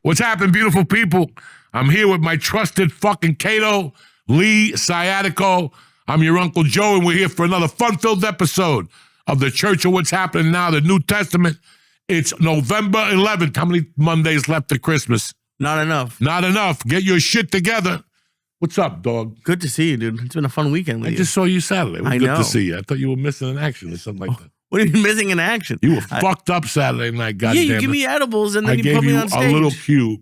What's happening, beautiful people? I'm here with my trusted fucking Cato, Lee Sciatico. I'm your Uncle Joe, and we're here for another fun-filled episode of the Church of What's Happening Now, the New Testament. It's November 11th. How many Mondays left to Christmas? Not enough. Not enough. Get your shit together. What's up, dog? Good to see you, dude. It's been a fun weekend with you. I just saw you Saturday. It was I good know. to see you. I thought you were missing in action or something like that. What are you missing in action? You were fucked up Saturday night, goddamn. Yeah, you give me edibles and then I you gave put me you on stage. a little cue.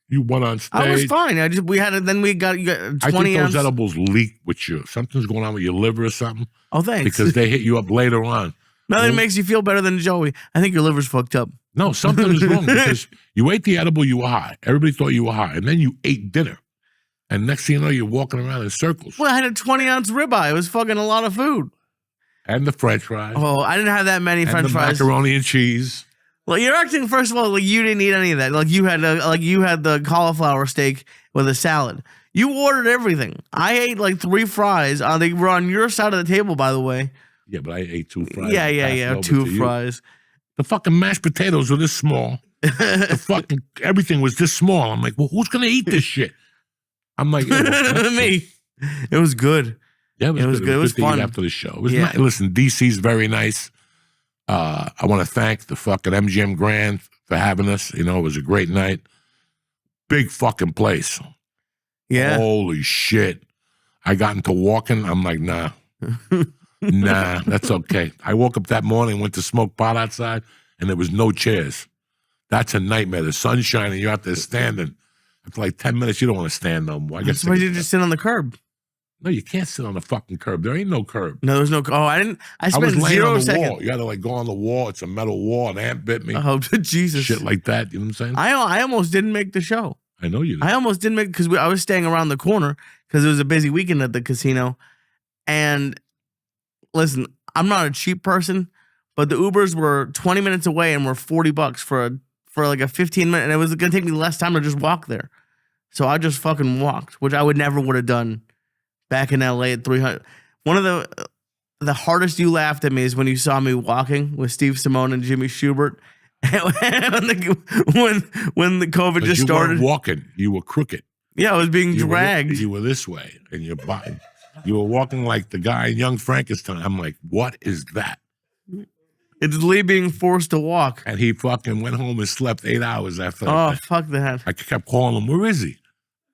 You went on stage. I was fine. Then we got 20 I think ounce. those edibles leaked with you. Something's going on with your liver or something. Oh, thanks. Because they hit you up later on. Nothing makes you feel better than Joey. I think your liver's fucked up. No, something is wrong because you ate the edible, you were high. Everybody thought you were high. And then you ate dinner. And next thing you know, you're walking around in circles. Well, I had a 20-ounce ribeye. It was fucking a lot of food. And the French fries. Oh, I didn't have that many and French the fries. macaroni and cheese. Well, you're acting, first of all, like you didn't eat any of that. Like you had the cauliflower steak with a salad. You ordered everything. I ate like 3 fries. They were on your side of the table, by the way. Yeah, but I ate 2 fries. Yeah. 2 fries. The fucking mashed potatoes were this small. The fucking everything was this small. I'm like, well, who's gonna eat this shit? I'm like, me. It was good. Yeah, it was good. It was good to eat fun. after the show. It was Yeah. nice. Listen, DC's very nice. I want to thank the fucking MGM Grand for having us. You know, it was a great night. Big fucking place. Yeah. Holy shit. I got into walking. I'm like, nah. Nah, that's okay. I woke up that morning, went to smoke pot outside, and there was no chairs. That's a nightmare. The sun's shining. You're out there standing. For like 10 minutes, you don't want to stand no more. I guess Why did you just sit on the curb? No, you can't sit on the fucking curb. There ain't no curb. No, there's no. Oh, I didn't. I I was spent laying 0 on the seconds. wall. You got to like go on the wall. It's a metal wall. An ant bit me. Oh, Jesus. Shit like that. You know what I'm saying? I almost didn't make the show. I know you did. I almost didn't make because I was staying around the corner because it was a busy weekend at the casino. And listen, I'm not a cheap person, but the Ubers were 20 minutes away and were $40 for like a 15-minute, and it was gonna take me less time to just walk there. So I just fucking walked, which I would have done back in LA at 300. One of the hardest you laughed at me is when you saw me walking with Steve Simone and Jimmy Schubert. when the COVID just started. You weren't walking. You were crooked. Yeah, I was being dragged. You were this way, and your body. You were walking like the guy in Young Frankenstein. I'm like, what is that? It's Lee being forced to walk. And he fucking went home and slept 8 hours after that. Oh, fuck that. I kept calling him, where is he?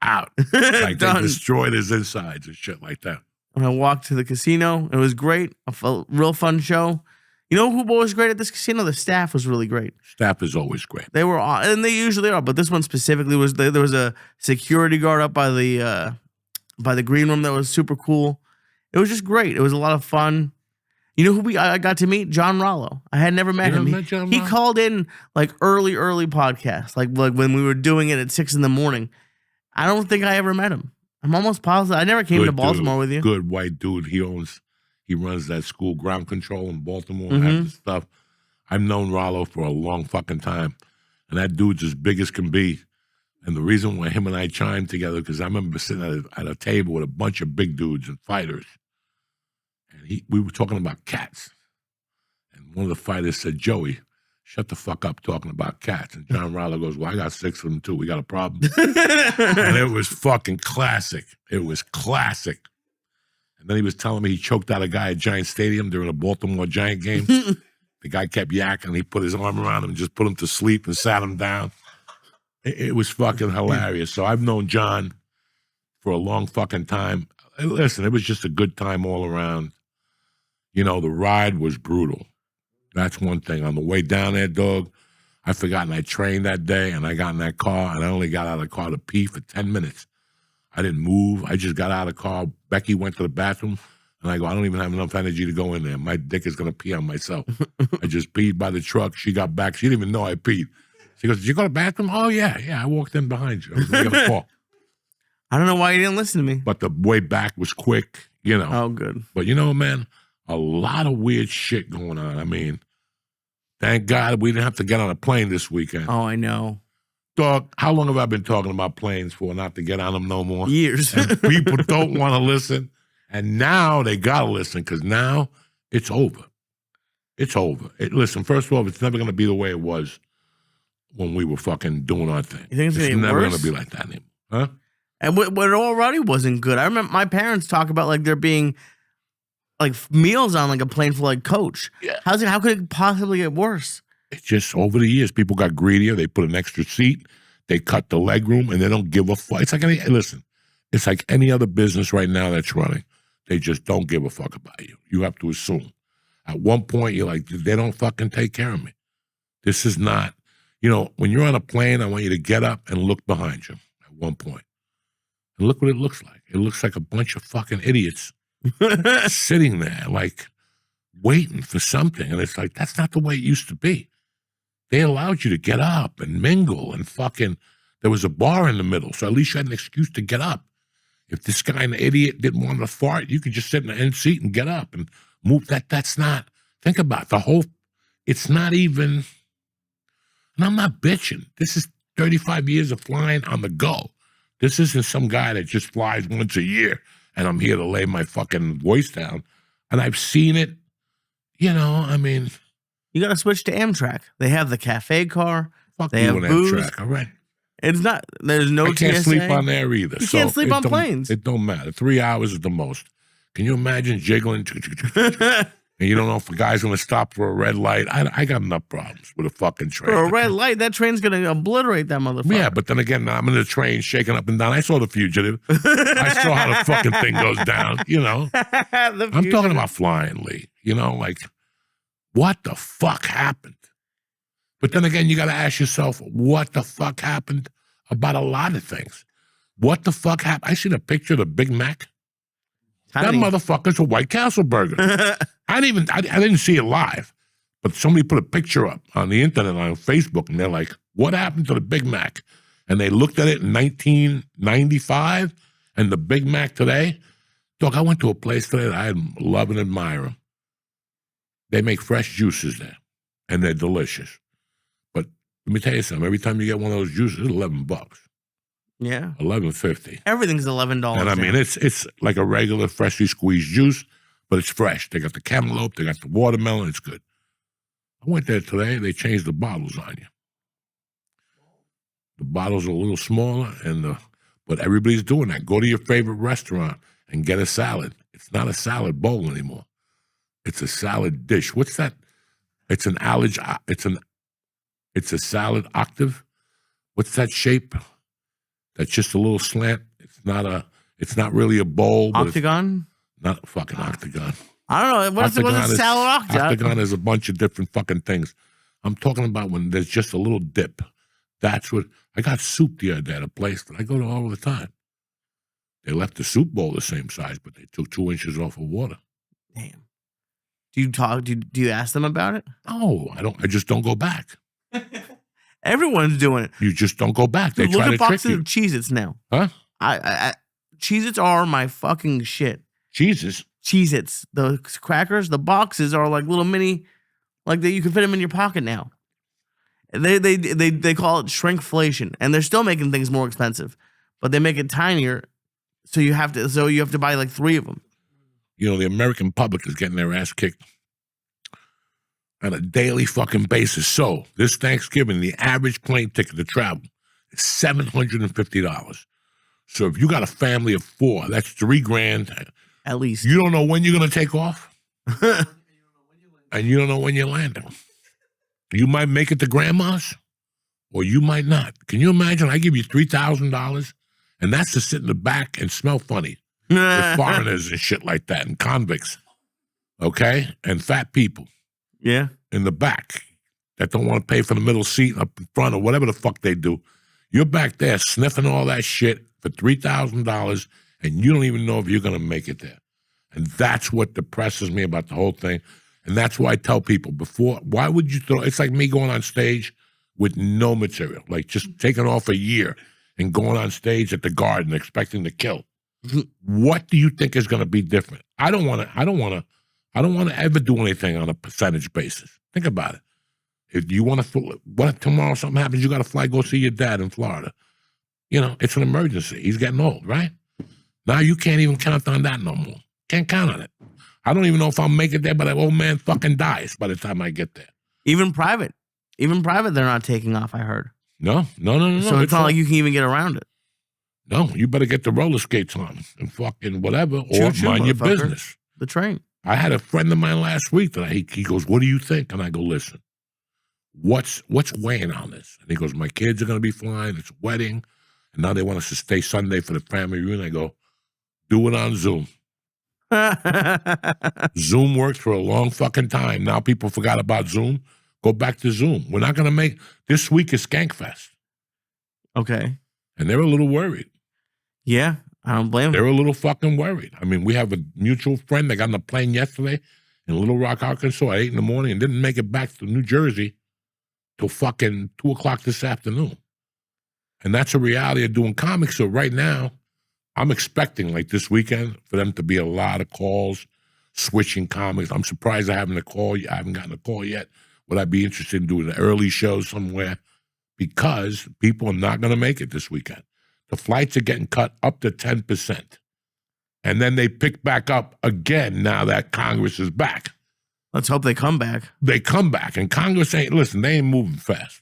Out. Like they Done. destroyed his insides and shit like that. And I walked to the casino. It was great. A real fun show. You know who was great at this casino? The staff was really great. Staff is always great. They were, and they usually are, but this one specifically was, there was a security guard up by the green room that was super cool. It was just great. It was a lot of fun. You know who I got to meet? John Rollo. I had never met him. He called in like early Mm-hmm. podcasts, like when we were doing it at 6 a.m. I don't think I ever met him. I'm almost positive. I never came to Baltimore with you. Good white dude. He runs that school, ground control in Baltimore. Mm-hmm. Have the stuff. I've known Rollo for a long fucking time. And that dude's as big as can be. And the reason why him and I chimed together, because I remember sitting at a table with a bunch of big dudes and fighters. And we were talking about cats. And one of the fighters said, Joey, shut the fuck up talking about cats. And John Rollo goes, well, I got 6 of them too. We got a problem. And it was fucking classic. It was classic. And then he was telling me he choked out a guy at Giant Stadium during a Baltimore Giant game. The guy kept yakking. He put his arm around him and just put him to sleep and sat him down. It was fucking hilarious. So I've known John for a long fucking time. Listen, it was just a good time all around. You know, the ride was brutal. That's one thing. On the way down there, dog, I forgotten I trained that day, and I got in that car, and I only got out of the car to pee for 10 minutes. I didn't move. I just got out of the car. Becky went to the bathroom, and I go, I don't even have enough energy to go in there. My dick is going to pee on myself. I just peed by the truck. She got back. She didn't even know I peed. She goes, did you go to the bathroom? Oh, yeah. I walked in behind you. I was going to get a call. I don't know why you didn't listen to me. But the way back was quick, you know. Oh, good. But you know, man, a lot of weird shit going on. I mean, thank God we didn't have to get on a plane this weekend. Oh, I know. Dog, how long have I been talking about planes for not to get on them no more? Years. And people don't want to listen. And now they got to listen because now it's over. It's over. Listen, first of all, it's never going to be the way it was when we were fucking doing our thing. You think it's gonna get never worse? going to be like that anymore. Huh? And what already wasn't good. I remember my parents talk about like there being like meals on like a plane for like Coach. Yeah. How could it possibly get worse? It's just over the years, people got greedier. They put an extra seat. They cut the leg room, and they don't give a fuck. It's like it's like any other business right now that's running. They just don't give a fuck about you. You have to assume. At one point, you're like, they don't fucking take care of me. This is not, when you're on a plane, I want you to get up and look behind you at one point. And look what it looks like. It looks like a bunch of fucking idiots sitting there, like, waiting for something. And it's like, that's not the way it used to be. They allowed you to get up and mingle and fucking, there was a bar in the middle, so at least you had an excuse to get up. If this guy, an idiot, didn't want to fart, you could just sit in the end seat and get up and move. That's not, think about it, it's not even, and I'm not bitching. This is 35 years of flying on the go. This isn't some guy that just flies once a year and I'm here to lay my fucking voice down. And I've seen it, You got to switch to Amtrak. They have the cafe car. Fuck they you have and booze. Amtrak, all right? It's not, there's no I can't TSA. sleep on there either. You can't sleep on planes. It don't matter. 3 hours is the most. Can you imagine jiggling? And you don't know if a guy's going to stop for a red light. I got enough problems with a fucking train. For a red light, that train's going to obliterate that motherfucker. Yeah, but then again, I'm in the train shaking up and down. I saw The Fugitive. I saw how the fucking thing goes down, I'm talking about flying, Lee. Like, what the fuck happened? But then again, you got to ask yourself, what the fuck happened about a lot of things? What the fuck happened? I seen a picture of the Big Mac. Tiny. That motherfucker's a White Castle burger. I didn't see it live, but somebody put a picture up on the internet on Facebook, and they're like, what happened to the Big Mac? And they looked at it in 1995, and the Big Mac today. Dog, I went to a place today that I love and admire them. They make fresh juices there, and they're delicious. But let me tell you something. Every time you get one of those juices, it's $11. Yeah. $11.50. Everything's $11. And I mean, it's like a regular freshly squeezed juice, but it's fresh. They got the cantaloupe, they got the watermelon, it's good. I went there today, they changed the bottles on you. The bottles are a little smaller, but everybody's doing that. Go to your favorite restaurant and get a salad. It's not a salad bowl anymore. It's a salad dish. What's that? It's a salad octave. What's that shape? That's just a little slant. It's not really a bowl. Octagon? Not a fucking octagon. I don't know. What's a salad octagon? Octagon is a bunch of different fucking things. I'm talking about when there's just a little dip. That's what, I got soup the other day at a place that I go to all the time. They left the soup bowl the same size, but they took 2 inches off of water. Damn. Do you ask them about it? No, I don't. I just don't go back. Everyone's doing it. You just don't go back. They Dude, try look to at trick boxes you. of Cheez-Its now. Huh? Cheez-Its are my fucking shit. Jesus. Cheez-Its, the crackers, the boxes are like little mini, like that you can fit them in your pocket now. They call it shrinkflation, and they're still making things more expensive, but they make it tinier, so you have to buy like 3 of them. The American public is getting their ass kicked on a daily fucking basis. So this Thanksgiving, the average plane ticket to travel is $750. So if you got a family of 4, that's $3,000 at least. You don't know when you're going to take off, and you don't know when you're landing. You might make it to grandma's, or you might not. Can you imagine? I give you $3,000, and that's to sit in the back and smell funny with foreigners and shit like that, and convicts, okay, and fat people. Yeah. In the back that don't want to pay for the middle seat up in front or whatever the fuck they do. You're back there sniffing all that shit for $3,000, and you don't even know if you're going to make it there. And that's what depresses me about the whole thing. And that's why I tell people before, why would you it's like me going on stage with no material, like just taking off a year and going on stage at the Garden expecting to kill. What do you think is going to be different? I don't want to ever do anything on a percentage basis. Think about it. If you want to, what if tomorrow something happens, you got to fly, go see your dad in Florida. It's an emergency. He's getting old, right? Now you can't even count on that no more. Can't count on it. I don't even know if I'll make it there, but that old man fucking dies by the time I get there. Even private. Even private, they're not taking off, I heard. No. So it's not like you can even get around it. No, you better get the roller skates on and fucking whatever, or Choo-choo, mind your motherfucker. business. The train. I had a friend of mine last week that he goes, "What do you think?" And I go, "Listen, what's weighing on this?" And he goes, "My kids are going to be flying. It's a wedding, and now they want us to stay Sunday for the family reunion." I go, "Do it on Zoom." Zoom worked for a long fucking time. Now people forgot about Zoom. Go back to Zoom. We're not going to make this week is Skankfest, Okay. and they're a little worried. Yeah, I don't blame them. They're a little fucking worried. I mean, we have a mutual friend that got on a plane yesterday in Little Rock, Arkansas at 8 in the morning and didn't make it back to New Jersey till fucking 2 o'clock this afternoon. And that's a reality of doing comics. So right now, I'm expecting, like this weekend, for them to be a lot of calls, switching comics. I'm surprised I haven't gotten a call yet. Would I be interested in doing an early show somewhere? Because people are not going to make it this weekend. The flights are getting cut up to 10%. And then they pick back up again now that Congress is back. Let's hope they come back. They come back, and Congress they ain't moving fast.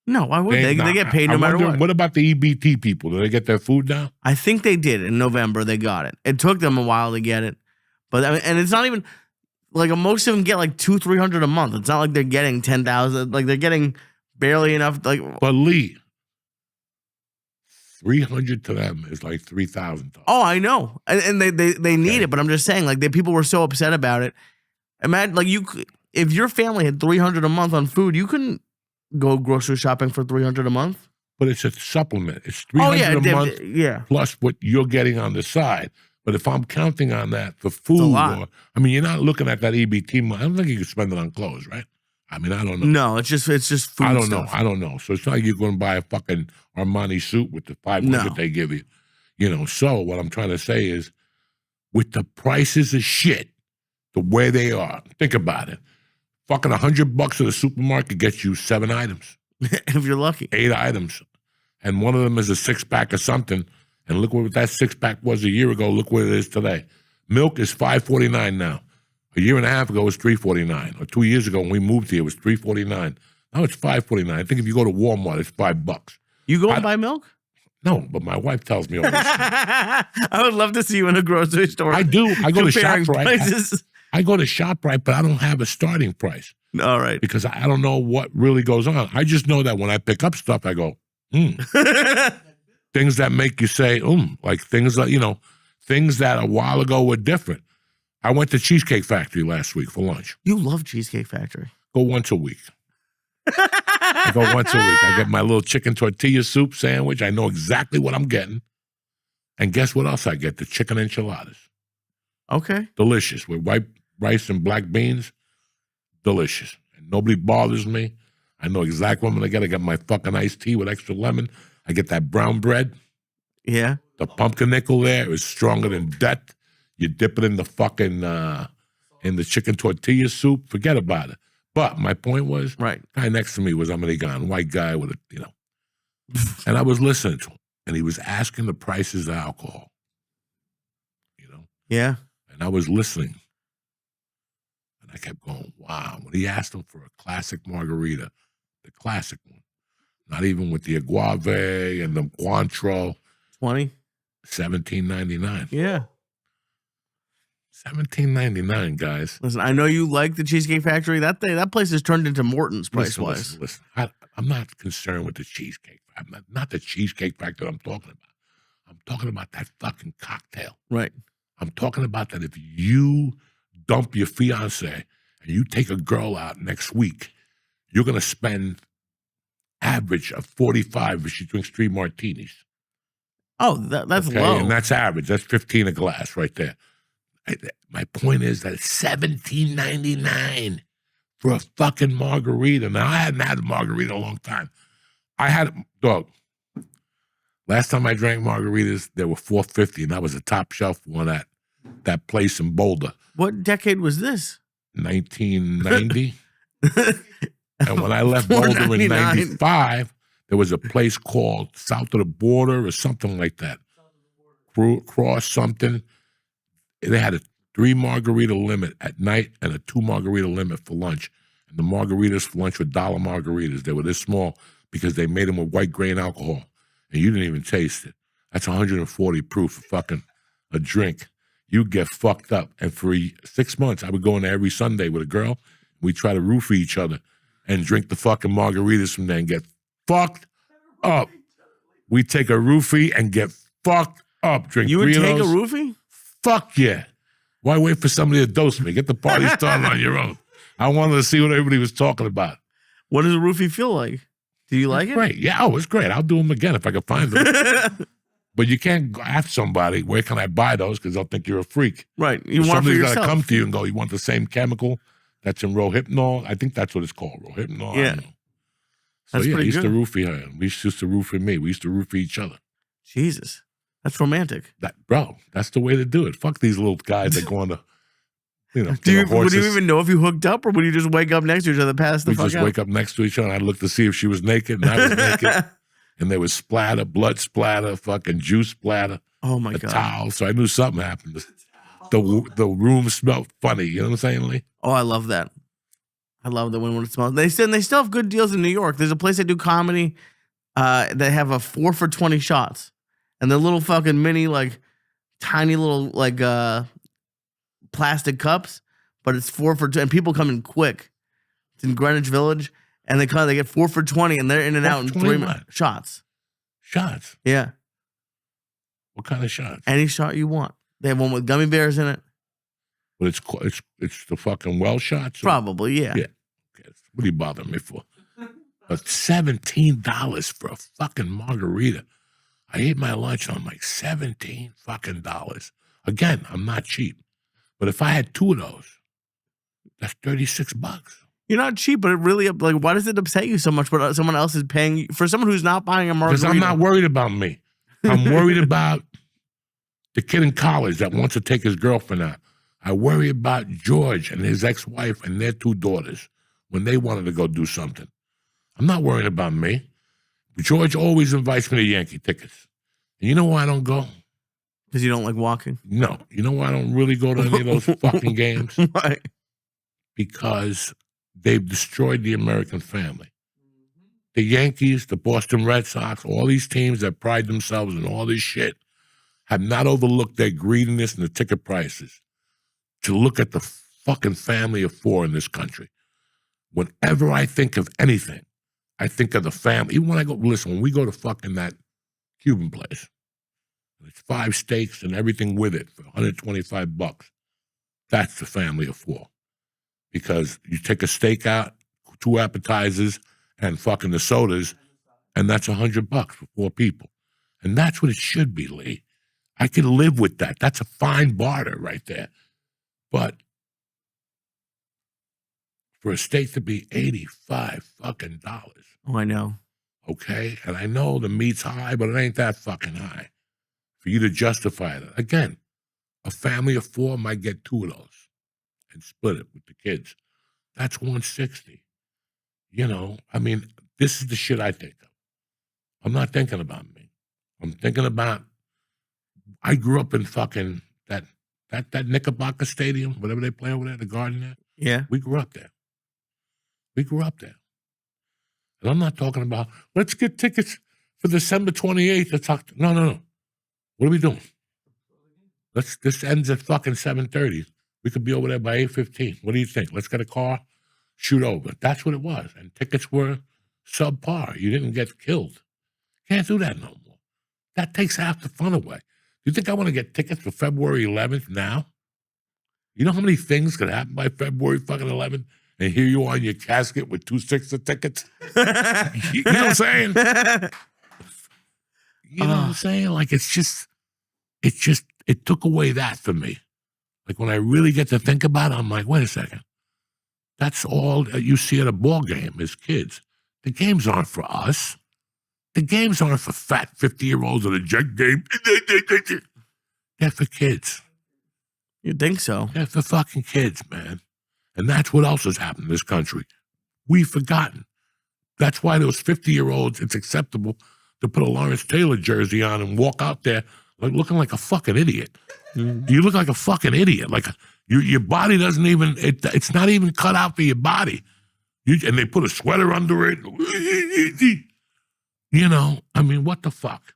No, why would they? They get paid no matter what. What about the EBT people? Do they get their food now? I think they did in November. They got it. It took them a while to get it, but I mean, and it's not even like most of them get like $200-300 a month. It's not like they're getting 10,000. Like they're getting barely enough. Like, but Lee, 300 to them is like 3,000. Oh, I know, and they need it. But I'm just saying, like, people were so upset about it. Imagine, like, if your family had $300 a month on food, you couldn't go grocery shopping for $300 a month. But it's a supplement. It's $300 a month plus what you're getting on the side. But if I'm counting on that for food, you're not looking at that EBT money. I don't think you can spend it on clothes, right? I mean, I don't know. No, it's just food. I don't stuff. know. I don't know. So it's not like you're going to buy a fucking Armani suit with the $500 they give you. You know. So what I'm trying to say is, with the prices of shit, the way they are, think about it. Fucking $100 at the supermarket gets you 7 items. If you're lucky. 8 items. And one of them is a 6-pack or something. And look what that 6-pack was a year ago. Look what it is today. Milk is $5.49 now. A year and a half ago, it was $3.49. Or 2 years ago, when we moved here, it was $3.49. Now it's $5.49. I think if you go to Walmart, it's $5. You go and buy milk? No, but my wife tells me all this shit. I would love to see you in a grocery store. I do. I go to ShopRite. I go to ShopRite, but I don't have a starting price. All right. Because I don't know what really goes on. I just know that when I pick up stuff, I go, things that make you say, like things that, things that a while ago were different. I went to Cheesecake Factory last week for lunch. You love Cheesecake Factory. Go once a week. I go once a week. I get my little chicken tortilla soup sandwich. I know exactly what I'm getting. And guess what else I get? The chicken enchiladas. Okay. Delicious. With white rice and black beans. Delicious. And nobody bothers me. I know exactly what I'm going to get. I get my fucking iced tea with extra lemon. I get that brown bread. Yeah. The pumpernickel there is stronger than death. You dip it in the fucking, in the chicken tortilla soup. Forget about it. But my point was, right. Guy next to me was American, white guy with a, and I was listening to him. And he was asking the prices of alcohol. Yeah. And I was listening. And I kept going, wow. When he asked him for a classic margarita, the classic one, not even with the agave and the Cointreau. 20? $17.99. Yeah. $17.99, guys. Listen, I know you like the Cheesecake Factory. That place has turned into Morton's price-wise. Listen. I'm not concerned with the Cheesecake. I'm not the Cheesecake Factory I'm talking about. I'm talking about that fucking cocktail. Right. I'm talking about that if you dump your fiance and you take a girl out next week, you're going to spend average of $45 if she drinks 3 martinis. Oh, that's low. And that's average. That's $15 a glass right there. My point is that it's $17.99 for a fucking margarita. Now, I hadn't had a margarita in a long time. Dog, last time I drank margaritas, they were $4.50, and that was a top shelf one at that place in Boulder. What decade was this? 1990. And when I left Boulder in 95, there was a place called South of the Border or something like that. Cross something. They had a 3 margarita limit at night and a 2 margarita limit for lunch. And the margaritas for lunch were $1 margaritas. They were this small because they made them with white grain alcohol. And you didn't even taste it. That's 140 proof of fucking a drink. You get fucked up. And for 6 months, I would go in there every Sunday with a girl. We try to roofie each other and drink the fucking margaritas from there and get fucked up. We take a roofie and get fucked up. Drink You would three of take a those. roofie? Fuck yeah. Why wait for somebody to dose me? Get the party started on your own. I wanted to see what everybody was talking about. What does a roofie feel like? Do you like it? Great. Yeah, it's great. I'll do them again if I can find them. But you can't ask somebody, where can I buy those? Because they'll think you're a freak. Right. You want it for Somebody's got yourself. to come to you and go, you want the same chemical that's in Rohypnol? I think that's what it's called, Rohypnol. Yeah. I don't know. So That's yeah, I pretty used to good. roofie her. We used to roofie me. We used to roofie each other. Jesus. That's romantic. Bro, that's the way to do it. Fuck these little guys that go on the, Would the you horses. even know if you hooked up, or would you just wake up next to each other, pass the We fuck just out? wake up next to each other and I'd look to see if she was naked and I was naked. And there was splatter, blood splatter, fucking juice splatter, Oh my a god. towel. So I knew something happened. The room smelled funny. You know what I'm saying, Lee? Oh, I love that. I love that when it smells. They still have good deals in New York. There's a place that do comedy. They have a 4 for $20 shots, and they're little fucking mini, like tiny little like plastic cups, but it's 4 for 20, and people come in quick. It's in Greenwich Village, and they get 4 for 20, and they're in and out in 4 for 3 20 minutes. what? Shots. Shots. Yeah, What kind of shots? any shot you want. They have one with gummy bears in it. But it's the fucking well shots. Probably, yeah. Yeah. What are you bothering me for? But $17 for a fucking margarita. I ate my lunch on like $17 fucking dollars. Again, I'm not cheap. But if I had 2 of those, that's $36. You're not cheap, but it really, like, why does it upset you so much when someone else is paying you? For someone who's not buying a margarita? Because I'm not worried about me. I'm worried about the kid in college that wants to take his girlfriend out. I worry about George and his ex-wife and their 2 daughters when they wanted to go do something. I'm not worrying about me. George always invites me to Yankee tickets. And you know why I don't go? Because you don't like walking? No. You know why I don't really go to any of those fucking games? Why? Because they've destroyed the American family. The Yankees, the Boston Red Sox, all these teams that pride themselves in all this shit have not overlooked their greediness and the ticket prices to look at the fucking family of 4 in this country. Whenever I think of anything, I think of the family. Even when I go, listen, when we go to fucking that Cuban place, it's 5 steaks and everything with it for $125. That's the family of 4. Because you take a steak out, 2 appetizers, and fucking the sodas, and that's $100 for 4 people. And that's what it should be, Lee. I can live with that. That's a fine barter right there. But for a steak to be $85 fucking dollars, Oh, I know. okay? And I know the meat's high, but it ain't that fucking high for you to justify it. Again, a family of 4 might get 2 of those and split it with the kids. That's $160. You know, I mean, this is the shit I think of. I'm not thinking about me. I'm thinking about, I grew up in fucking that Knickerbocker Stadium, whatever they play over there, the Garden there. Yeah. We grew up there. We grew up there. And I'm not talking about, let's get tickets for December 28th. No. What are we doing? This ends at fucking 7:30. We could be over there by 8:15. What do you think? Let's get a car, shoot over. That's what it was. And tickets were subpar. You didn't get killed. Can't do that no more. That takes half the fun away. Do you think I want to get tickets for February 11th now? You know how many things could happen by February fucking 11th? And here you are in your casket with 2 sticks of tickets? You know what I'm saying? You know what I'm saying? Like, it took away that for me. Like, when I really get to think about it, I'm like, wait a second. That's all that you see at a ball game as kids. The games aren't for us. The games aren't for fat 50-year-olds at a jet game. They're for kids. You think so? They're for fucking kids, man. And that's what else has happened in this country. We've forgotten. That's why those 50-year-olds, it's acceptable to put a Lawrence Taylor jersey on and walk out there like looking like a fucking idiot. Mm. You look like a fucking idiot. Like your body doesn't even, it's not even cut out for your body. And they put a sweater under it. You know, I mean, what the fuck?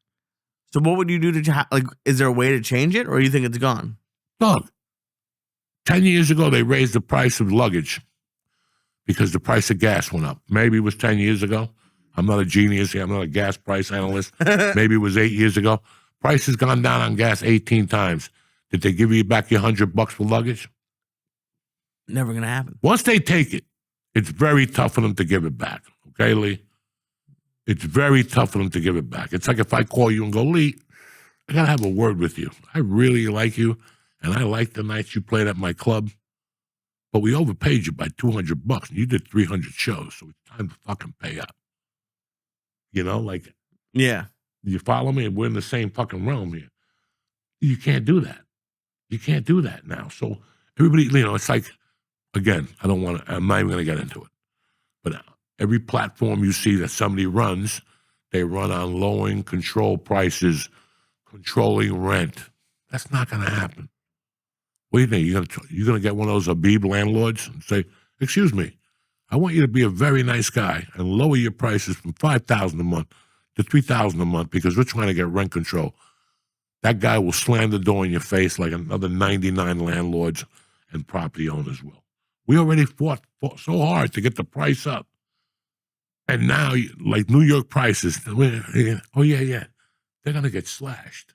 So what would you do to, like, is there a way to change it, or you think it's gone? Dog, 10 years ago, they raised the price of luggage because the price of gas went up. Maybe it was 10 years ago. I'm not a genius here. I'm not a gas price analyst. Maybe it was 8 years ago. Price has gone down on gas 18 times. Did they give you back your $100 for luggage? Never going to happen. Once they take it, it's very tough for them to give it back. Okay, Lee? It's very tough for them to give it back. It's like if I call you and go, Lee, I got to have a word with you. I really like you, and I like the nights you played at my club, but we overpaid you by $200, and you did 300 shows, so it's time to fucking pay up. You know, like, yeah. You follow me? We're in the same fucking realm here. You can't do that. You can't do that now. So everybody, you know, it's like, again, I'm not even going to get into it. But every platform you see that somebody runs, they run on lowering control prices, controlling rent. That's not going to happen. What do you think? You're going to get one of those Habib landlords and say, excuse me, I want you to be a very nice guy and lower your prices from $5,000 a month to $3,000 a month because we're trying to get rent control. That guy will slam the door in your face like another 99 landlords and property owners will. We already fought so hard to get the price up. And now, like New York prices, oh, yeah, they're going to get slashed.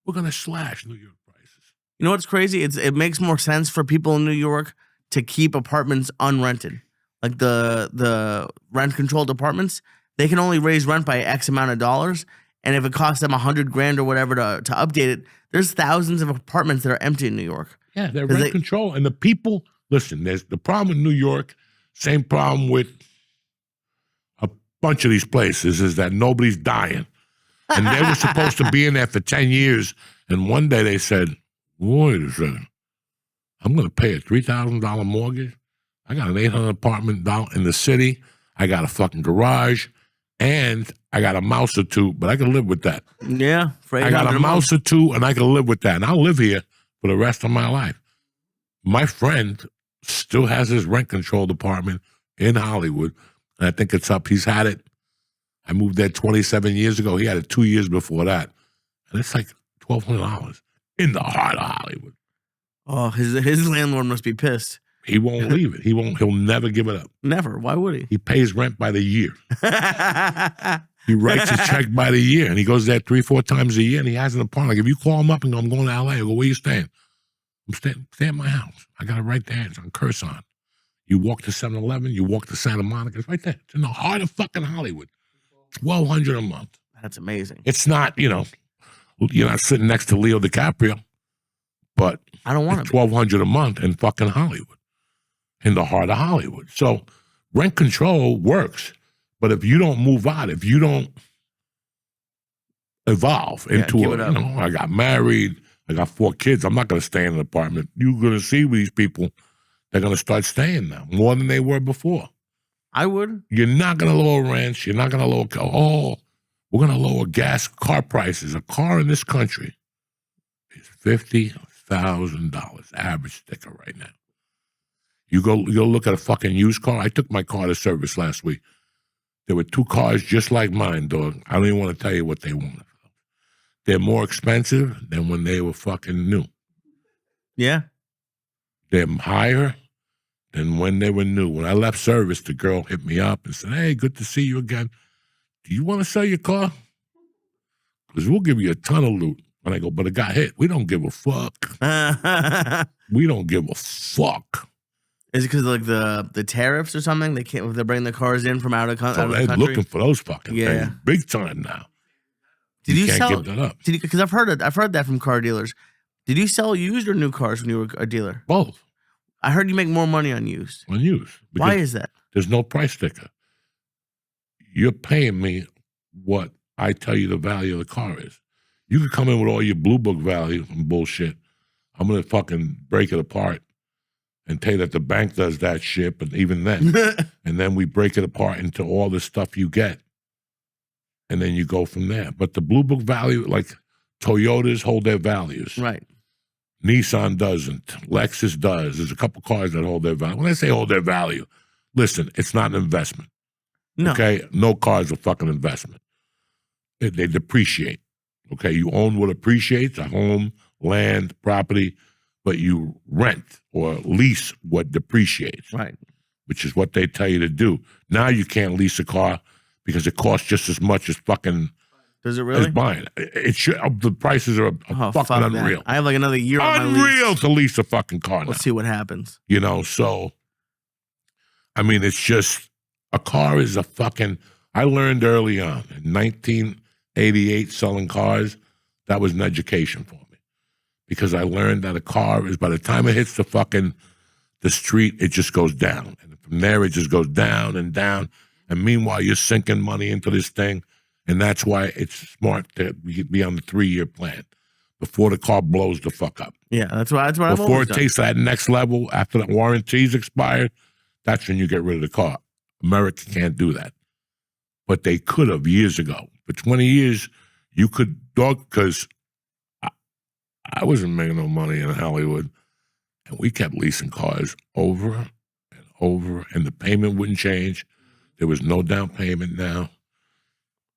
We're going to slash New York prices. You know what's crazy? It makes more sense for people in New York to keep apartments unrented. Like the rent-controlled apartments, they can only raise rent by X amount of dollars. And if it costs them $100,000 or whatever to update it, there's thousands of apartments that are empty in New York. Yeah, they're rent control. And the people, listen, there's the problem in New York, same problem with a bunch of these places, is that nobody's dying. And they were supposed to be in there for 10 years. And one day they said, wait a second, I'm going to pay a $3,000 mortgage. I got an $800 apartment down in the city. I got a fucking garage. And I got a mouse or two, but I can live with that. Yeah. I got a mouse or two, and I can live with that. And I'll live here for the rest of my life. My friend still has his rent-controlled apartment in Hollywood, and I think it's up. He's had it. I moved there 27 years ago. He had it 2 years before that. And it's like $1,200 in the heart of Hollywood. Oh, his landlord must be pissed. He won't leave it. He'll never give it up. Never. Why would he? He pays rent by the year. He writes his check by the year, and he goes there 3-4 times a year, and he has an apartment. Like, if you call him up and go, I'm going to L.A., I go, where you staying? I'm staying at my house. I got it right there. It's on Curzon. You walk to 7-Eleven, you walk to Santa Monica. It's right there. It's in the heart of fucking Hollywood. $1,200 a month. That's amazing. It's not, you're not sitting next to Leo DiCaprio, but I don't want it's $1,200 a month in fucking Hollywood. In the heart of Hollywood. So rent control works. But if you don't move out, if you don't evolve into I got married, I got 4 kids, I'm not going to stay in an apartment. You're going to see these people, they're going to start staying now more than they were before. I would. You're not going to lower rents. You're not going to lower, we're going to lower car prices. A car in this country is $50,000 average sticker right now. You go look at a fucking used car. I took my car to service last week. There were 2 cars just like mine, dog. I don't even want to tell you what they wanted. They're more expensive than when they were fucking new. Yeah. They're higher than when they were new. When I left service, the girl hit me up and said, hey, good to see you again. Do you want to sell your car? Because we'll give you a ton of loot. And I go, but it got hit. We don't give a fuck. We don't give a fuck. Is it because of like the tariffs or something? They're bringing the cars in from out of the country. They're looking for those fucking things big time now. Did you can't give that up. Because I've heard that from car dealers. Did you sell used or new cars when you were a dealer? Both. I heard you make more money on used. On used. Why is that? There's no price sticker. You're paying me what I tell you the value of the car is. You could come in with all your blue book value and bullshit. I'm going to fucking break it apart and tell you that the bank does that shit, but even then. And then we break it apart into all the stuff you get. And then you go from there. But the blue book value, like Toyotas hold their values. Right. Nissan doesn't. Lexus does. There's a couple cars that hold their value. When I say hold their value, listen, it's not an investment. No. Okay? No car is a fucking investment. They depreciate. Okay? You own what appreciates, a home, land, property, but you rent or lease what depreciates. Right. Which is what they tell you to do. Now you can't lease a car because it costs just as much as fucking Does it really? as buying. It should. The prices are fucking unreal. I have like another year on my Unreal lease. to lease a fucking car now. Let's see what happens. You know, so I mean, it's just a car is a fucking. I learned early on in 1988 selling cars. That was an education for me because I learned that a car is by the time it hits the street, it just goes down. And from there, it just goes down and down. And meanwhile, you're sinking money into this thing. And that's why it's smart to be on the 3-year plan before the car blows the fuck up. Yeah, that's what I've always Before it done. takes that next level, after the warranty's expired, that's when you get rid of the car. America can't do that. But they could have years ago. For 20 years, you could, because I wasn't making no money in Hollywood. And we kept leasing cars over and over, and the payment wouldn't change. There was no down payment now.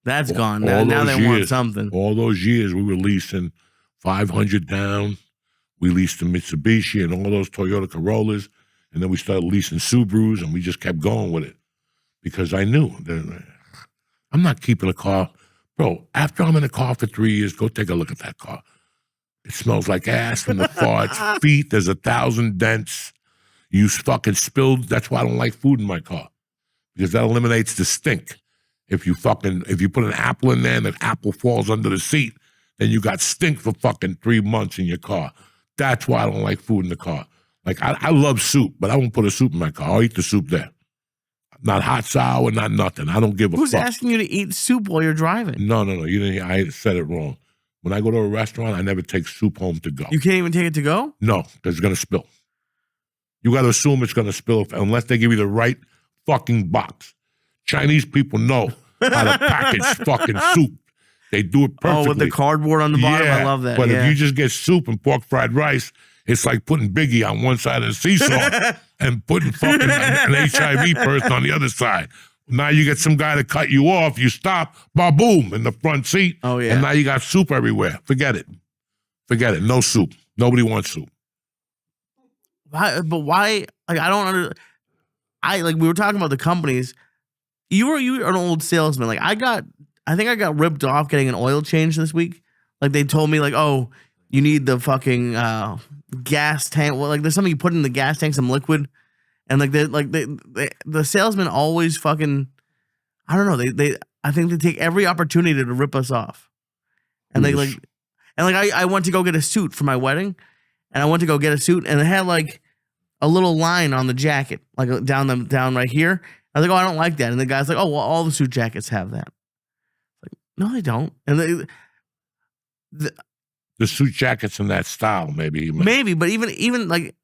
That's gone. Now they want something. All those years we were leasing 500 down. We leased the Mitsubishi and all those Toyota Corollas, and then we started leasing Subarus, and we just kept going with it because I knew that I'm not keeping a car. Bro, after I'm in a car for 3 years, go take a look at that car. It smells like ass from the farts, feet, there's 1,000 dents. You fucking spilled. That's why I don't like food in my car. Because that eliminates the stink. If you put an apple in there and the apple falls under the seat, then you got stink for fucking 3 months in your car. That's why I don't like food in the car. Like, I love soup, but I won't put a soup in my car. I'll eat the soup there. Not hot, sour, not nothing. I don't give a fuck. Who's asking you to eat soup while you're driving? No. You didn't. I said it wrong. When I go to a restaurant, I never take soup home to go. You can't even take it to go? No, because it's going to spill. You got to assume it's going to spill unless they give you the right fucking box. Chinese people know how to package fucking soup. They do it perfectly. Oh, with the cardboard on the bottom? Yeah, I love that. But if you just get soup and pork fried rice, it's like putting Biggie on one side of the seesaw and putting fucking an HIV person on the other side. Now you get some guy to cut you off, you stop, ba-boom, in the front seat. Oh, yeah. And now you got soup everywhere. Forget it. No soup. Nobody wants soup. Why, but why? Like, I don't understand. We were talking about the companies. You were an old salesman. Like, I think I got ripped off getting an oil change this week. Like, they told me, like, oh, you need the fucking gas tank. Well, like, there's something you put in the gas tank, some liquid. And the salesman always fucking, I don't know. I think they take every opportunity to rip us off. And I went to go get a suit for my wedding, and I went to go get a suit, and it had like a little line on the jacket, like down right here. I was like, oh, I don't like that. And the guy's like, oh, well, all the suit jackets have that. Like, no, they don't. And the suit jackets in that style, maybe. But even like.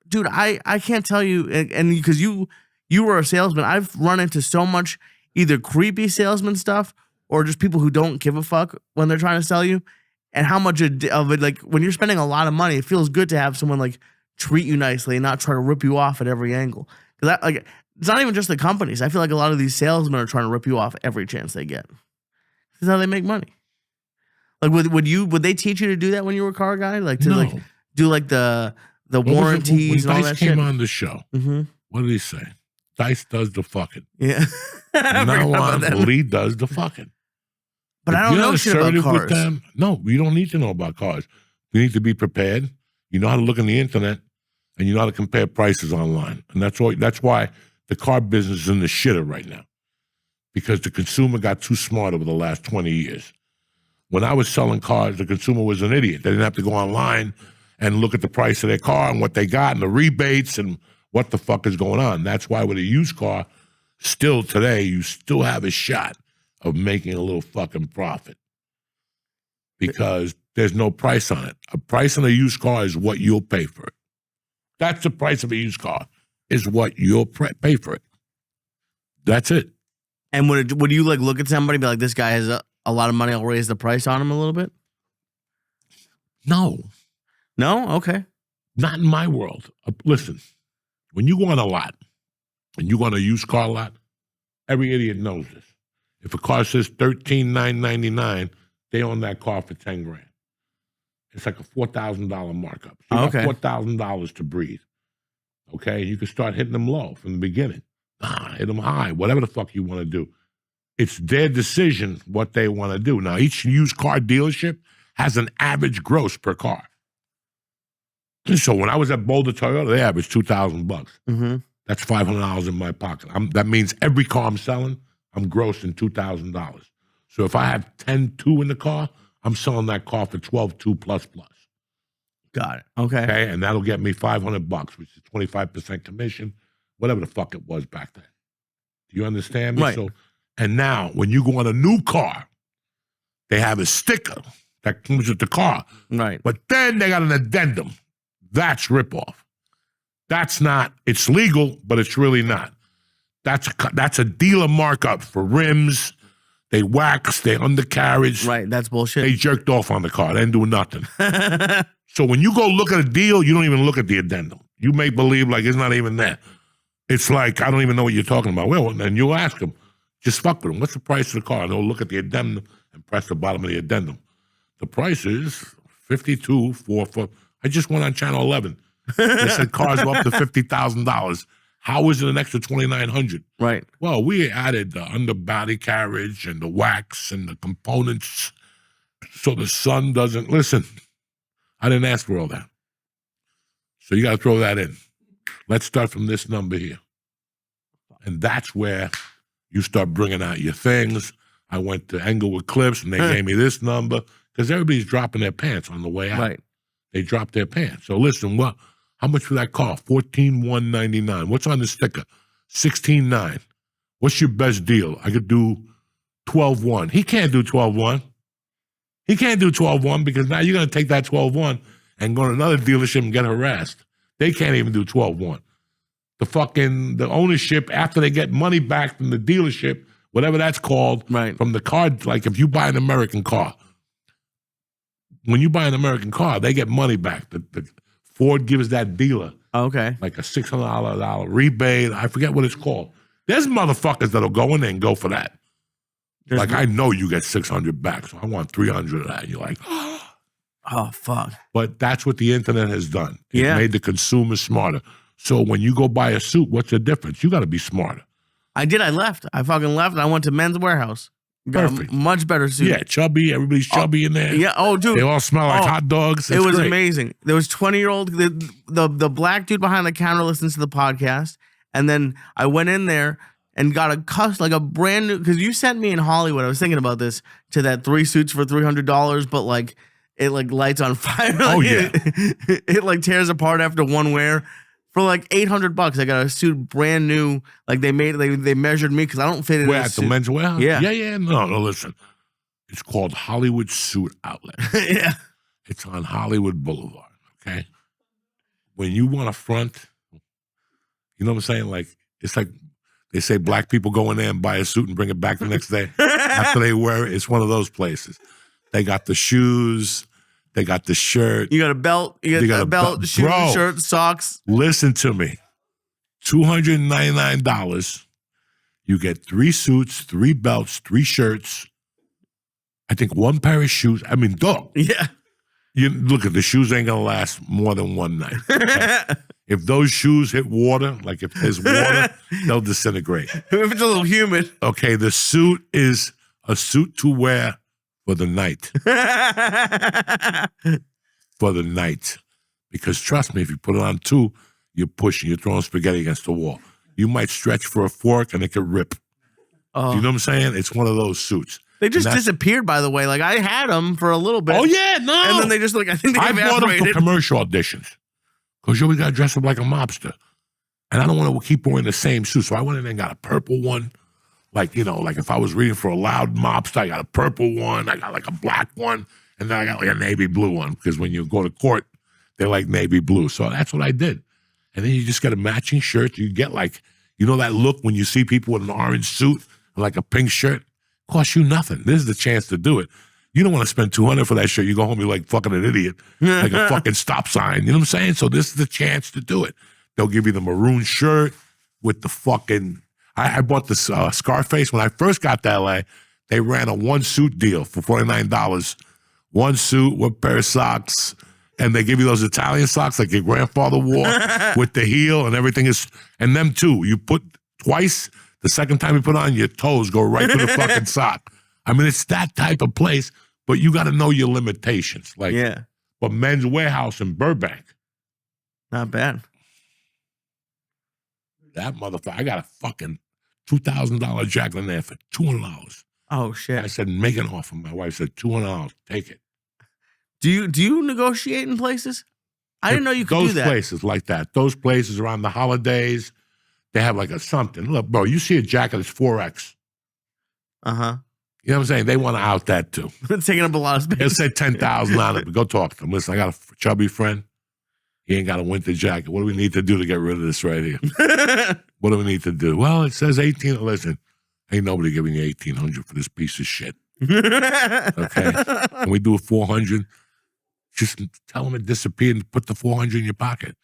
Dude, I can't tell you, and because you were a salesman, I've run into so much either creepy salesman stuff or just people who don't give a fuck when they're trying to sell you, and how much of it, like, when you're spending a lot of money, it feels good to have someone like treat you nicely and not try to rip you off at every angle. Because it's not even just the companies. I feel like a lot of these salesmen are trying to rip you off every chance they get. This is how they make money. Like, would they teach you to do that when you were a car guy? Like to like do like the warranties and all that shit? When Dice came on the show, what did he say? Dice does the fucking. Yeah. Now on, Lee does the fucking. But I don't know shit about cars. No, you don't need to know about cars. You need to be prepared. You know how to look on the internet, and you know how to compare prices online. And that's why the car business is in the shitter right now. Because the consumer got too smart over the last 20 years. When I was selling cars, the consumer was an idiot. They didn't have to go online and look at the price of their car and what they got and the rebates and what the fuck is going on. That's why with a used car, still today, you still have a shot of making a little fucking profit because there's no price on it. A price on a used car is what you'll pay for it. That's the price of a used car, is what you'll pay for it. That's it. And would you like look at somebody and be like, this guy has a lot of money, I'll raise the price on him a little bit? No. No? Okay. Not in my world. Listen, when you go on a lot and you go on a used car lot, every idiot knows this. If a car says $13,999, they own that car for $10,000. It's like a $4,000 markup. So you got $4,000 to breathe. Okay, you can start hitting them low from the beginning. Hit them high, whatever the fuck you want to do. It's their decision what they want to do. Now, each used car dealership has an average gross per car. So when I was at Boulder Toyota, they averaged $2,000. Mm-hmm. That's $500 in my pocket. That means every car I'm selling, I'm grossing $2,000. So if I have 10.2 in the car, I'm selling that car for 12.2 plus. Got it. Okay. And that'll get me $500, which is 25% commission, whatever the fuck it was back then. Do you understand me? Right. So, and now when you go on a new car, they have a sticker that comes with the car. Right. But then they got an addendum. That's ripoff. That's not. It's legal, but it's really not. That's a dealer markup for rims. They wax, they undercarriage. Right, that's bullshit. They jerked off on the car. They didn't do nothing. So when you go look at a deal, you don't even look at the addendum. You make believe like it's not even there. It's like, I don't even know what you're talking about. Well, then you'll ask them, just fuck with them. What's the price of the car? And they'll look at the addendum and press the bottom of the addendum. The price is $52,400 for. I just went on Channel 11. They said cars go up to $50,000. How is it an extra $2,900? Right. Well, we added the underbody carriage and the wax and the components so the sun doesn't listen. I didn't ask for all that. So you got to throw that in. Let's start from this number here. And that's where you start bringing out your things. I went to Englewood Cliffs and they gave me this number because everybody's dropping their pants on the way out. Right. They dropped their pants. So listen, how much for that car? $14,199. What's on the sticker? $16,900. What's your best deal? I could do $12,100. He can't do $12,100. He can't do $12,100 because now you're going to take that $12,100 and go to another dealership and get harassed. They can't even do $12,100. The ownership, after they get money back from the dealership, whatever that's called, right, from the car, like if you buy an American car, when you buy an American car, they get money back. The Ford gives that dealer like a $600 rebate. I forget what it's called. There's motherfuckers that'll go in there and go for that. I know you get $600 back, so I want $300 of that. And you're like, oh, fuck. But that's what the internet has done. It Yeah. made the consumer smarter. So when you go buy a suit, what's the difference? You got to be smarter. I did. I left. I fucking left. And I went to Men's Warehouse. Got Perfect. a much better suit. Yeah, chubby. Everybody's chubby in there. Yeah. Oh, dude. They all smell like hot dogs. It was great. amazing. There was 20-year-old. The black dude behind the counter listens to the podcast. And then I went in there and got a brand new, because you sent me in Hollywood, I was thinking about this, to that 3 suits for $300, but like it like lights on fire. Oh, yeah. It like tears apart after one wear. For like $800, I got a suit brand new. Like they measured me because I don't fit in. Where, at the Men's Warehouse? Yeah. Yeah. No, listen. It's called Hollywood Suit Outlet. Yeah. It's on Hollywood Boulevard, okay? When you want a front, you know what I'm saying? Like, it's like they say black people go in there and buy a suit and bring it back the next day after they wear it. It's one of those places. They got the shoes. They got the shirt. You got a belt. You got a belt, shoes, Bro, shirt, socks. Listen to me. $299. You get 3 suits, 3 belts, 3 shirts. I think 1 pair of shoes. I mean, dog. Yeah. You look at the shoes ain't gonna last more than one night. Okay? If those shoes hit water, like if there's water, they'll disintegrate. If it's a little humid. Okay, the suit is a suit to wear for the night. For the night. Because trust me, if you put it on 2, you're pushing, you're throwing spaghetti against the wall. You might stretch for a fork and it could rip. Oh. You know what I'm saying? It's one of those suits. They just disappeared, by the way. Like, I had them for a little bit. Oh, yeah, no. And then they just, like, I think they I bought them for evaporated. commercial auditions. Because you always got to dress up like a mobster. And I don't want to keep wearing the same suit. So I went in there and got a purple one. Like, you know, like if I was reading for a loud mobster, I got a purple one. I got like a black one. And then I got like a navy blue one. Because when you go to court, they like navy blue. So that's what I did. And then you just get a matching shirt. You get like, you know that look when you see people with an orange suit and like a pink shirt? Costs you nothing. This is the chance to do it. You don't want to spend $200 for that shirt. You go home, you're like fucking an idiot. Like a fucking stop sign. You know what I'm saying? So this is the chance to do it. They'll give you the maroon shirt. with the fucking. I bought this Scarface when I first got to LA. They ran a 1-suit deal for $49. 1 suit, 1 pair of socks, and they give you those Italian socks like your grandfather wore with the heel and everything is. And them too. You put twice. The second time you put on, your toes go right to the fucking sock. I mean, it's that type of place, but you got to know your limitations. Like, Yeah. But Men's Warehouse in Burbank. Not bad. That motherfucker, I got a fucking $2,000 jacket in there for $200. Oh shit. I said, make an offer. My wife said, $200, take it. Do you negotiate in places? I didn't know you could do that. Those places like that, those places around the holidays, they have like a something. Look, bro, you see a jacket that's 4X. Uh-huh. You know what I'm saying? They want to out that too. It's taking up a lot of space. They'll say 10,000 on it, but go talk to them. Listen, I got a chubby friend. He ain't got a winter jacket. What do we need to do to get rid of this right here? What do we need to do? Well, it says 18. Listen, ain't nobody giving you 1,800 for this piece of shit. Okay? When we do a 400, just tell them it disappeared and put the 400 in your pocket.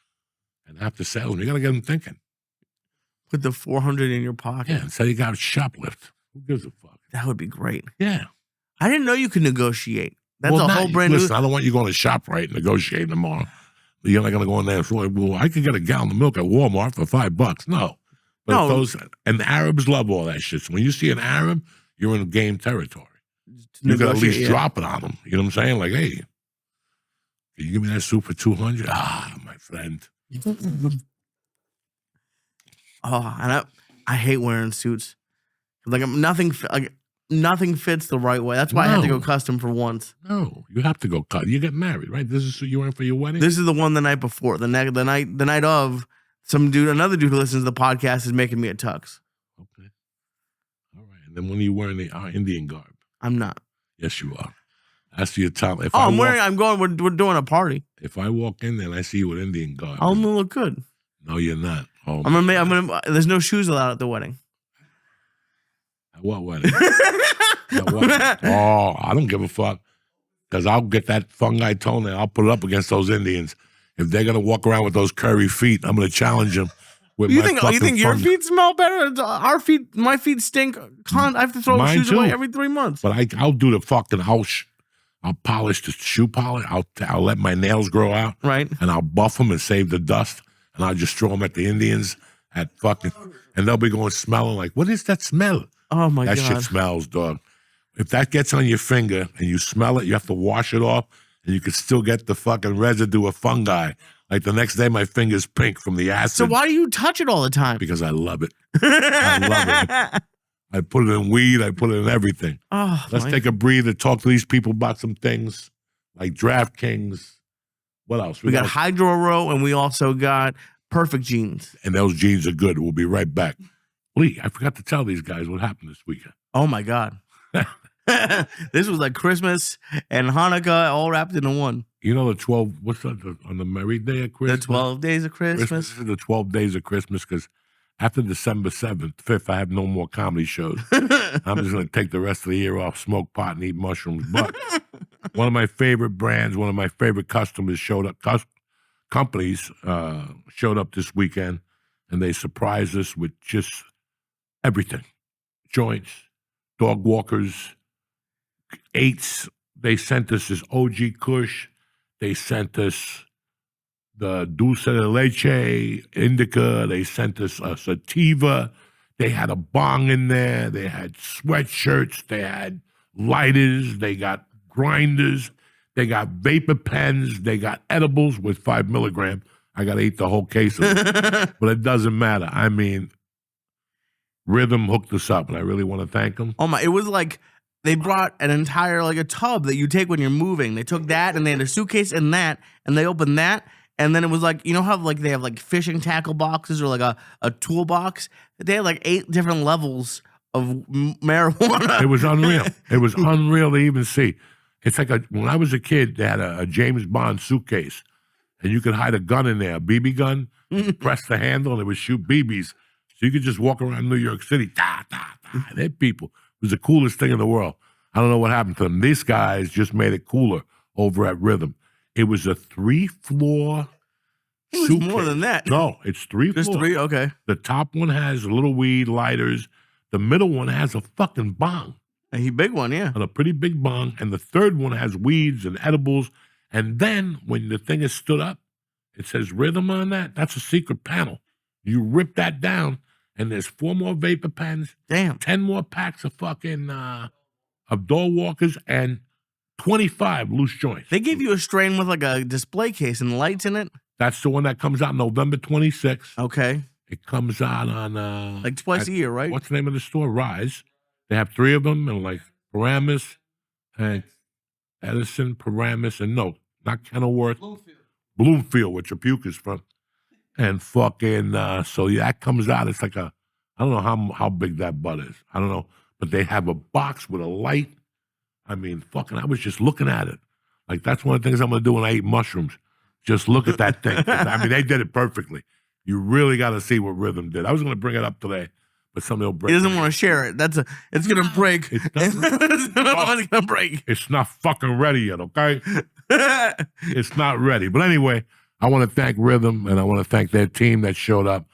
And after selling, you got to get them thinking. Put the 400 in your pocket. Yeah, and say you got a shoplift. Who gives a fuck? That would be great. Yeah. I didn't know you could negotiate. That's Well, a whole brand listen, new. I don't want you going to ShopRite and negotiating tomorrow. You're not going to go in there and say, well, I could get a gallon of milk at Walmart for $5. No. But No. those, and the Arabs love all that shit. So when you see an Arab, you're in game territory. You got to at least drop it on them. You know what I'm saying? Like, hey, can you give me that soup for 200? Ah, my friend. Oh, and I hate wearing suits. Like nothing fits the right way. That's why I had to go custom for once. No, you have to go cut. You get married, right? This is what you wearing for your wedding? This is the one the night before. The night of, another dude who listens to the podcast is making me a tux. Okay. All right. And then when are you wearing the Indian garb? I'm not. Yes, you are. That's your time. We're doing a party. If I walk in there and I see you with Indian garb. I'm gonna look good. No, you're not. Oh, there's no shoes allowed at the wedding. At what wedding? Oh, I don't give a fuck. Because I'll get that fungi toenail. I'll put it up against those Indians. If they're going to walk around with those curry feet, I'm going to challenge them. You think your feet smell better? My feet stink. I have to throw shoes away every 3 months. But I'll do the fucking I'll polish the shoe polish. I'll let my nails grow out. Right. And I'll buff them and save the dust. And I'll just throw them at the Indians and they'll be going smelling like, what is that smell? Oh my God. That shit smells, dog. If that gets on your finger and you smell it, you have to wash it off and you can still get the fucking residue of fungi. Like the next day, my finger's pink from the acid. So why do you touch it all the time? Because I love it. I love it. I put it in weed. I put it in everything. Oh, Let's take a breather, talk to these people about some things like DraftKings. What else? We got Hydro Row and we also got Perfect Jeans. And those jeans are good. We'll be right back. Lee, I forgot to tell these guys what happened this weekend. Oh, my God. This was like Christmas and Hanukkah all wrapped into one. You know the 12, what's that, on the merry day of Christmas? The 12 days of Christmas. This is the 12 days of Christmas because after December 7th, 5th, I have no more comedy shows. I'm just going to take the rest of the year off, smoke pot, and eat mushrooms. But one of my favorite brands, one of my favorite customers showed up, companies showed up this weekend, and they surprised us with just everything. Joints, dog walkers, eights. They sent us this OG Kush. They sent us the Dulce de Leche Indica. They sent us a sativa. They had a bong in there. They had sweatshirts. They had lighters. They got grinders. They got vapor pens. They got edibles with 5 milligram. I got to eat the whole case of it. But it doesn't matter. I mean, Rhythm hooked us up, and I really want to thank them. Oh, my. It was like they brought an entire, like a tub that you take when you're moving. They took that, and they had a suitcase and they opened that. And then it was like, you know how like they have like fishing tackle boxes or like a toolbox? They had like 8 different levels of marijuana. It was unreal. It was unreal to even see. It's like when I was a kid, they had a James Bond suitcase, and you could hide a gun in there, a BB gun, press the handle, and it would shoot BBs. So you could just walk around New York City, and hit people. It was the coolest thing in the world. I don't know what happened to them. These guys just made it cooler over at Rhythm. It was a 3-floor It was more suitcase. than that. No, it's 3 Just floors. 3? Okay. The top one has little weed lighters. The middle one has a fucking bong. A big one, yeah. And a pretty big bong. And the third one has weeds and edibles. And then when the thing is stood up, it says rhythm on that. That's a secret panel. You rip that down, and there's 4 more vapor pens. Damn. 10 more packs of fucking of door walkers, and 25 loose joints. They gave you a strain with like a display case and lights in it? That's the one that comes out November 26th. Okay. It comes out on Like twice a year, right? What's the name of the store? Rise. They have 3 of them, and like Paramus and Edison, Paramus, and no, not Kenilworth. Bloomfield, which Rebuke is from. And fucking so yeah, that comes out. It's like I don't know how big that butt is. I don't know. But they have a box with a light. I mean, fucking I was just looking at it. Like that's one of the things I'm gonna do when I eat mushrooms. Just look at that thing. I mean, they did it perfectly. You really got to see what Rhythm did. I was going to bring it up today, but somebody will break it. He doesn't want to share it. It's going to break. It's going to break. It's not fucking ready yet, okay? It's not ready. But anyway, I want to thank Rhythm, and I want to thank their team that showed up.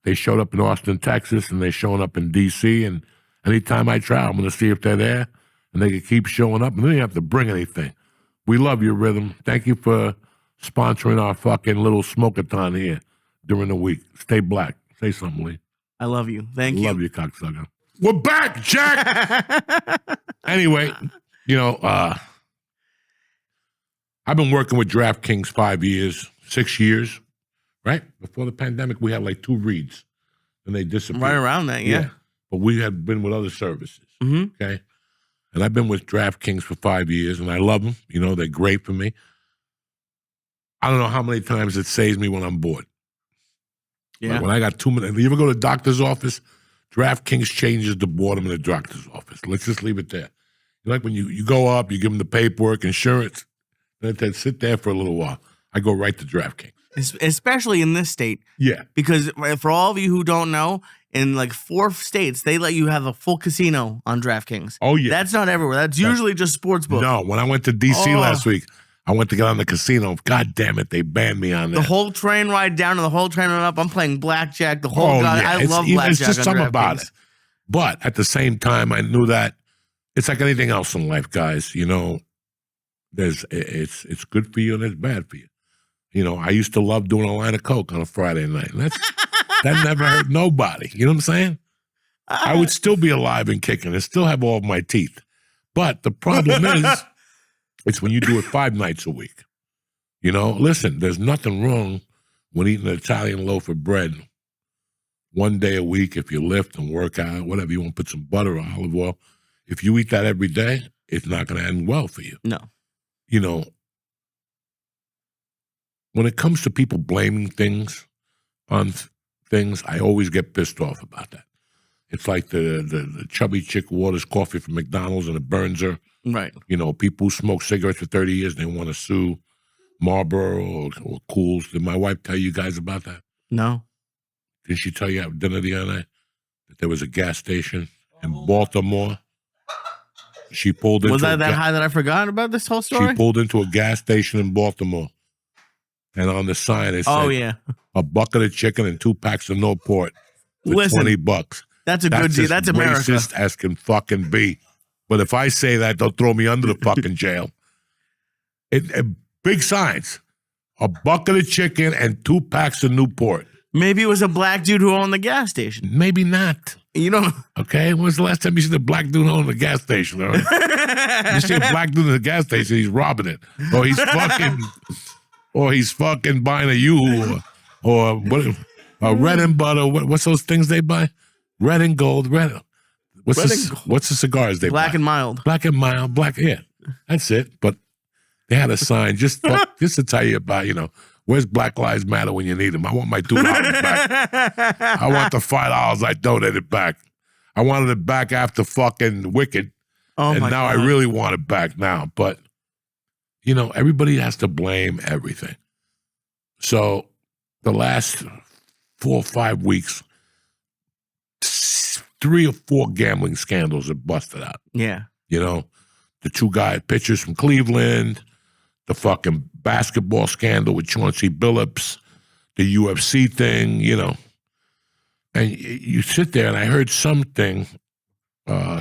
They showed up in Austin, Texas, and they're showing up in D.C., and anytime I travel, I'm going to see if they're there, and they can keep showing up, and they don't have to bring anything. We love you, Rhythm. Thank you for sponsoring our fucking little smoke-a-thon here during the week. Stay black. Say something, Lee. I love you. Thank you. Love you, cocksucker. We're back, Jack! Anyway, you know, I've been working with DraftKings 5 years, 6 years, right? Before the pandemic, we had like 2 reads, and they disappeared. Right around that, yeah. But we have been with other services, Mm-hmm. okay? And I've been with DraftKings for 5 years, and I love them. You know, they're great for me. I don't know how many times it saves me when I'm bored. Yeah. Like when I got 2 minutes. You ever go to the doctor's office? DraftKings changes the boredom in the doctor's office. Let's just leave it there. Like when you go up, you give them the paperwork, insurance, and then sit there for a little while. I go right to DraftKings. Especially in this state. Yeah. Because for all of you who don't know, in like 4 states, they let you have a full casino on DraftKings. Oh, yeah. That's not everywhere. That's usually just sportsbook. No, when I went to D.C. last week, I went to get on the casino. God damn it, they banned me on that. The whole train ride down and the whole train ride up, I'm playing blackjack. The whole I love blackjack. It's just on something DraftKings. about it. But at the same time, I knew that it's like anything else in life, guys. You know, it's good for you and it's bad for you. You know, I used to love doing a line of coke on a Friday night. And that never hurt nobody. You know what I'm saying? I would still be alive and kicking and still have all of my teeth. But the problem is, it's when you do it 5 nights a week. You know, listen, there's nothing wrong when eating an Italian loaf of bread 1 day a week if you lift and work out, whatever you want, put some butter or olive oil. If you eat that every day, it's not going to end well for you. No. You know, when it comes to people blaming things on things, I always get pissed off about that. It's like the chubby chick who orders coffee from McDonald's and it burns her. Right. You know, people who smoke cigarettes for 30 years, they want to sue Marlboro or Cools. Did my wife tell you guys about that? No. Did she tell you at dinner the other night that there was a gas station in Baltimore? She pulled into Was that high that I forgot about this whole story? She pulled into a gas station in Baltimore. And on the sign it said, a bucket of chicken and 2 packs of Newport for $20. That's a good deal. That's America. Racist as can fucking be. But if I say that, they'll throw me under the fucking jail. Big signs. A bucket of chicken and 2 packs of Newport. Maybe it was a black dude who owned the gas station. Maybe not. You know. Okay, when was the last time you seen a black dude own the gas station? All right? You see a black dude in the gas station, he's robbing it. Or he's fucking buying a U or what? Red and butter. What's those things they buy? Red and gold. What's the cigars they buy? Black and mild. Black and mild. Yeah, that's it. But they had a sign just to tell you about, you know, where's Black Lives Matter when you need them? I want my $2 back. I want the $5 I donated back. I wanted it back after fucking Wicked. And now God. I really want it back now. But, you know, everybody has to blame everything. So the last 4 or 5 weeks, 3 or 4 gambling scandals have busted out. Yeah. You know, the 2 pitchers from Cleveland, the fucking basketball scandal with Chauncey Billups, the UFC thing, and you sit there, and I heard something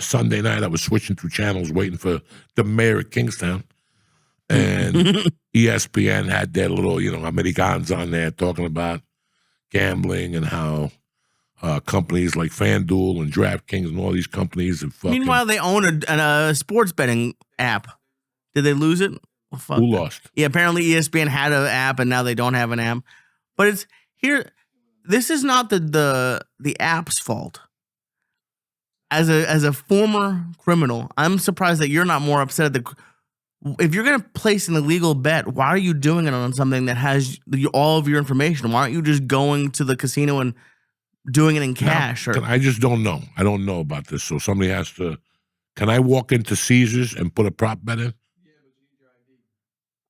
Sunday night. I was switching through channels, waiting for the mayor of Kingstown, and ESPN had their little, Americans on there talking about gambling and how companies like FanDuel and DraftKings and all these companies have fucking... Meanwhile, they own a sports betting app. Did they lose it? Well, fuck Who them. lost? Yeah, apparently ESPN had an app and now they don't have an app. But it's here. This is not the app's fault. As a former criminal, I'm surprised that you're not more upset at if you're going to place an illegal bet, why are you doing it on something that has all of your information? Why aren't you just going to the casino and doing it in cash? Now, I just don't know. I don't know about this. So somebody has to... Can I walk into Caesars and put a prop bet in?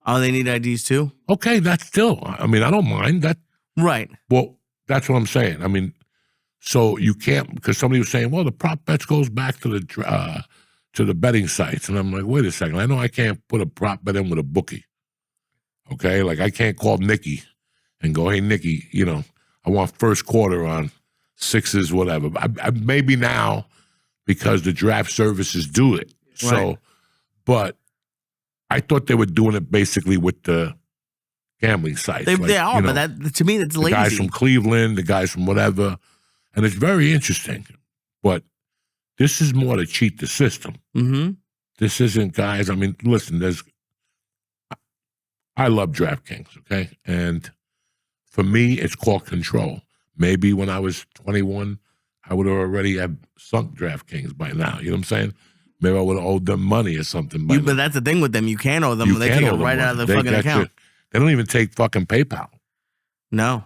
Oh, they need IDs too? Okay, that's still... I mean, I don't mind that. Right. Well, that's what I'm saying. I mean, so you can't... Because somebody was saying, well, the prop bets goes back to the betting sites. And I'm like, wait a second. I know I can't put a prop bet in with a bookie. Okay? Like, I can't call Nikki and go, hey, Nikki, I want first quarter on sixes, whatever. I maybe now, because the draft services do it. So, right. But I thought they were doing it basically with the gambling sites. They are, but that to me, that's lazy. The guys from Cleveland, the guys from whatever. And it's very interesting. But this is more to cheat the system. Mm-hmm. This isn't, guys. I mean, listen, I love DraftKings, okay? And for me, it's called control. Maybe when I was 21, I would have already have sunk DraftKings by now. You know what I'm saying? Maybe I would have owed them money or something. But that's the thing with them. You can't owe them. They take it right out of the fucking account. They don't even take fucking PayPal. No.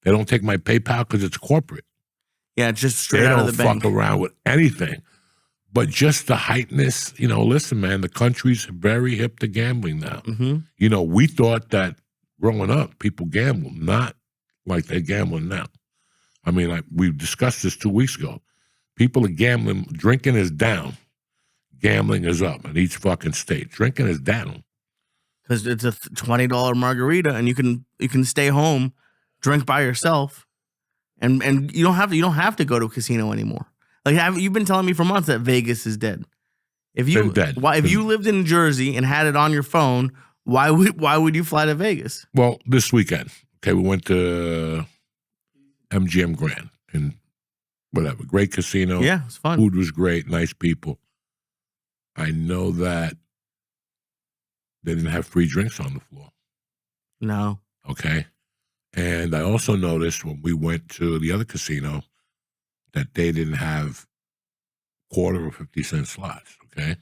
They don't take my PayPal because it's corporate. Yeah, it's just straight out of the bank. They don't fuck around with anything. But just the hypeness, listen, man, the country's very hip to gambling now. Mm-hmm. We thought that growing up, people gambled, not like they're gambling now. I mean, like we discussed this 2 weeks ago. People are gambling. Drinking is down. Gambling is up in each fucking state. Drinking is down. Because it's a $20 margarita, and you can stay home, drink by yourself, and you don't have to go to a casino anymore. Like you've been telling me for months that Vegas is dead. If you lived in Jersey and had it on your phone, why would you fly to Vegas? Well, this weekend, okay, we went to MGM Grand and whatever, great casino. Yeah, it's fun. Food was great, nice people. I know that they didn't have free drinks on the floor. No. Okay. And I also noticed when we went to the other casino that they didn't have quarter or 50-cent slots. Okay.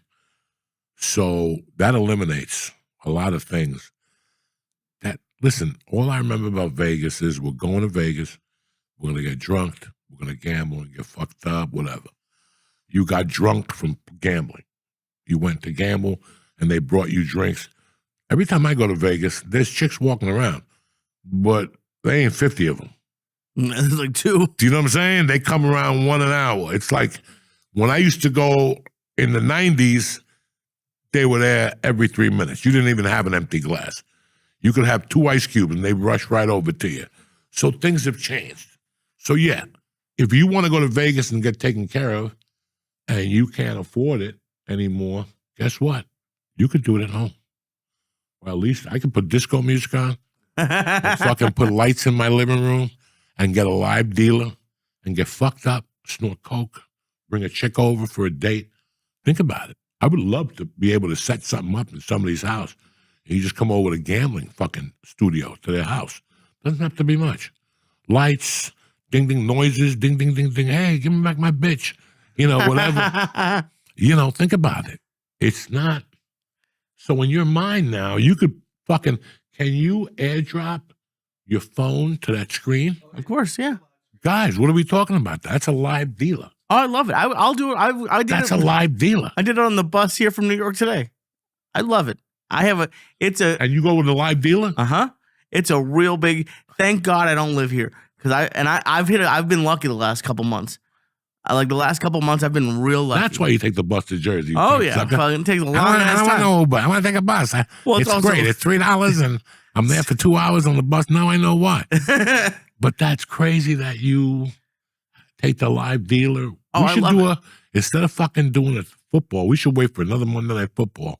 So that eliminates a lot of things. Listen, all I remember about Vegas is we're going to Vegas, we're going to get drunk, we're going to gamble and get fucked up, whatever. You got drunk from gambling. You went to gamble, and they brought you drinks. Every time I go to Vegas, there's chicks walking around, but they ain't 50 of them. There's like 2. Do you know what I'm saying? They come around 1 an hour. It's like when I used to go in the 90s, they were there every 3 minutes. You didn't even have an empty glass. You could have 2 ice cubes, and they rush right over to you. So things have changed. So, yeah, if you want to go to Vegas and get taken care of, and you can't afford it anymore, guess what? You could do it at home. Well, at least I could put disco music on and fucking put lights in my living room and get a live dealer and get fucked up, snort coke, bring a chick over for a date. Think about it. I would love to be able to set something up in somebody's house. You just come over to a gambling fucking studio to their house. Doesn't have to be much. Lights, ding, ding, noises, ding, ding, ding, ding. Hey, give me back my bitch. Whatever. Think about it. It's not. So in your mind now, you could fucking, can you airdrop your phone to that screen? Of course, yeah. Guys, what are we talking about? That's a live dealer. Oh, I love it. I'll do it. I did That's it. a live dealer. I did it on the bus here from New York today. I love it. And you go with a live dealer? It's a real big, thank God I don't live here. I've been lucky the last couple months. The last couple months, I've been real lucky. That's why you take the bus to Jersey. Oh, yeah. It takes a long ass time. I want to take a bus. It's great. It's $3 I'm there for 2 hours on the bus. Now I know why. But that's crazy that you take the live dealer. Oh, We I should love do it. instead of fucking doing it football, we should wait for another Monday Night Football.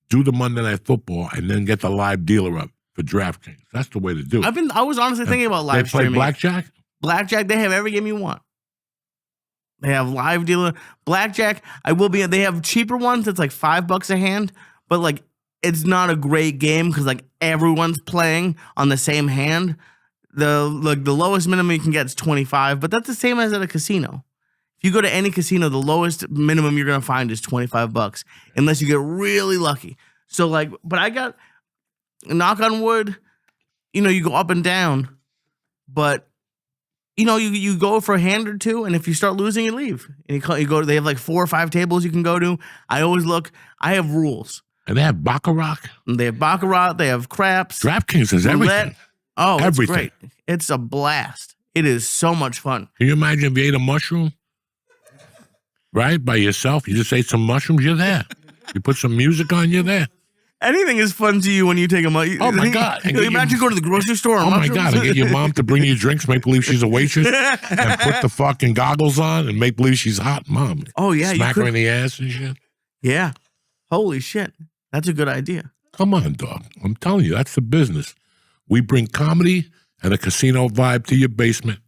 Do the Monday Night Football and then get the live dealer up for DraftKings. That's the way to do it. I was honestly thinking about live They play streaming. blackjack? Blackjack, they have every game you want. They have live dealer. Blackjack, they have cheaper ones that's like $5 a hand, but like it's not a great game because like everyone's playing on the same hand. The lowest minimum you can get is 25, but that's the same as at a casino. If you go to any casino, the lowest minimum you're gonna find is $25, unless you get really lucky. So like, but I got, knock on wood, you go up and down, but you go for a hand or two, and if you start losing, you leave. And you go. They have like 4 or 5 tables you can go to. I always look. I have rules. And they have baccarat. They have baccarat. They have craps. DraftKings has everything. Oh, everything. It's great. It's a blast. It is so much fun. Can you imagine if you ate a mushroom? Right? By yourself. You just ate some mushrooms, you're there. You put some music on, you're there. Anything is fun to you when you take a money. Oh my God. Can you imagine going to the grocery store? Oh my God. And get your mom to bring you drinks, make believe she's a waitress, and put the fucking goggles on and make believe she's hot. Mom. Oh, yeah. Smack her in the ass and shit. Yeah. Holy shit. That's a good idea. Come on, dog. I'm telling you, that's the business. We bring comedy and a casino vibe to your basement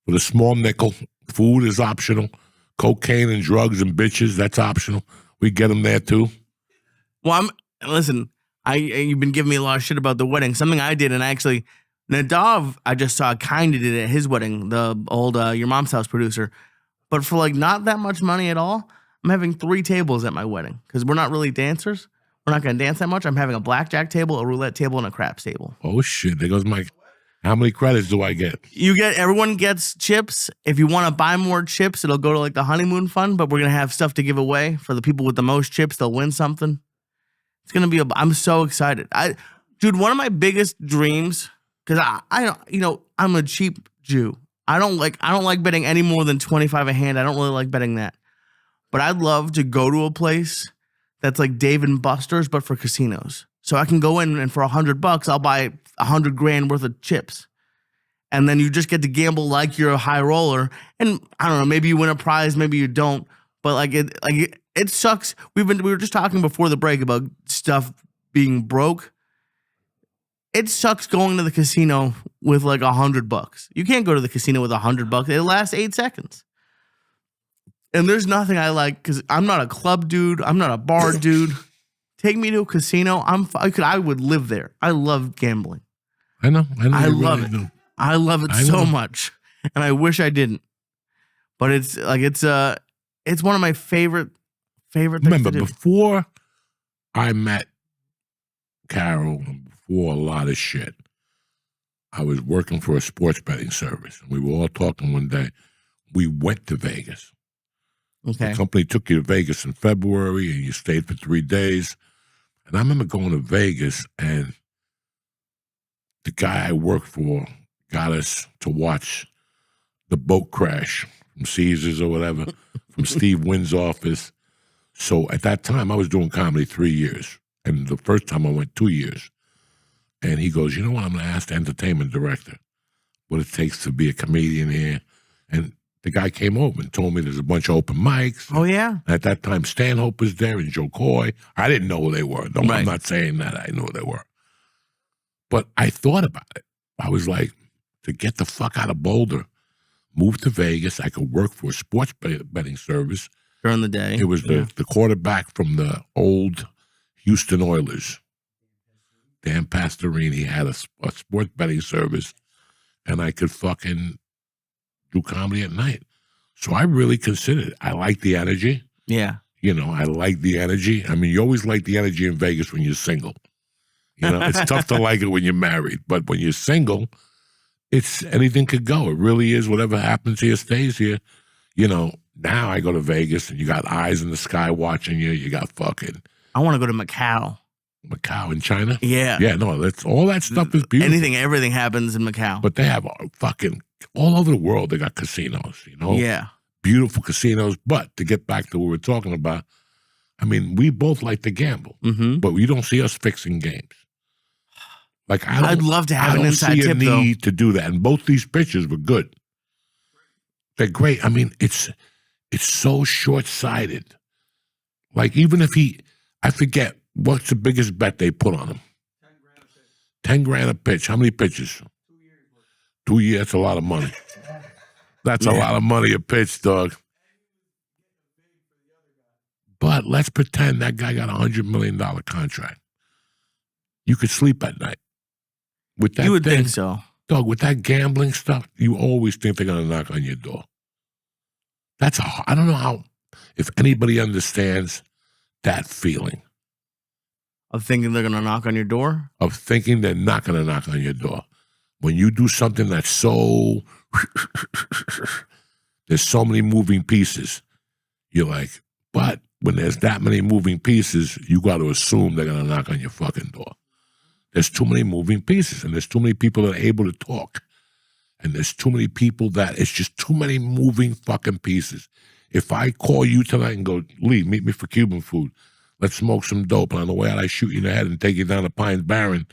with a small nickel. Food is optional. Cocaine and drugs and bitches, that's optional. We get them there too. Well, listen, you've been giving me a lot of shit about the wedding. Something I did, and actually, Nadav, I just saw kind of did it at his wedding, the old Your Mom's House producer. But for like not that much money at all, I'm having 3 tables at my wedding because we're not really dancers. We're not going to dance that much. I'm having a blackjack table, a roulette table, and a craps table. Oh, shit. There goes Mike. How many credits do I get? Everyone gets chips. If you want to buy more chips, it'll go to like the honeymoon fund, but we're going to have stuff to give away for the people with the most chips. They'll win something. It's going to be I'm so excited. Dude, one of my biggest dreams, because I'm a cheap Jew. I don't like betting any more than 25 a hand. I don't really like betting that. But I'd love to go to a place that's like Dave and Buster's, but for casinos. So I can go in and for $100, I'll buy $100 grand worth of chips. And then you just get to gamble like you're a high roller. And I don't know, maybe you win a prize, maybe you don't. But it sucks. We were just talking before the break about stuff being broke. It sucks going to the casino with like $100. You can't go to the casino with $100. It lasts 8 seconds. And there's nothing I like because I'm not a club dude. I'm not a bar dude. Take me to a casino. I would live there. I love gambling. I know. I love it. I love it so much, and I wish I didn't. But it's one of my favorite things Remember, to do. before I met Carol, before a lot of shit, I was working for a sports betting service, and we were all talking one day. We went to Vegas. Okay. The company took you to Vegas in February, and you stayed for 3 days. And I remember going to Vegas, and the guy I worked for got us to watch the boat crash from Caesars or whatever, from Steve Wynn's office. So at that time, I was doing comedy 3 years. And the first time I went 2 years. And he goes, you know what? I'm going to ask the entertainment director what it takes to be a comedian here. And the guy came over and told me there's a bunch of open mics. Oh, yeah. At that time, Stanhope was there and Joe Coy. I didn't know who they were. No, Right. I'm not saying that. I knew who they were. But I thought about it. I was like, to get the fuck out of Boulder, move to Vegas. I could work for a sports betting service. During the day. It was the quarterback from the old Houston Oilers. Dan Pastorini had a sports betting service, and I could fucking do comedy at night. So I really considered it. I like the energy. Yeah. I like the energy. I mean, you always like the energy in Vegas when you're single. It's tough to like it when you're married. But when you're single, it's anything could go. It really is. Whatever happens here stays here. Now I go to Vegas and you got eyes in the sky watching you. You got fucking I want to go to Macau. Macau in China? Yeah. Yeah, no, that's all that stuff is beautiful. Everything happens in Macau. But they have fucking all over the world, they got casinos, Yeah. Beautiful casinos. But to get back to what we're talking about, I mean, we both like to gamble, Mm-hmm. but you don't see us fixing games. Like I'd love to have I an don't inside see a tip, though. need to do that. And both these pictures were good. They're great. I mean, it's so short-sighted. Like, even if I forget, what's the biggest bet they put on him? 10 grand a pitch. How many pitches? 2 years. That's a lot of money. That's a lot of money a pitch, dog. But let's pretend that guy got $100 million contract. You could sleep at night. With that You would thing, think so. dog, with that gambling stuff, you always think they're going to knock on your door. I don't know if anybody understands that feeling. Of thinking they're going to knock on your door? Of thinking they're not going to knock on your door. When you do something that's so, there's so many moving pieces, you're like, but when there's that many moving pieces, you got to assume they're going to knock on your fucking door. There's too many moving pieces, and there's too many people that are able to talk. And there's too many people that it's just too many moving fucking pieces. If I call you tonight and go, Lee, meet me for Cuban food. Let's smoke some dope. And on the way out, I shoot you in the head and take you down to Pines Barren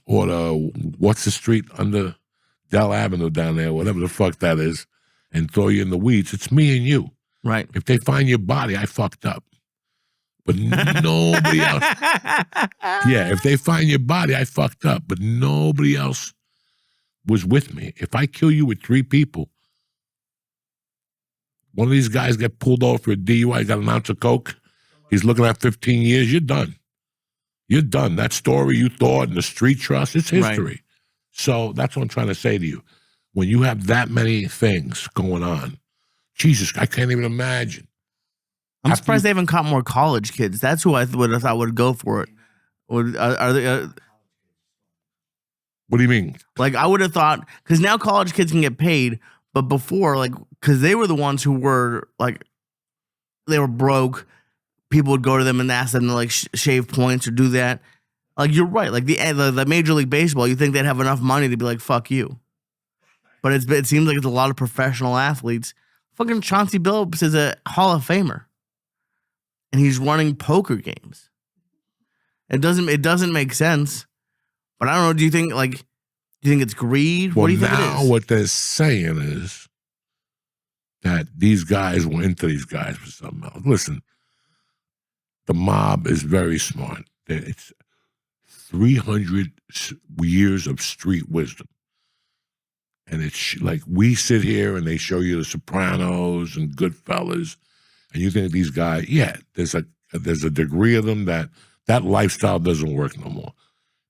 or what's the street under Dell Avenue down there, whatever the fuck that is, and throw you in the weeds. It's me and you. Right. If they find your body, I fucked up. But nobody else. Yeah, if they find your body, I fucked up. But nobody else was with me. If I kill you with 3 people, one of these guys get pulled over for a DUI, got an ounce of coke, he's looking at 15 years, you're done. You're done. That story you thought in the street trust, it's history. Right. So that's what I'm trying to say to you. When you have that many things going on, Jesus, I can't even imagine. I'm surprised they haven't caught more college kids. That's who I would have thought would go for it. Are they? What do you mean? Like, I would have thought, because now college kids can get paid, but before, like, because they were the ones who were, like, they were broke. People would go to them and ask them to, like, shave points or do that. Like, you're right. Like, the Major League Baseball, you think they'd have enough money to be like, fuck you. But it seems like it's a lot of professional athletes. Fucking Chauncey Billups is a Hall of Famer. And he's running poker games. It doesn't make sense. But I don't know. Do you think it's greed? Well, what do you think it now is? what they're saying is that these guys were into these guys for something else. Listen, the mob is very smart. It's 300 years of street wisdom. And it's like we sit here and they show you The Sopranos and Goodfellas, and you think these guys, yeah, there's a degree of them that lifestyle doesn't work no more.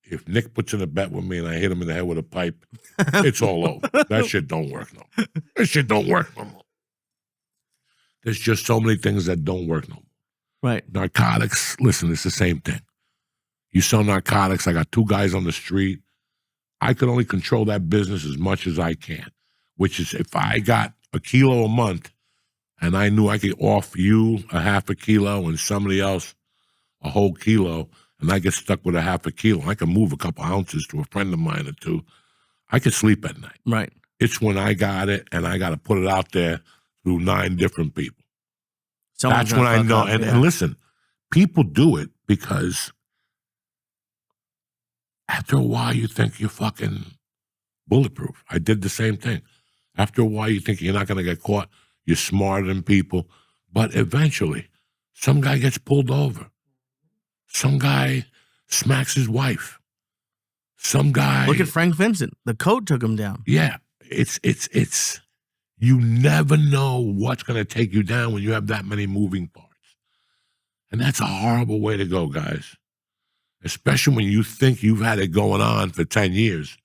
If Nick puts in a bet with me and I hit him in the head with a pipe, it's all over. That shit don't work no more. That shit don't work no more. There's just so many things that don't work no more. Right. Narcotics, listen, it's the same thing. You sell narcotics, I got 2 guys on the street. I could only control that business as much as I can, which is if I got a kilo a month and I knew I could offer you a half a kilo and somebody else a whole kilo, and I get stuck with a half a kilo, I can move a couple ounces to a friend of mine or 2, I could sleep at night. Right. It's when I got it and I got to put it out there through 9 different people. Someone's That's when I know. up, And listen, people do it because after a while you think you're fucking bulletproof. I did the same thing. After a while you think you're not going to get caught. You're smarter than people. But eventually, some guy gets pulled over. Some guy smacks his wife. Some guy. Look at Frank Vincent. The coat took him down. Yeah. It's you never know what's going to take you down when you have that many moving parts. And that's a horrible way to go, guys. Especially when you think you've had it going on for 10 years.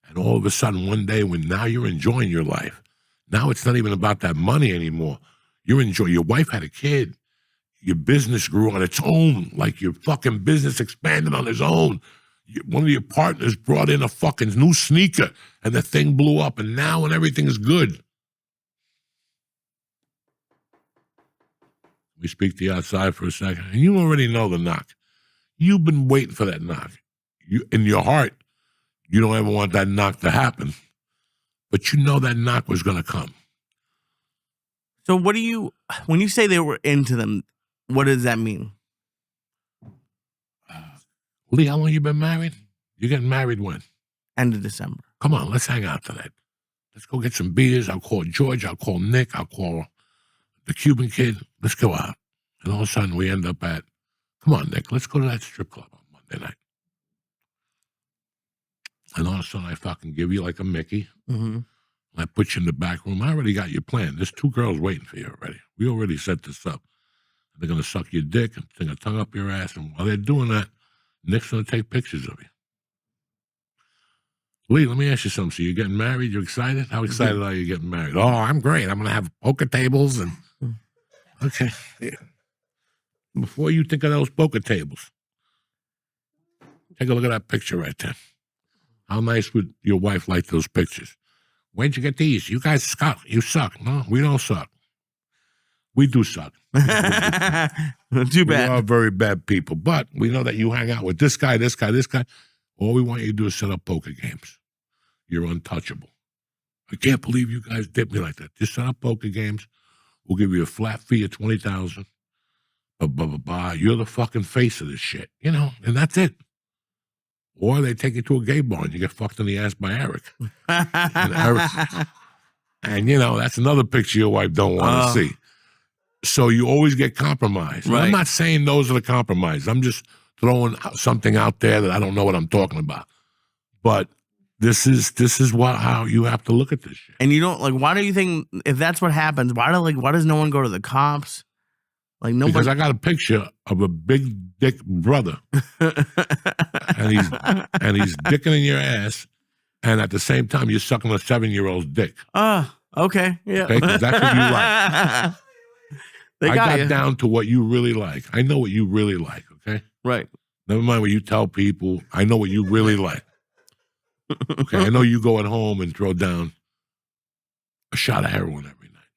And all of a sudden, one day, when now you're enjoying your life, now it's not even about that money anymore. You're enjoying, your wife had a kid. Your business grew on its own. Like your fucking business expanded on its own. One of your partners brought in a fucking new sneaker and the thing blew up. And now when everything is good, we speak to you outside for a second. And you already know the knock. You've been waiting for that knock. You, in your heart, you don't ever want that knock to happen. But you know that knock was going to come. So what do you, when you say they were into them, what does that mean? Lee, how long you been married? You're getting married when? End of December. Come on, let's hang out tonight. Let's go get some beers. I'll call George. I'll call Nick. I'll call the Cuban kid. Let's go out. And all of a sudden, we end up at, come on, Nick, let's go to that strip club on Monday night. And all of a sudden, I fucking give you like a Mickey. Mm-hmm. I put you in the back room. I already got your plan. There's 2 girls waiting for you already. We already set this up. They're going to suck your dick and stick a tongue up your ass. And while they're doing that, Nick's going to take pictures of you. Lee, let me ask you something. So you're getting married? You're excited? How excited are you getting married? Oh, I'm great. I'm going to have poker tables and... Okay. Yeah. Before you think of those poker tables, take a look at that picture right there. How nice would your wife like those pictures? Where'd you get these? You guys suck. You suck. No, we don't suck. We do suck. Too We bad. are very bad people. But we know that you hang out with this guy, this guy, this guy. All we want you to do is set up poker games. You're untouchable. I can't believe you guys did me like that. Just set up poker games. We'll give you a flat fee of $20,000. You're the fucking face of this shit, you know, and that's it. Or they take you to a gay bar and you get fucked in the ass by Eric. And you know, that's another picture your wife don't want to see. So you always get compromised. Right. I'm not saying those are the compromises. I'm just throwing something out there that I don't know what I'm talking about. But this is how you have to look at this shit. And you don't like. Why do you think if that's what happens? Why does no one go to the cops? Like nobody. Because I got a picture of a big dick brother, and he's dicking in your ass, and at the same time you're sucking a 7-year-old's dick. Okay, yeah. Okay, 'cause that's what you like. I got you down to what you really like. I know what you really like. Okay, right. never mind what you tell people. I know what you really like. Okay, I know you go at home and throw down a shot of heroin every night.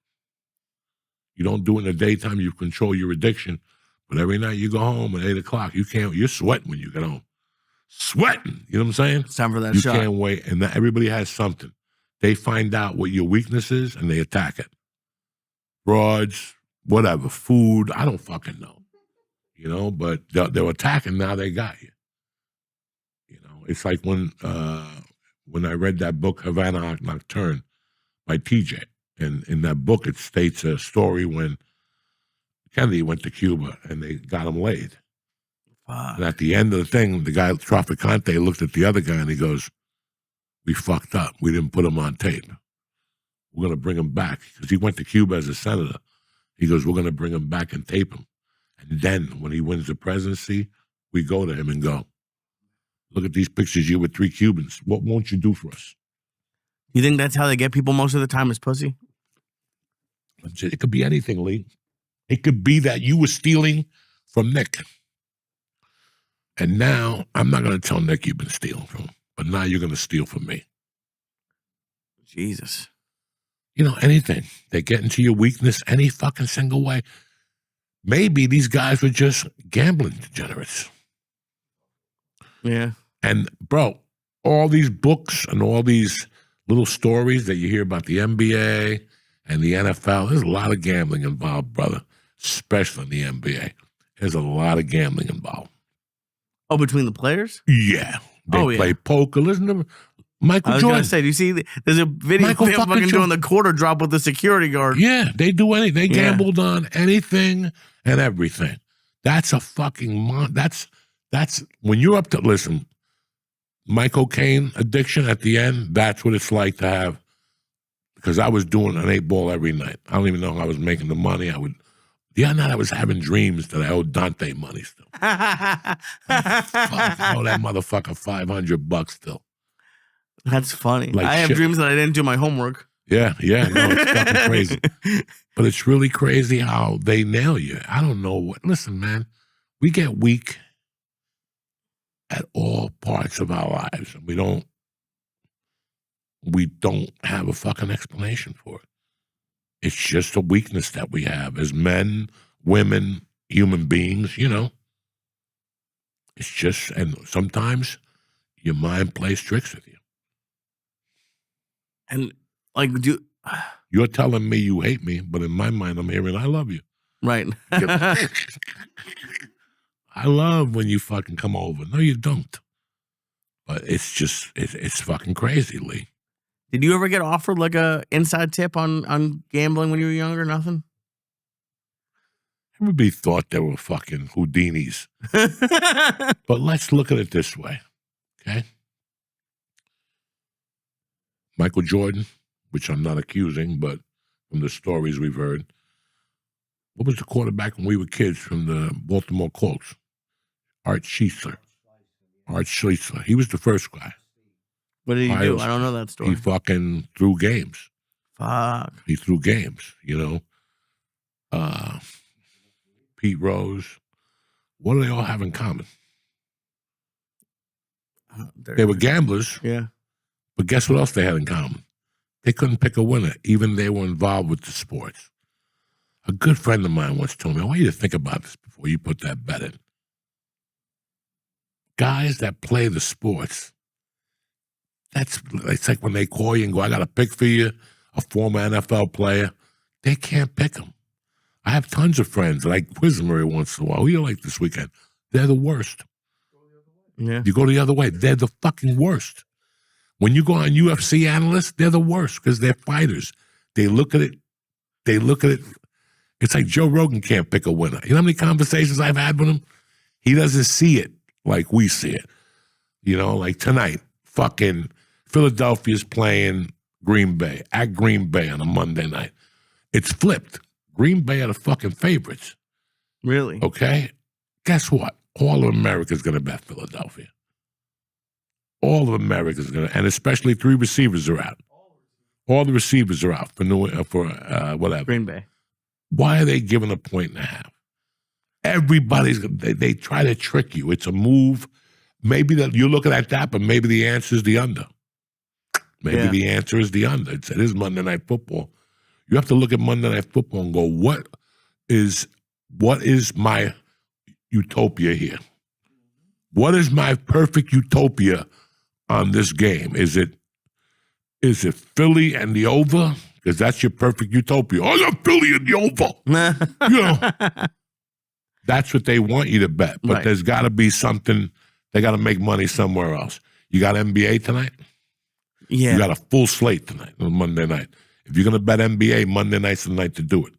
You don't do it in the daytime. You control your addiction. But every night you go home at 8 o'clock, you're sweating when you get home. Sweating. You know what I'm saying? It's time for that You shot. can't wait. And everybody has something. They find out what your weakness is and they attack it. Broads, whatever, food, I don't fucking know. You know, but they're attacking, now they got you. You know, it's like when I read that book, Havana Nocturne, by TJ. And in that book, it states a story when Kennedy went to Cuba and they got him laid. And at the end of the thing, the guy, Traficante, looked at the other guy and he goes, "We fucked up. We didn't put him on tape. We're going to bring him back." Because he went to Cuba as a senator. He goes, "We're going to bring him back and tape him. And then when he wins the presidency, we go to him and go, look at these pictures, you with 3 Cubans. What won't you do for us?" You think that's how they get people most of the time is pussy? It could be anything, Lee. It could be that you were stealing from Nick. And now, I'm not going to tell Nick you've been stealing from him, but now you're going to steal from me. Jesus. You know, anything. They get into your weakness any fucking single way. Maybe these guys were just gambling degenerates. Yeah. And, bro, all these books and all these little stories that you hear about the NBA and the NFL, there's a lot of gambling involved, brother, especially in the NBA. There's a lot of gambling involved. Oh, between the players? Yeah. They play poker. Listen to Michael I was Jordan. going to say, do you see, there's a video of him fucking doing the quarter drop with the security guard. Yeah, they do anything. They gambled on anything and everything. That's a fucking, that's when you're up to, listen, my cocaine addiction at the end, that's what it's like to have, because I was doing an 8-ball every night. I don't even know how I was making the money. The other night I was having dreams that I owed Dante money still. Fuck, I owe that motherfucker $500 still. That's funny. Like I have shit. dreams that I didn't do my homework. Yeah, no, it's fucking crazy. But it's really crazy how they nail you. I don't know what. Listen, man, we get weak at all parts of our lives, and we don't have a fucking explanation for it. It's just a weakness that we have as men, women, human beings, you know. It's just, and sometimes your mind plays tricks with you. And like, You're telling me you hate me, but in my mind, I'm hearing I love you. right. I love when you fucking come over. No, you don't. But it's just, it's fucking crazy, Lee. Did you ever get offered like a inside tip on gambling when you were younger? Nothing. Everybody thought they were fucking Houdinis. But let's look at it this way, okay? Michael Jordan, which I'm not accusing, but from the stories we've heard, what was the quarterback when we were kids from the Baltimore Colts? Art Schliessler. He was the first guy. What did he do? I don't know that story. He fucking threw games. Fuck. He threw games, you know. Pete Rose. What do they all have in common? They were gamblers. Yeah. But guess what else they had in common? They couldn't pick a winner, even they were involved with the sports. A good friend of mine once told me, I want you to think about this before you put that bet in. Guys that play the sports, it's like when they call you and go, I got a pick for you, a former NFL player. They can't pick them. I have tons of friends that I quiz them every once in a while. Who you like this weekend? They're the worst. Yeah. You go the other way. They're the fucking worst. When you go on UFC analysts, they're the worst because they're fighters. They look at it. It's like Joe Rogan can't pick a winner. You know how many conversations I've had with him? He doesn't see it like we see it. You know, like tonight, fucking Philadelphia's playing Green Bay at Green Bay on a Monday night. It's flipped. Green Bay are the fucking favorites. Really? Okay? Guess what? All of America's going to bet Philadelphia. All of America's going to, and especially 3 receivers are out. All the receivers are out for whatever. Green Bay. Why are they giving a 1.5? Everybody's, they try to trick you. It's a move. Maybe that you're looking at that, but maybe the answer is the under. Maybe the answer is the under. It is Monday Night Football. You have to look at Monday Night Football and go, what is my utopia here? What is my perfect utopia on this game? Is it Philly and the over? Because that's your perfect utopia. Oh, you're Philly and the over. You know, that's what they want you to bet. But there's got to be something. They got to make money somewhere else. You got NBA tonight? Yeah. You got a full slate tonight on Monday night. If you're going to bet NBA, Monday night's the night to do it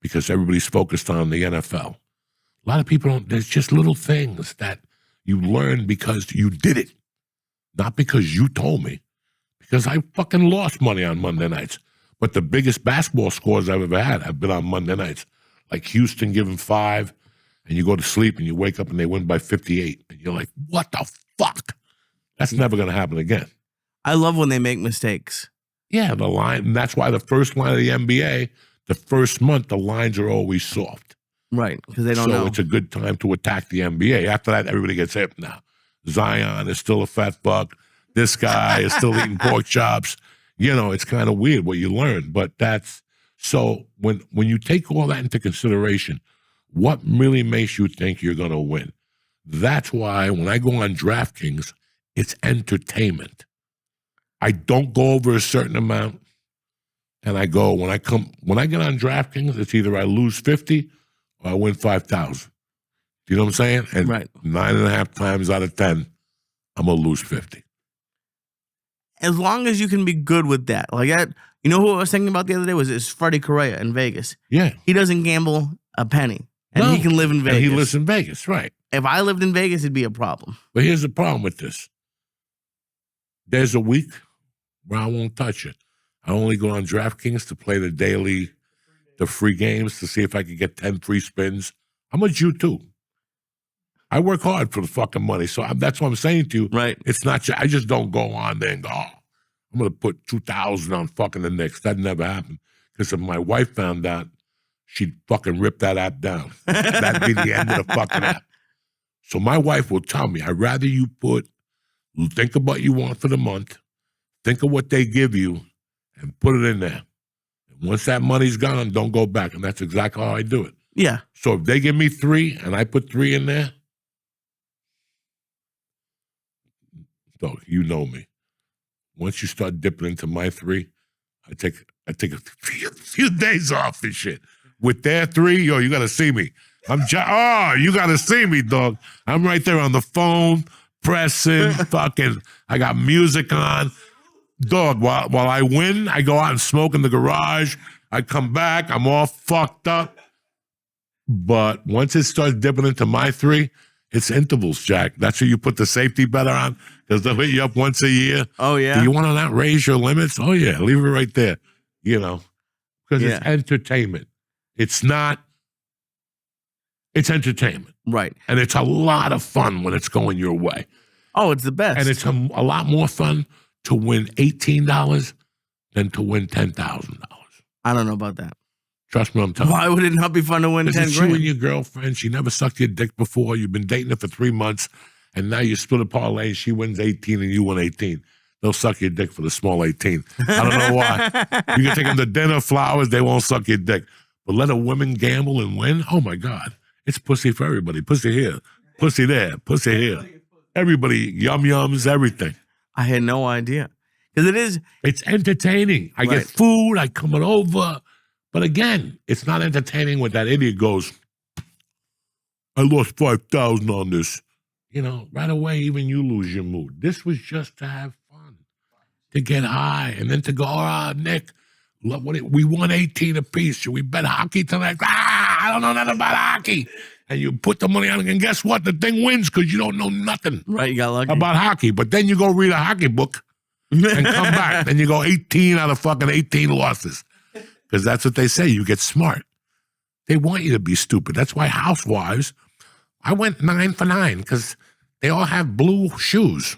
because everybody's focused on the NFL. A lot of people don't. There's just little things that you learn because you did it, not because you told me. Because I fucking lost money on Monday nights. But the biggest basketball scores I've ever had have been on Monday nights. Like Houston giving 5, and you go to sleep and you wake up and they win by 58. And you're like, what the fuck? That's never going to happen again. I love when they make mistakes. Yeah, the line, and that's why the first line of the NBA, the first month, the lines are always soft. Right, because they don't know. So it's a good time to attack the NBA. After that, everybody gets hip now. Zion is still a fat fuck. This guy is still eating pork chops. You know, it's kind of weird what you learn, but that's, so when you take all that into consideration, what really makes you think you're going to win? That's why when I go on DraftKings, it's entertainment. I don't go over a certain amount, and I go, when I get on DraftKings, it's either I lose 50 or I win 5,000. Do you know what I'm saying? And 9.5 times out of 10, I'm going to lose 50. As long as you can be good with that. Like that, you know who I was thinking about the other day is Freddie Correa in Vegas. Yeah. He doesn't gamble a penny. And he can live in Vegas. And he lives in Vegas, right. If I lived in Vegas, it'd be a problem. But here's the problem with this. There's a week where I won't touch it. I only go on DraftKings to play the free games to see if I can get 10 free spins. I'm a Jew too. I work hard for the fucking money. So that's what I'm saying to you. Right. It's not, I just don't go on there and go, oh, I'm going to put 2,000 on fucking the Knicks. That never happened. Because if my wife found out, she'd fucking rip that app down. That'd be the end of the fucking app. So my wife will tell me, I'd rather you think of what you want for the month, think of what they give you, and put it in there. And once that money's gone, don't go back. And that's exactly how I do it. Yeah. So if they give me 3 and I put 3 in there, so you know me. Once you start dipping into my 3, I take a few days off and shit. With their 3, yo, you gotta see me. You gotta see me, dog. I'm right there on the phone, pressing, fucking, I got music on. Dog, while I win, I go out and smoke in the garage. I come back, I'm all fucked up. But once it starts dipping into my 3, it's intervals, Jack. That's where you put the safety bet on, because they'll hit you up once a year. Oh, yeah? Do you want to not raise your limits? Oh, yeah, leave it right there. You know, because it's entertainment. It's entertainment. Right. And it's a lot of fun when it's going your way. Oh, it's the best. And it's a lot more fun to win $18 than to win $10,000. I don't know about that. Trust me, I'm telling you. Why would it not be fun to win 10 It's grand? you and your girlfriend. She never sucked your dick before. You've been dating her for 3 months, and now you split a parlay, and she wins 18 and you win 18. They'll suck your dick for the small 18. I don't know why. You can take them to dinner, flowers, they won't suck your dick. But let a woman gamble and win? Oh, my God. It's pussy for everybody. Pussy here, pussy there, pussy here. Everybody, yum-yums, everything. I had no idea. Because it's entertaining. I get food, I come over. But again, it's not entertaining when that idiot goes, I lost 5,000 on this. You know, right away, even you lose your mood. This was just to have fun, to get high, and then to go, Nick, we won 18 apiece. Should we bet hockey tonight? I don't know nothing about hockey. And you put the money on it, and guess what? The thing wins because you don't know nothing you got lucky. about hockey. But then you go read a hockey book and come back. Then you go 18 out of fucking 18 losses. Because that's what they say. You get smart. They want you to be stupid. That's why Housewives, I went 9 for 9 because they all have blue shoes.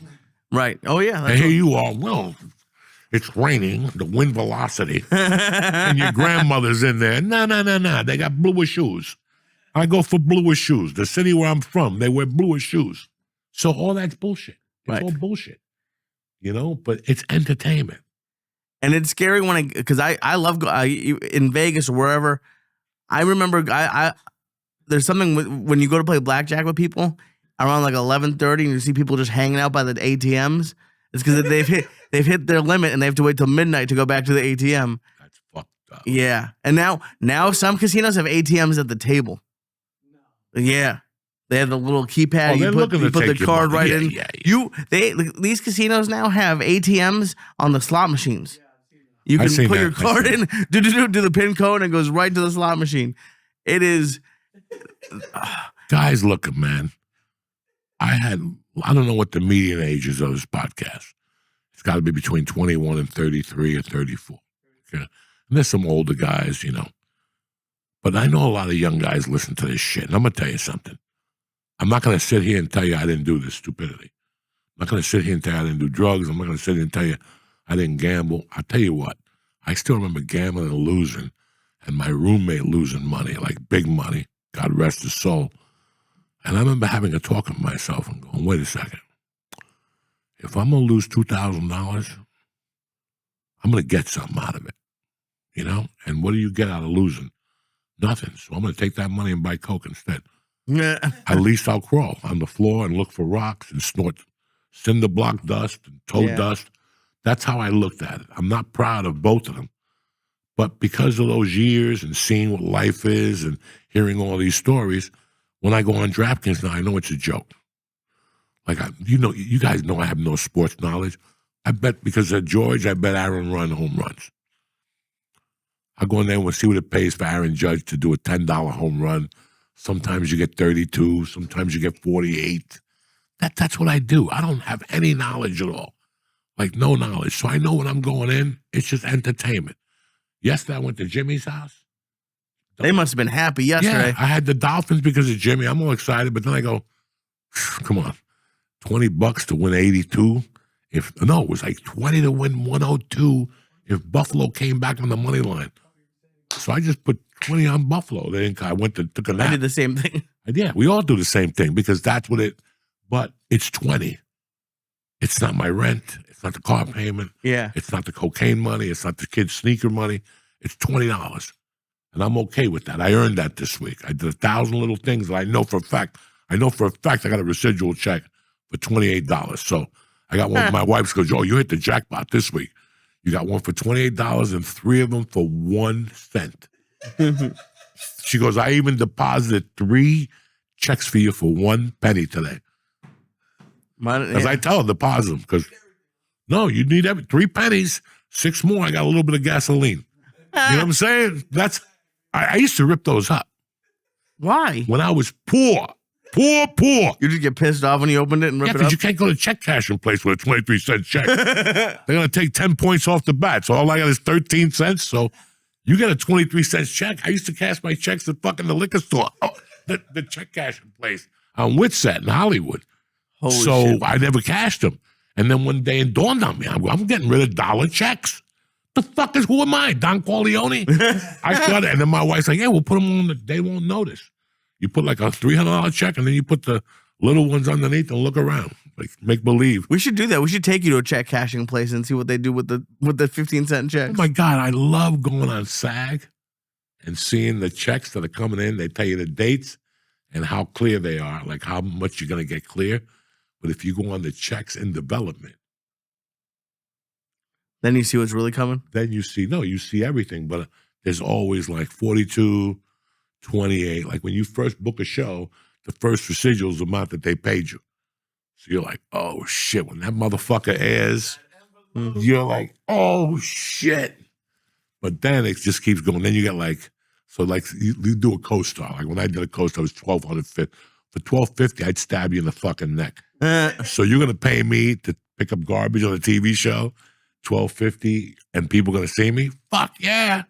Right. Oh, yeah. And here you are. Well, it's raining, the wind velocity. And your grandmother's in there. No. They got bluer shoes. I go for bluer shoes. The city where I'm from, they wear bluer shoes. So all that's bullshit. It's all bullshit. You know, but it's entertainment. And it's scary because I love in Vegas or wherever. I remember there's something when you go to play blackjack with people around like 11:30 and you see people just hanging out by the ATMs. It's because they've hit their limit and they have to wait till midnight to go back to the ATM. That's fucked up. Yeah, and now some casinos have ATMs at the table. Yeah. They have the little keypad. You put the card right in. These casinos now have ATMs on the slot machines. You can put your card in, do the PIN code, and it goes right to the slot machine. It is. Guys, look, man. I don't know what the median age is of this podcast. It's got to be between 21 and 33 or 34. Okay? And there's some older guys, you know. But I know a lot of young guys listen to this shit. And I'm going to tell you something. I'm not going to sit here and tell you I didn't do this stupidity. I'm not going to sit here and tell you I didn't do drugs. I'm not going to sit here and tell you I didn't gamble. I'll tell you what. I still remember gambling and losing, and my roommate losing money, like big money. God rest his soul. And I remember having a talk with myself and going, wait a second. If I'm going to lose $2,000, I'm going to get something out of it. You know? And what do you get out of losing? Nothing. So I'm going to take that money and buy Coke instead. At least I'll crawl on the floor and look for rocks and snort cinder block dust and toe dust. That's how I looked at it. I'm not proud of both of them. But because of those years and seeing what life is and hearing all these stories, when I go on DraftKings now, I know it's a joke. Like, you guys know I have no sports knowledge. I bet because of George, I bet Aaron run home runs. I go in there and we'll see what it pays for Aaron Judge to do a $10 home run. Sometimes you get 32. Sometimes you get 48. That's what I do. I don't have any knowledge at all. Like, no knowledge. So I know when I'm going in, it's just entertainment. Yesterday, I went to Jimmy's house. They must have been happy yesterday. Yeah, I had the Dolphins because of Jimmy. I'm all excited, but then I go, come on, $20 to win 82. It was like 20 to win 102 if Buffalo came back on the money line. So I just put 20 on Buffalo. I took a nap. I did the same thing. Yeah, we all do the same thing because that's what but it's 20. It's not my rent. It's not the car payment. Yeah. It's not the cocaine money. It's not the kids' sneaker money. It's $20. And I'm okay with that. I earned that this week. I did 1,000 little things that I know for a fact I got a residual check for $28. So I got one. My wife goes, you hit the jackpot this week. You got one for $28 and 3 of them for 1 cent. She goes, I even deposited 3 checks for you for 1 penny today. Because I tell them deposit them. Because no, you need 3 pennies, 6 more. I got a little bit of gasoline. You know what I'm saying? I used to rip those up. Why? When I was poor. You just get pissed off when you opened it and rip it up? because you can't go to check cashing place with a 23-cent check. They're going to take 10 points off the bat. So all I got is 13 cents. So you get a 23-cent check. I used to cash my checks at fucking the liquor store. Oh, the check cashing place on Whitsett in Hollywood. Holy so shit. I never cashed them. And then one day it dawned on me, I'm getting rid of dollar checks. Who am I, Don Corleone? I started, and then my wife's like, yeah, we'll put them on, they won't notice. You put like a $300 check, and then you put the little ones underneath and look around, like make believe. We should do that. We should take you to a check cashing place and see what they do with the 15-cent checks. Oh my God, I love going on SAG and seeing the checks that are coming in. They tell you the dates and how clear they are, like how much you're going to get clear. But if you go on the checks in development, then you see what's really coming? Then you see everything. But there's always like 42, 28. Like when you first book a show, the first residual is the amount that they paid you. So you're like, oh shit. When that motherfucker airs, you're like, oh shit. But then it just keeps going. Then you get like, so like you do a co-star. Like when I did a co-star, it was $1,250. For $1,250, I'd stab you in the fucking neck. So you're gonna pay me to pick up garbage on a TV show, $1,250, and people gonna see me? Fuck yeah.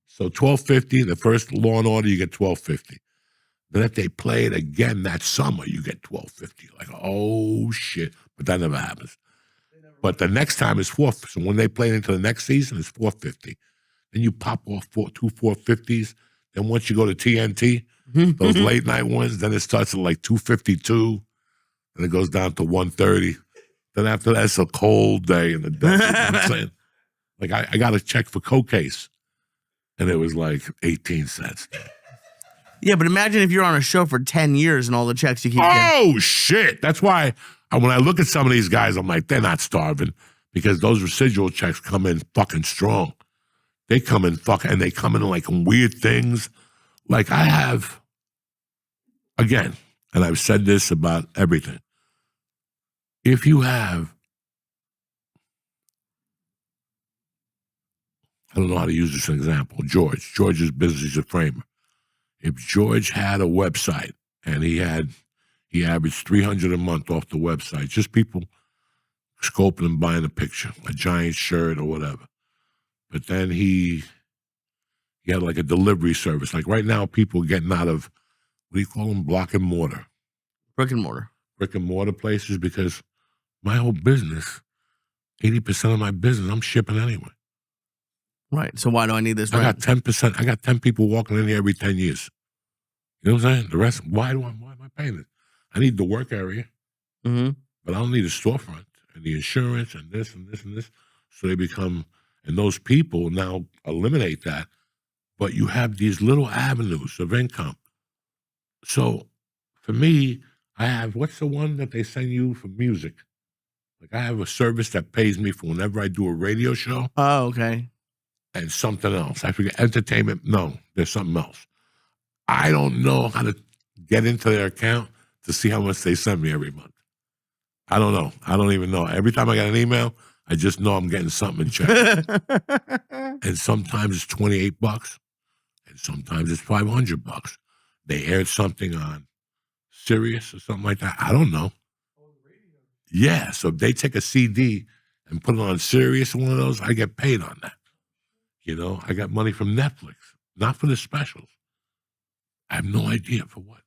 So $1,250, the first Law and Order, you get $1,250. Then if they play it again that summer, you get $1,250. Like, oh shit. But that never happens. But the next time is $450. So when they play it into the next season, it's $450. Then you pop off two $450s. Then once you go to TNT, those late night ones, then it starts at like $252. And it goes down to $130. Then after that, it's a cold day in the desert. You know what I'm saying? Like I got a check for Cocase, and it was like 18 cents. Yeah, but imagine if you're on a show for 10 years and all the checks you keep getting. Oh, shit. That's why when I look at some of these guys, I'm like, they're not starving because those residual checks come in fucking strong. They come in and they come in like weird things. Like I have, again, and I've said this about everything. If you have, I don't know how to use this example, George's business is a framer. If George had a website and he averaged $300 a month off the website, just people scoping and buying a picture, a giant shirt or whatever. But then he had like a delivery service. Like right now, people are getting out of, what do you call them? Block and mortar. Brick and mortar. Brick and mortar places because my whole business, 80% of my business, I'm shipping anyway. Right. So why do I need this? I got 10%. I got 10 people walking in here every 10 years. You know what I'm saying? The rest, why am I paying it? I need the work area, but I don't need a storefront and the insurance and this and this and this. So they become, and those people now eliminate that, but you have these little avenues of income. So for me, I have, what's the one that they send you for music? Like I have a service that pays me for whenever I do a radio show. Oh, okay. And something else. I forget, entertainment. No, there's something else. I don't know how to get into their account to see how much they send me every month. I don't know. I don't even know. Every time I get an email, I just know I'm getting something in check. And sometimes it's $28, and sometimes it's $500. They aired something on Sirius or something like that. I don't know. Yeah, so if they take a CD and put it on Sirius or one of those, I get paid on that. You know, I got money from Netflix, not for the specials. I have no idea for what.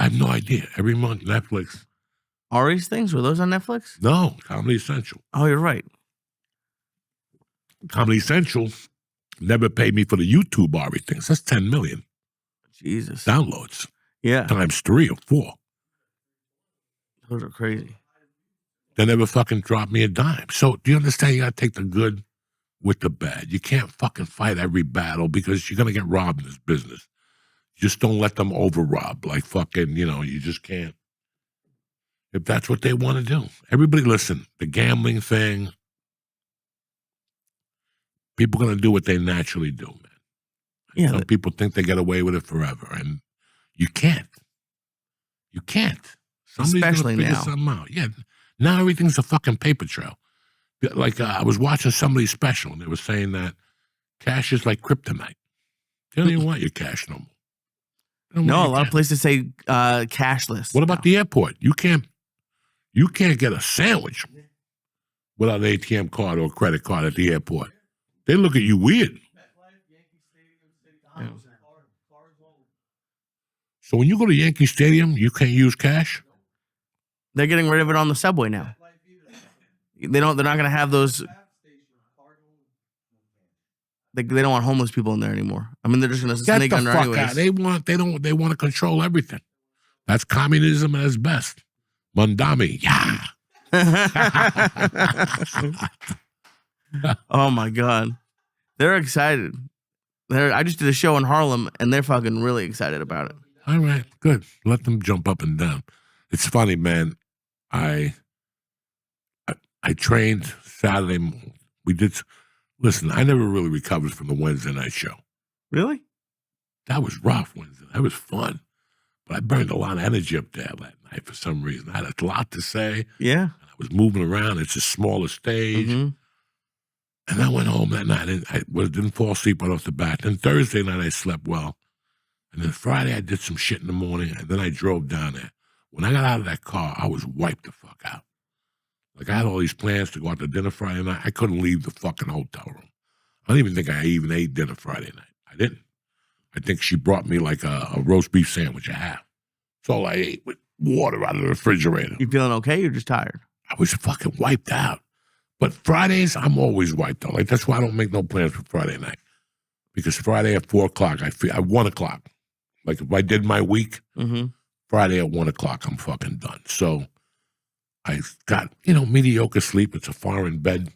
I have no idea. Every month, Netflix. Ari's things, were those on Netflix? No, Comedy Central. Oh, you're right. Comedy Central never paid me for the YouTube Ari things. That's 10 million. Jesus. Downloads. Yeah. Times 3 or 4. Those are crazy. They never fucking dropped me a dime. So do you understand? You got to take the good with the bad. You can't fucking fight every battle because you're going to get robbed in this business. Just don't let them over-rob. Like fucking, you just can't. If that's what they want to do. Everybody listen, the gambling thing, people are going to do what they naturally do, man. Yeah, some people think they get away with it forever, and you can't. You can't. Somebody's going to Especially figure now. something out. Yeah. Now everything's a fucking paper trail. Like I was watching somebody's special, and they were saying that cash is like kryptonite. They don't even want your cash no more. They don't No, want a your lot of cash. places say cashless. What about the airport? You can't get a sandwich without an ATM card or a credit card at the airport. They look at you weird. Yeah. So when you go to Yankee Stadium, you can't use cash? They're getting rid of it on the subway now. They're not going to have those. They don't want homeless people in there anymore. I mean, they're just going to Get sneak the under fuck anyways. out. They want to control everything. That's communism at its best. Mandami. Yeah. Oh my God. They're excited. I just did a show in Harlem and they're fucking really excited about it. All right, good. Let them jump up and down. It's funny, man. I trained Saturday. Listen, I never really recovered from the Wednesday night show. Really? That was rough Wednesday. That was fun. But I burned a lot of energy up there that night for some reason. I had a lot to say. Yeah. I was moving around. It's a smaller stage. Mm-hmm. And I went home that night. I didn't fall asleep right off the bat. Then Thursday night, I slept well. And then Friday, I did some shit in the morning. And then I drove down there. When I got out of that car, I was wiped the fuck out. Like, I had all these plans to go out to dinner Friday night. I couldn't leave the fucking hotel room. I don't even think I even ate dinner Friday night. I didn't. I think she brought me like a roast beef sandwich, a half. That's all I ate with water out of the refrigerator. You feeling okay? You're just tired. I was fucking wiped out. But Fridays, I'm always wiped out. Like, that's why I don't make no plans for Friday night. Because Friday at 4 o'clock, at 1 o'clock. Like, if I did my week, Friday at 1 o'clock, I'm fucking done. So I got, mediocre sleep. It's a foreign bed.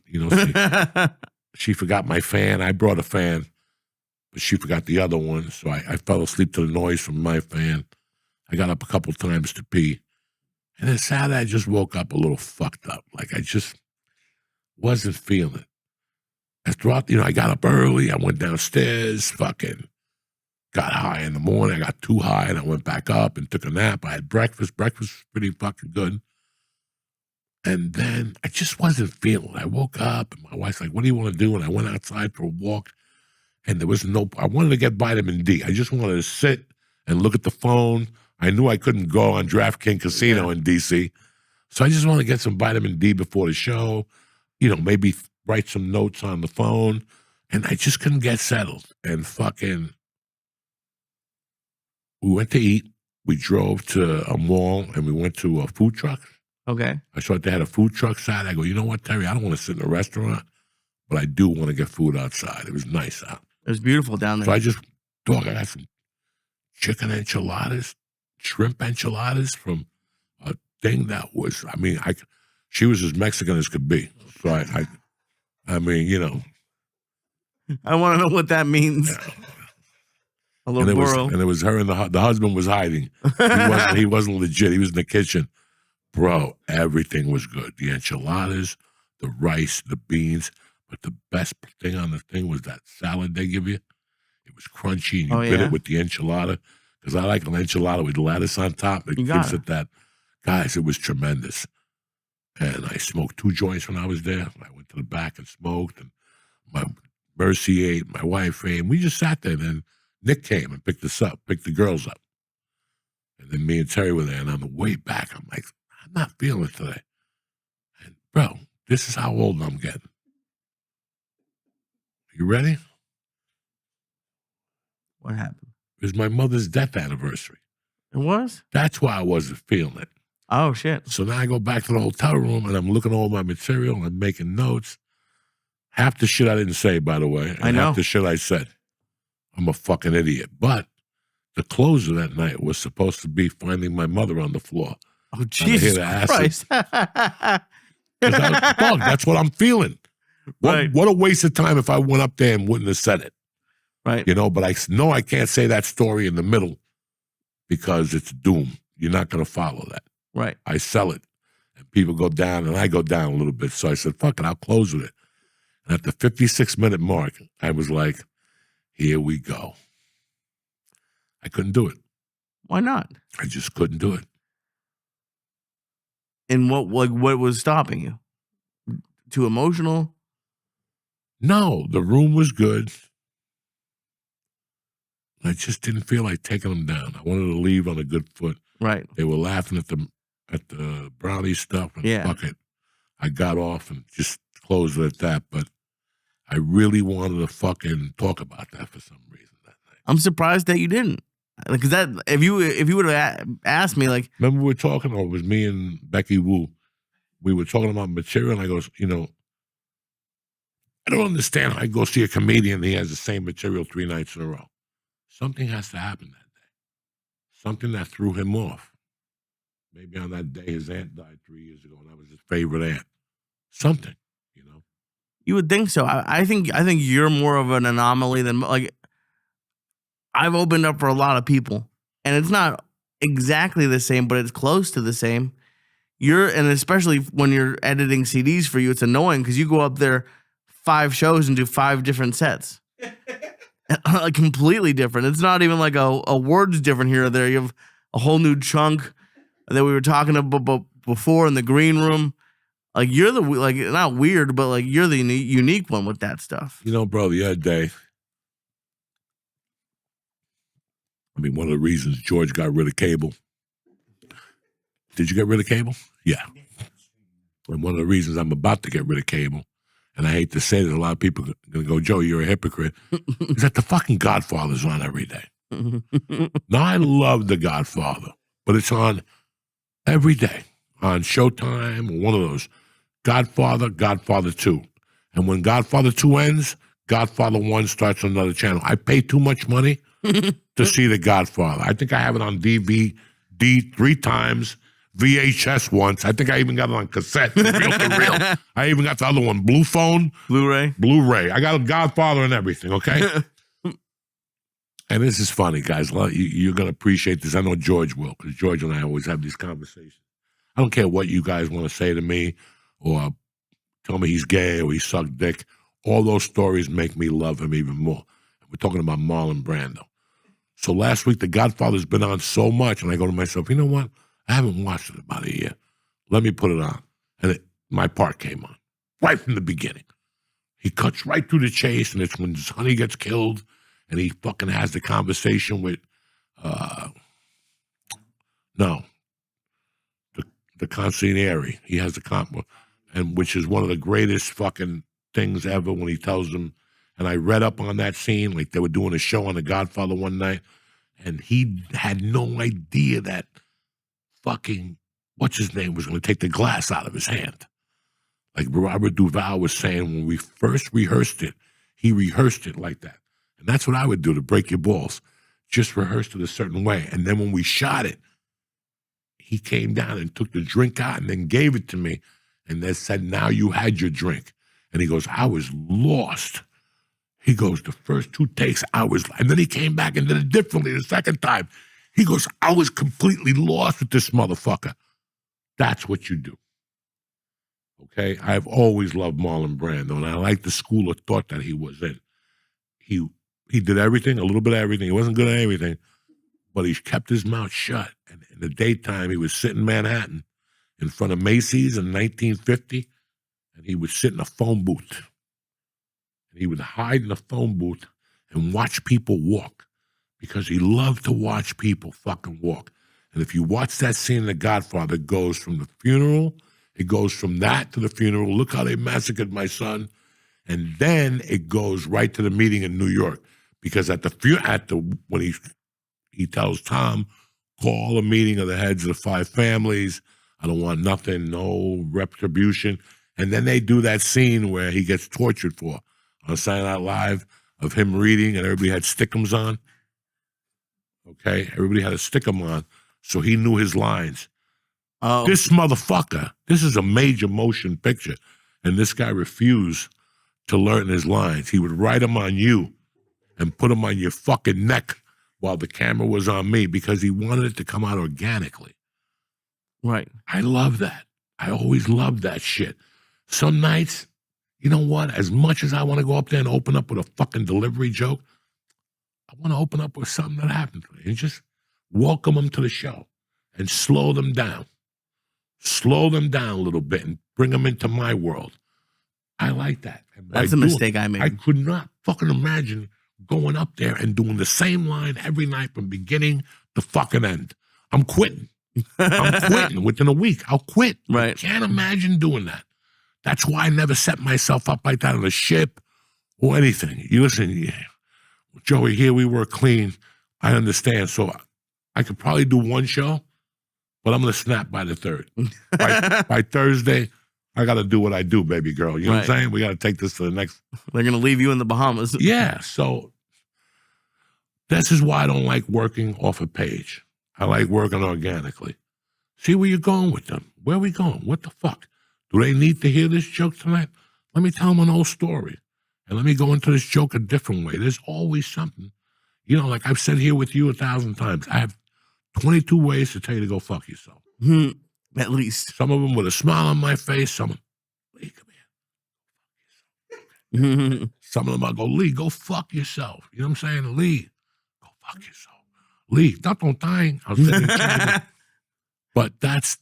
She forgot my fan. I brought a fan, but she forgot the other one. So I fell asleep to the noise from my fan. I got up a couple times to pee. And then Saturday, I just woke up a little fucked up. Like, I just wasn't feeling it. And throughout, I got up early. I went downstairs, fucking got high in the morning. I got too high, and I went back up and took a nap. I had breakfast. Breakfast was pretty fucking good. And then I just wasn't feeling it. I woke up, and my wife's like, what do you want to do? And I went outside for a walk, and there was I wanted to get vitamin D. I just wanted to sit and look at the phone. I knew I couldn't go on DraftKings Casino in D.C., so I just wanted to get some vitamin D before the show, maybe write some notes on the phone, and I just couldn't get settled. And fucking, we went to eat. We drove to a mall, and we went to a food truck. Okay. I saw they had a food truck side. I go, you know what, Terry? I don't want to sit in a restaurant, but I do want to get food outside. It was nice out. It was beautiful down there. So I got some chicken enchiladas, shrimp enchiladas from a thing that was, she was as Mexican as could be. So I mean, I want to know what that means. A little burro. And it was her and the husband was hiding. He wasn't legit. He was in the kitchen. Bro, everything was good. The enchiladas, the rice, the beans. But the best thing on the thing was that salad they give you. It was crunchy, and you bit it with the enchilada. Because I like an enchilada with lettuce on top. It gives it that. Guys, it was tremendous. And I smoked 2 joints when I was there. I went to the back and smoked. And my Mercy ate, my wife ate. And we just sat there. And then Nick came and picked the girls up. And then me and Terry were there. And on the way back, I'm like, I'm not feeling it today. And, bro, this is how old I'm getting. You ready? What happened? It was my mother's death anniversary. It was? That's why I wasn't feeling it. Oh, shit. So now I go back to the hotel room, and I'm looking at all my material, and I'm making notes. Half the shit I didn't say, by the way. And I know. Half the shit I said. I'm a fucking idiot. But the closer that night was supposed to be finding my mother on the floor. Oh, Jesus Christ. Because I was bugged. That's what I'm feeling. What a waste of time if I went up there and wouldn't have said it. Right. But I know I can't say that story in the middle because it's doom. You're not going to follow that. Right. I sell it. And people go down, and I go down a little bit. So I said, fuck it, I'll close with it. And at the 56-minute mark, I was like, here we go. I couldn't do it. Why not? I just couldn't do it. And what was stopping you? Too emotional? No, the room was good. I just didn't feel like taking them down. I wanted to leave on a good foot. Right. They were laughing at the brownie stuff, and Yeah. fuck it. I got off and just closed it at that. But I really wanted to fucking talk about that for some reason that night. I'm surprised that you didn't. Because that if you would have asked me, like, Remember we were talking, or it was me and Becky Wu. We were talking about material, and I goes, I don't understand how I go see a comedian and he has the same material 3 nights in a row. Something has to happen that day. Something that threw him off. Maybe on that day his aunt died 3 years ago, and I was his favorite aunt. Something, you would think so. I think you're more of an anomaly than, like, I've opened up for a lot of people, and it's not exactly the same, but it's close to the same. And especially when you're editing CDs for you, it's annoying because you go up there 5 shows and do 5 different sets. Completely different. It's not even like a word's different here or there. You have a whole new chunk that we were talking about before in the green room. Like, you're not weird, but like, you're the unique one with that stuff. Bro, the other day, one of the reasons George got rid of cable. Did you get rid of cable? Yeah. And one of the reasons I'm about to get rid of cable, and I hate to say that, a lot of people are going to go, Joe, you're a hypocrite, is that the fucking Godfather's on every day. Now, I love The Godfather, but it's on every day on Showtime or one of those. Godfather, Godfather 2. And when Godfather 2 ends, Godfather 1 starts on another channel. I pay too much money to see The Godfather. I think I have it on DVD 3 times, VHS once. I think I even got it on cassette, reel to reel. I even got the other one, Blue Phone. Blu-ray. I got a Godfather and everything, okay? And this is funny, guys. You're going to appreciate this. I know George will, because George and I always have these conversations. I don't care what you guys want to say to me or tell me he's gay or he sucked dick. All those stories make me love him even more. We're talking about Marlon Brando. So last week, The Godfather's been on so much, and I go to myself, you know what? I haven't watched it about a year. Let me put it on. And my part came on right from the beginning. He cuts right through the chase, and it's when his honey gets killed, and he fucking has the conversation with, the consigliere. He has the and which is one of the greatest fucking things ever when he tells them. And I read up on that scene, like they were doing a show on The Godfather one night, and he had no idea that fucking, what's his name, was going to take the glass out of his hand. Like Robert Duvall was saying, when we first rehearsed it, he rehearsed it like that. And that's what I would do to break your balls. Just rehearsed it a certain way. And then when we shot it, he came down and took the drink out and then gave it to me and then said, now you had your drink. And he goes, I was lost. He goes, the first 2 takes, and then he came back and did it differently the second time. He goes, I was completely lost with this motherfucker. That's what you do. Okay? I've always loved Marlon Brando, and I like the school of thought that he was in. He did everything, a little bit of everything. He wasn't good at everything, but he kept his mouth shut. And in the daytime, he would sit in Manhattan in front of Macy's in 1950, and he would sit in a phone booth. And he would hide in a phone booth and watch people walk because he loved to watch people fucking walk. And if you watch that scene in The Godfather, it goes from the funeral, it goes from that to the funeral. Look how they massacred my son. And then it goes right to the meeting in New York. Because when he tells Tom, call a meeting of the heads of the 5 families. I don't want nothing, no retribution. And then they do that scene where he gets tortured for on Saturday Night Live of him reading, and everybody had stickums on. Okay? Everybody had a stickum on, so he knew his lines. Oh. This motherfucker, this is a major motion picture, and this guy refused to learn his lines. He would write them on you and put them on your fucking neck while the camera was on me because he wanted it to come out organically. Right. I love that. I always loved that shit. Some nights, you know what? As much as I want to go up there and open up with a fucking delivery joke, I want to open up with something that happened to me and just welcome them to the show and slow them down. slow them down a little bit and bring them into my world. I like that. And That's a mistake I made. I could not fucking imagine going up there and doing the same line every night from beginning to fucking end. I'm quitting. I'm quitting within a week. I'll quit. Right. I can't imagine doing that. That's why I never set myself up like that on a ship or anything. You listen, Joey, here we work clean. I understand. So I could probably do one show, but I'm going to snap by the third. By Thursday, I got to do what I do, baby girl. You know what I'm saying? We got to take this to the next. They're going to leave you in the Bahamas. Yeah. So this is why I don't like working off a page. I like working organically. See where you're going with them. Where are we going? What the fuck? Do they need to hear this joke tonight? Let me tell them an old story. And let me go into this joke a different way. There's always something. You know, like I've said here with you 1,000 times, I have 22 ways to tell you to go fuck yourself. At least. Some of them with a smile on my face. Some of them, Lee, come here. Some of them I go, Lee, go fuck yourself. You know what I'm saying? Lee, go fuck yourself. Lee, don't dying. I was saying but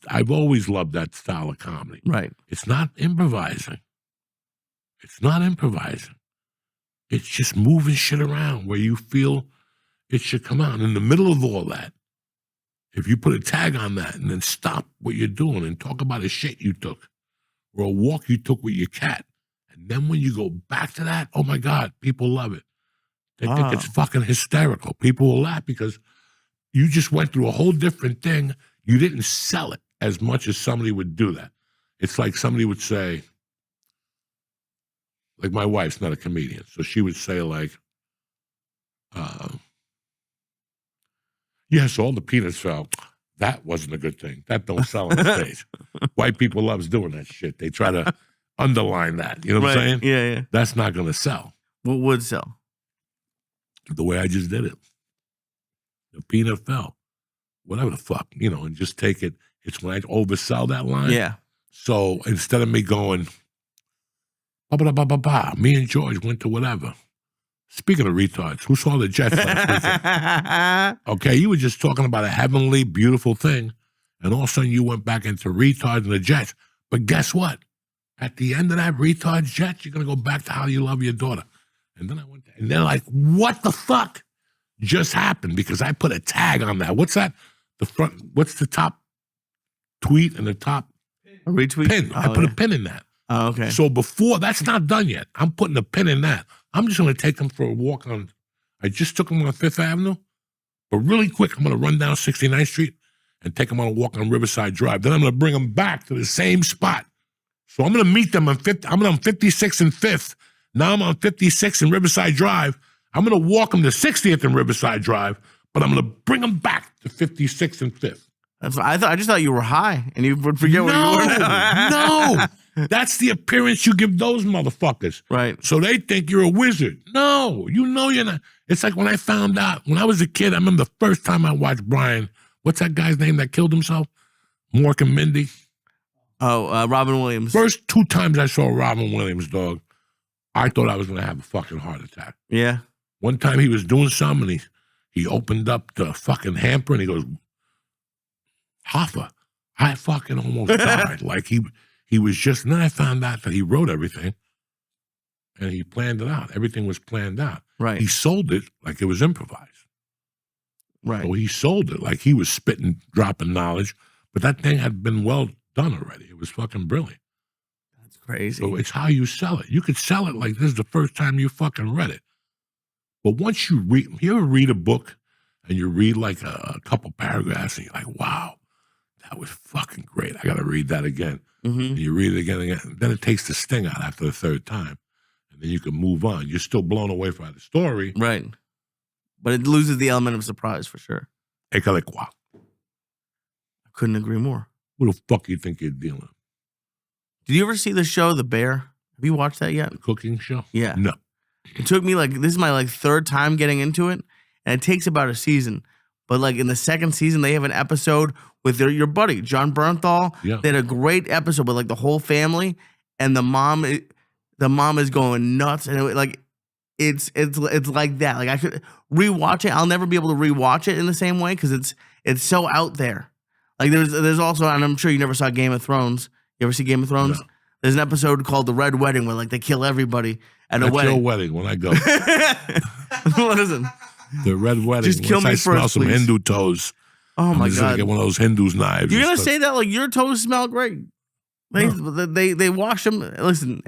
I've always loved that style of comedy. Right. It's not improvising. It's not improvising. It's just moving shit around where you feel it should come out. In the middle of all that, if you put a tag on that and then stop what you're doing and talk about a shit you took or a walk you took with your cat, and then when you go back to that, oh my God, people love it. They think it's fucking hysterical. People will laugh because you just went through a whole different thing. You didn't sell it as much as somebody would do that. It's like somebody would say, like my wife's not a comedian, so she would say like, yes, all the peanuts fell. That wasn't a good thing. That don't sell on the stage. White people loves doing that shit. They try to underline that. You know what I'm saying? Yeah. That's not going to sell. What would sell? The way I just did it. The peanut fell. Whatever the fuck, you know, and just take it. It's when I oversell that line. Yeah. So instead of me going, me and George went to whatever. Speaking of retards, who saw the Jets last weekend? Okay, you were just talking about a heavenly, beautiful thing, and all of a sudden you went back into retards and the Jets. But guess what? At the end of that retards Jets, you're going to go back to how you love your daughter. And then I went there, and they're like, what the fuck just happened? Because I put a tag on that. What's that? The front, what's the top tweet and the top retweet? Pin. I put a pin in that. Oh, okay. So before, that's not done yet. I'm putting a pin in that. I'm just going to take them for a walk on, I just took them on Fifth Avenue, but really quick, I'm going to run down 69th Street and take them on a walk on Riverside Drive. Then I'm going to bring them back to the same spot. So I'm going to meet them on 56th and 5th. Now I'm on 56th and Riverside Drive. I'm going to walk them to 60th and Riverside Drive, but I'm going to bring them back to 56th and 5th. That's what I just thought you were high and you would forget where you were. No. That's the appearance you give those motherfuckers. Right. So they think you're a wizard. No, you know you're not. It's like when I found out, when I was a kid, I remember the first time I watched Brian, what's that guy's name that killed himself? Mork and Mindy. Oh, Robin Williams. First 2 times I saw Robin Williams, dog, I thought I was going to have a fucking heart attack. Yeah. One time he was doing something, and he opened up the fucking hamper, and he goes, Hoffa, I fucking almost died. Like he was just, and then I found out that he wrote everything and he planned it out. Everything was planned out. Right. He sold it like it was improvised. Right. So he sold it like he was spitting, dropping knowledge, but that thing had been well done already. It was fucking brilliant. That's crazy. So it's how you sell it. You could sell it like this is the first time you fucking read it. But once you ever read a book and you read like a couple paragraphs and you're like, wow, that was fucking great. I got to read that again. Mm-hmm. And you read it again and again. Then it takes the sting out after the third time. And then you can move on. You're still blown away by the story. Right. But it loses the element of surprise for sure. I couldn't agree more. What the fuck you think you're dealing with? Did you ever see the show The Bear? Have you watched that yet? The cooking show? Yeah. No. It took me this is my third time getting into it. And it takes about a season. But in the second season, they have an episode with your buddy, John Bernthal. Yeah. They had a great episode with the whole family. And the mom is going nuts. And it's like that. I could rewatch it. I'll never be able to rewatch it in the same way because it's so out there. Like there's also, and I'm sure you never saw Game of Thrones. You ever see Game of Thrones? No. There's an episode called The Red Wedding where like they kill everybody at a That's wedding. your wedding when I go. Listen, The red wedding. Just kill Once me I smell first, some please. Hindu toes. oh I'm my just gonna god, get one of those Hindus knives. you're and gonna stuff. say that like your toes smell great. They wash them. Listen,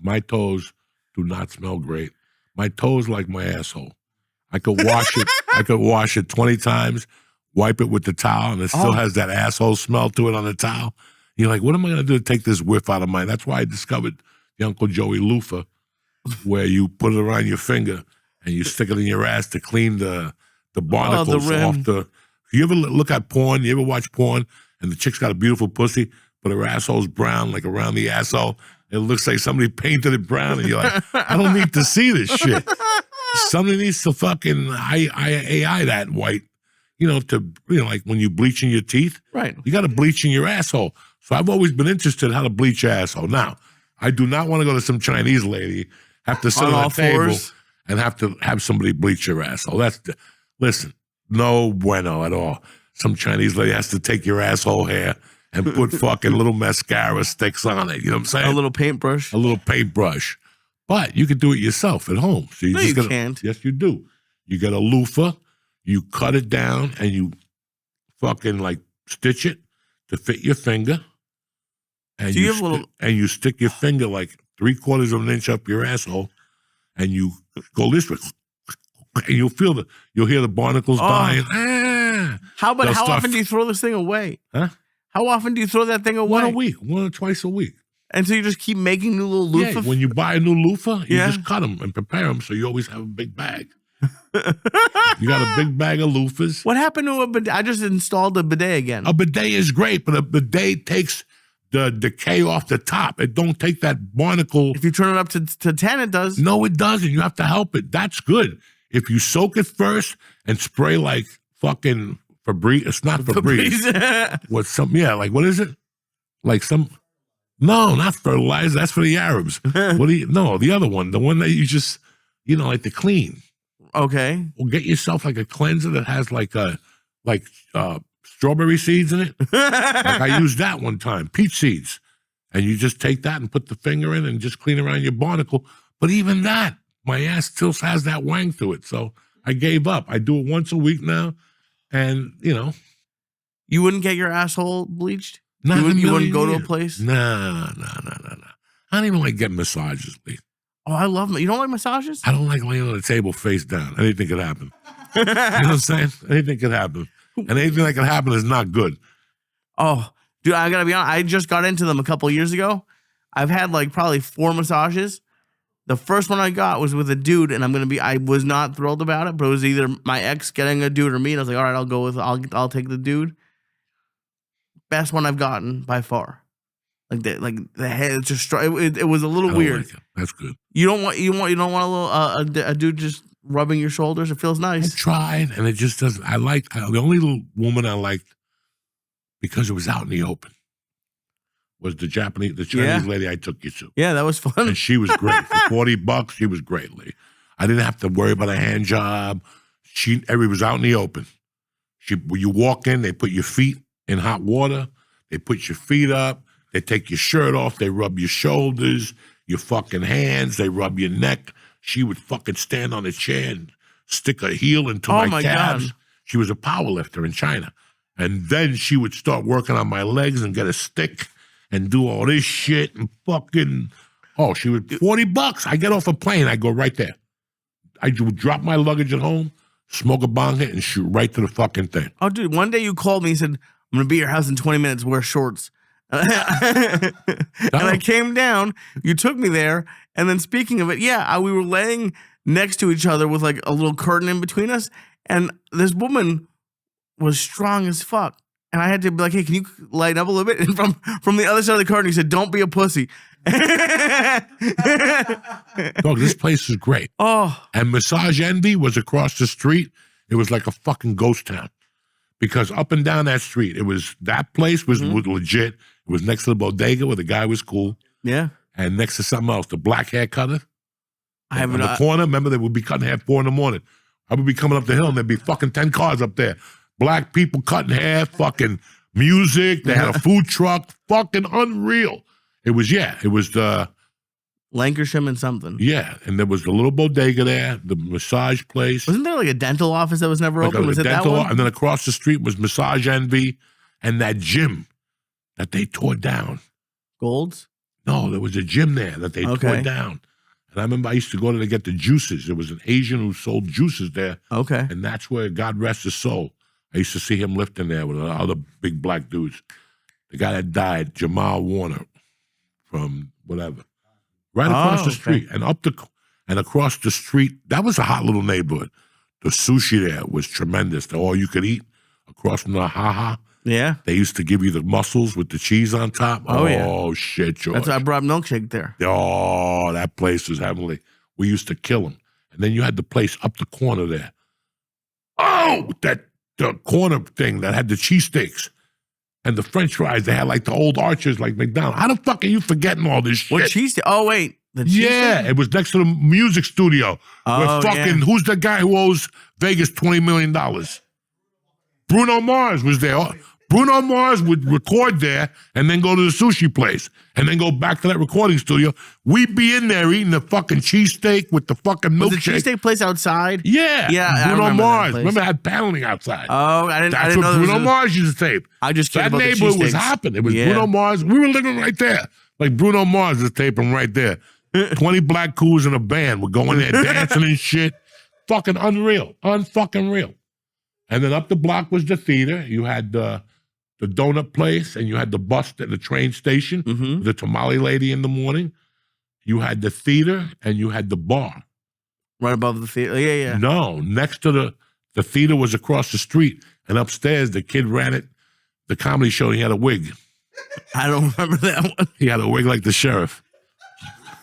My toes do not smell great. My toes like my asshole. I could wash it. I could wash it 20 times, wipe it with the towel, and it still has that asshole smell to it on the towel. You're like, what am I gonna do to take this whiff out of mine? That's why I discovered the Uncle Joey loofah, where you put it around your finger and you stick it in your ass to clean the barnacles rim. off the. You ever look at porn? You ever watch porn and the chick's got a beautiful pussy, but her asshole's brown, like around the asshole? It looks like somebody painted it brown, and you're like, I don't need to see this shit. Somebody needs to fucking AI that white, like when you bleaching your teeth, right. you got to bleach in your asshole. So I've always been interested in how to bleach your asshole. Now, I do not want to go to some Chinese lady, have to sit on a table and have to have somebody bleach your asshole. Listen, no bueno at all. Some Chinese lady has to take your asshole hair and put fucking little mascara sticks on it. You know what I'm saying? A little paintbrush. A little paintbrush. But you could do it yourself at home. So you can't. Yes, you do. You get a loofah, you cut it down, and you fucking like stitch it to fit your finger. And you stick your finger like 3/4 of an inch up your asshole, and you go this way, and you'll hear the barnacles dying. How often do you throw this thing away? Huh? How often do you throw that thing away? 1 or twice a week. And so you just keep making new little loofah? Yeah, when you buy a new loofah, you just cut them and prepare them so you always have a big bag. You got a big bag of loofahs. What happened to a bidet? I just installed a bidet again. A bidet is great, but a bidet takes the decay off the top. It don't take that barnacle. If you turn it up to 10, it does. No, it doesn't. You have to help it. That's good. If you soak it first and spray like fucking Febreze, it's not Febreze. What is it? Like some, no, not fertilizer. That's for the Arabs. The other one, the one that you just, like the clean. Okay. Well, get yourself like a cleanser that has like strawberry seeds in it. Like I used that one time, peach seeds. And you just take that and put the finger in and just clean around your barnacle. But even that, my ass still has that wang to it. So I gave up. I do it once a week now. And, You wouldn't get your asshole bleached? You wouldn't go to a place? No. I don't even like getting massages, Lee. Oh, I love them. You don't like massages? I don't like laying on the table face down. Anything could happen. You know what I'm saying? Anything could happen. And anything that can happen is not good. Oh, dude, I gotta be honest. I just got into them a couple years ago. I've had like probably 4 massages. The first one I got was with a dude, and I was not thrilled about it, but it was either my ex getting a dude or me. And I was like, all right, I'll take the dude. Best one I've gotten by far. Like the head just it was a little weird. Like it. That's good. You don't want a little a dude just rubbing your shoulders. It feels nice. I tried, and it just doesn't. The only little woman I liked because it was out in the open was the Chinese lady I took you to. Yeah, that was fun. And she was great. For $40, she was great, Lee. I didn't have to worry about a hand job. Everybody was out in the open. When you walk in, they put your feet in hot water. They put your feet up. They take your shirt off. They rub your shoulders, your fucking hands. They rub your neck. She would fucking stand on a chair and stick her heel into my calves. God. She was a power lifter in China. And then she would start working on my legs and get a stick and do all this shit and fucking, she would, $40. I get off a plane, I go right there. I would drop my luggage at home, smoke a bong hit, and shoot right to the fucking thing. Oh, dude, one day you called me and said, I'm going to be at your house in 20 minutes, wear shorts. And I came down, you took me there, and then speaking of it, we were laying next to each other with like a little curtain in between us, and this woman was strong as fuck. And I had to be like, hey, can you lighten up a little bit? And from the other side of the curtain, he said, don't be a pussy. Dog, this place is great. Oh. And Massage Envy was across the street. It was like a fucking ghost town. Because up and down that street, that place was legit. It was next to the bodega where the guy was cool. Yeah. And next to something else, the black hair cutter. On the corner, remember they would be cutting hair at 4 a.m. I would be coming up the hill and there'd be fucking 10 cars up there. Black people cutting hair, fucking music. They had a food truck. Fucking unreal. It was the Lancashire and something. Yeah, and there was the little bodega there, the massage place. Wasn't there like a dental office that was never open? Was it that one? And then across the street was Massage Envy and that gym that they tore down. Gold's? No, there was a gym there that they tore down. And I remember I used to go there to get the juices. There was an Asian who sold juices there. Okay. And that's where, God rest his soul, I used to see him lifting there with other big black dudes. The guy that died, Jamal Warner, from whatever. Right across the street. And across the street, that was a hot little neighborhood. The sushi there was tremendous. The all you could eat across from the Ha-Ha. Yeah. They used to give you the mussels with the cheese on top. Oh, shit, George. That's why I brought milkshake there. Oh, that place was heavenly. We used to kill them. And then you had the place up the corner there. Oh, the corner thing that had the cheesesteaks and the french fries. They had like the old Archers like McDonald's. How the fuck are you forgetting all this shit? What cheesesteak? Oh, wait. The cheesesteak? It was next to the music studio. Oh, Who's the guy who owes Vegas $20 million? Bruno Mars was there. Bruno Mars would record there and then go to the sushi place and then go back to that recording studio. We'd be in there eating the fucking cheesesteak with the fucking milkshake. Was the cheesesteak place outside? Yeah. Yeah, Bruno Mars. Remember, it had paneling outside. Oh, I didn't That's know what Bruno Mars used to tape. I just That about neighborhood the was cheesesteaks. hopping. It was Bruno Mars. We were living right there. Like Bruno Mars is taping right there. 20 black coos in a band were going there dancing and shit. Fucking unreal. Unfucking real. And then up the block was the theater. You had the donut place, and you had the bus at the train station, the tamale lady in the morning. You had the theater, and you had the bar. Right above the theater? Yeah. No, next to the theater was across the street, and upstairs the kid ran it, the comedy show, he had a wig. I don't remember that one. He had a wig like the sheriff.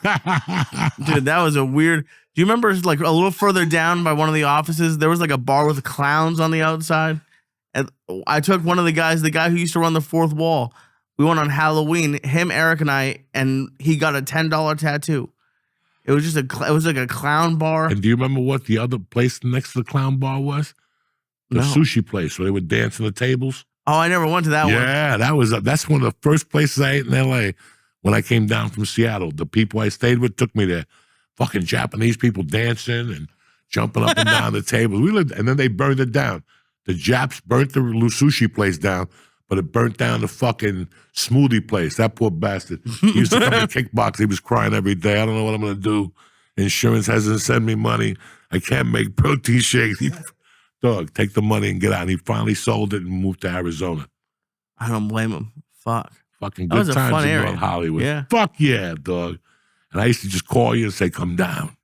Dude, that was a weird... Do you remember like a little further down by one of the offices, there was like a bar with clowns on the outside? And I took one of the guy who used to run the fourth wall. We went on Halloween, him, Eric, and I, and he got a $10 tattoo. It was just it was like a clown bar. And do you remember what the other place next to the clown bar was? The sushi place where they would dance on the tables. Oh, I never went to that one. Yeah, that's one of the first places I ate in L.A. when I came down from Seattle. The people I stayed with took me there. Fucking Japanese people dancing and jumping up and down the tables. And then they burned it down. The Japs burnt the sushi place down, but it burnt down the fucking smoothie place. That poor bastard. He used to come to kickbox. He was crying every day. I don't know what I'm going to do. Insurance hasn't sent me money. I can't make protein shakes. Dog, take the money and get out. And he finally sold it and moved to Arizona. I don't blame him. Fuck. Fucking good times in North Hollywood. Yeah. Fuck yeah, dog. And I used to just call you and say, come down.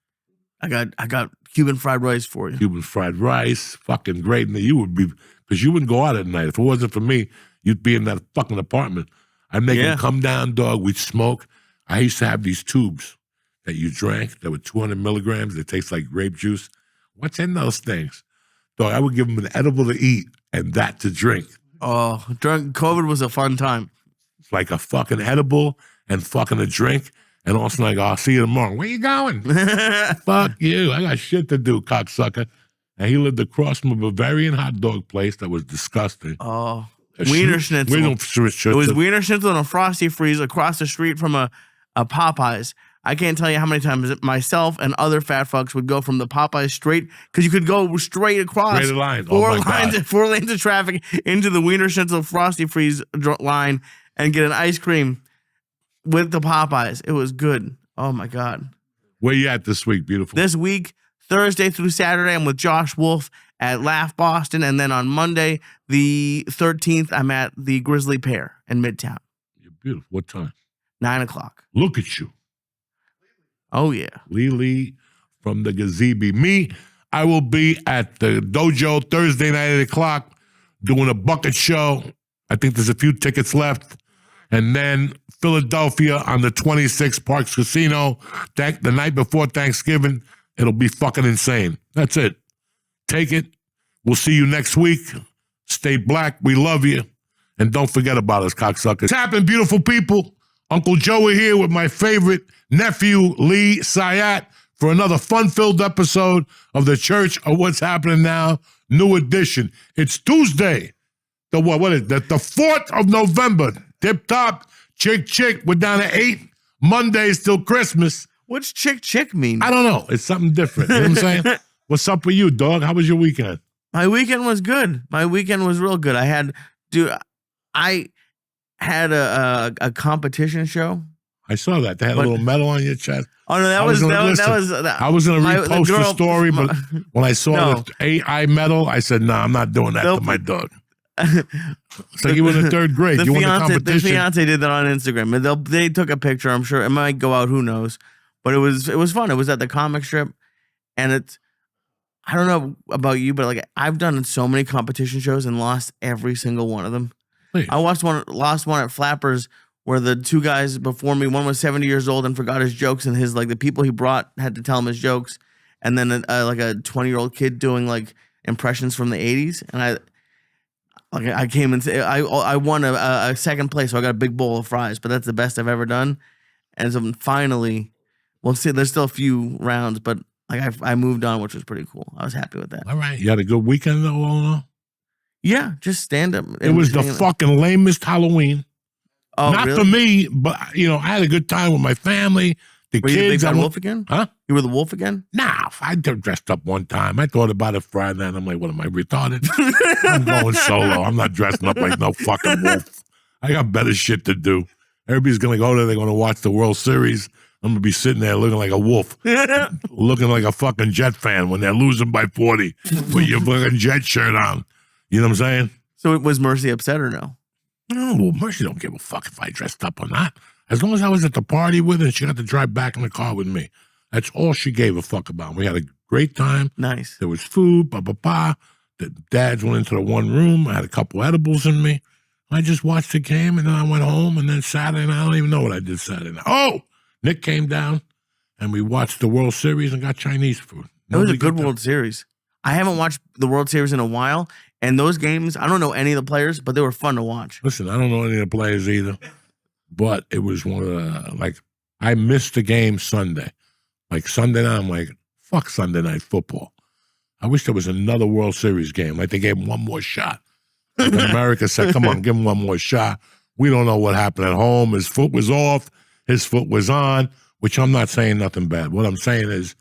I got Cuban fried rice for you. Cuban fried rice, fucking great. And you would be, because you wouldn't go out at night. If it wasn't for me, you'd be in that fucking apartment. I'd make them come down, dog. We'd smoke. I used to have these tubes that you drank that were 200 milligrams. They taste like grape juice. What's in those things? Dog, I would give them an edible to eat and that to drink. Oh, COVID was a fun time. It's like a fucking edible and fucking a drink. And also like, I'll see you tomorrow. Where you going? Fuck you. I got shit to do, cocksucker. And he lived across from a Bavarian hot dog place that was disgusting. Oh, Wiener Schnitzel. It was Wiener Schnitzel and a Frosty Freeze across the street from a Popeyes. I can't tell you how many times myself and other fat fucks would go from the Popeyes straight, because you could go straight across four lanes of traffic into the Wiener Schnitzel Frosty Freeze line and get an ice cream with the Popeyes. It was good. Oh, my God. Where you at this week, beautiful? This week, Thursday through Saturday, I'm with Josh Wolf at Laugh Boston. And then on Monday, the 13th, I'm at the Grizzly Pear in Midtown. You're beautiful. What time? 9:00. Look at you. Oh, yeah. Lee from the Gazebo. Me, I will be at the Dojo Thursday night at 8:00 doing a bucket show. I think there's a few tickets left. And then Philadelphia on the 26th, Parks Casino, the night before Thanksgiving. It'll be fucking insane. That's it. Take it. We'll see you next week. Stay black. We love you. And don't forget about us, cocksuckers. What's happening, beautiful people? Uncle Joey here with my favorite nephew, Lee Sayat, for another fun-filled episode of the Church of What's Happening Now, new edition. It's Tuesday, The what? What is that? The 4th of November. Tip top. Chick. We're down to 8. Monday is still Christmas. What's chick mean? I don't know. It's something different. You know what I'm saying? What's up with you, dog? How was your weekend? My weekend was good. My weekend was real good. I had a competition show. I saw that. They had a little medal on your chest. Oh no, I was gonna repost the story, but when I saw the AI medal, I said, "No, I'm not doing that to my dog." It's like you were in the 3rd grade. You won the competition. The fiance did that on Instagram. They took a picture. I'm sure it might go out. Who knows? But it was fun. It was at the comic strip, and I don't know about you, but like I've done so many competition shows and lost every single one of them. Please. I lost one at Flappers where the 2 guys before me, one was 70 years old and forgot his jokes, and the people he brought had to tell him his jokes, and then like a 20-year-old kid doing like impressions from the 80s, and I came and I won a 2nd place, so I got a big bowl of fries, but that's the best I've ever done, and so finally, we'll see. There's still a few rounds, but like I moved on, which was pretty cool. I was happy with that. All right, you had a good weekend though. All in all? Yeah, just stand up. It was the fucking lamest Halloween. Oh, not really? for me, but I had a good time with my family. The Were kids. you the big bad wolf again? Huh? You were the wolf again? Nah, I dressed up one time. I thought about it Friday, and I'm like, what am I, retarded? I'm going solo. I'm not dressing up like no fucking wolf. I got better shit to do. Everybody's going to go there. They're going to watch the World Series. I'm going to be sitting there looking like a wolf, looking like a fucking Jet fan when they're losing by 40 with your fucking Jet shirt on. You know what I'm saying? So was Mercy upset or no? No, well, Mercy don't give a fuck if I dressed up or not. As long as I was at the party with her and she got to drive back in the car with me. That's all she gave a fuck about. We had a great time. Nice. There was food, The dads went into the one room. I had a couple edibles in me. I just watched the game, and then I went home, and then Saturday night, I don't even know what I did Saturday night. Oh, Nick came down, and we watched the World Series and got Chinese food. It was a good World Series. I haven't watched the World Series in a while, and those games, I don't know any of the players, but they were fun to watch. Listen, I don't know any of the players either, but it was one of the, I missed the game Sunday. Like Sunday night, I'm like, fuck Sunday night football. I wish there was another World Series game. Like they gave him one more shot. Like America said, come on, give him one more shot. We don't know what happened at home. His foot was off. His foot was on, which I'm not saying nothing bad. What I'm saying is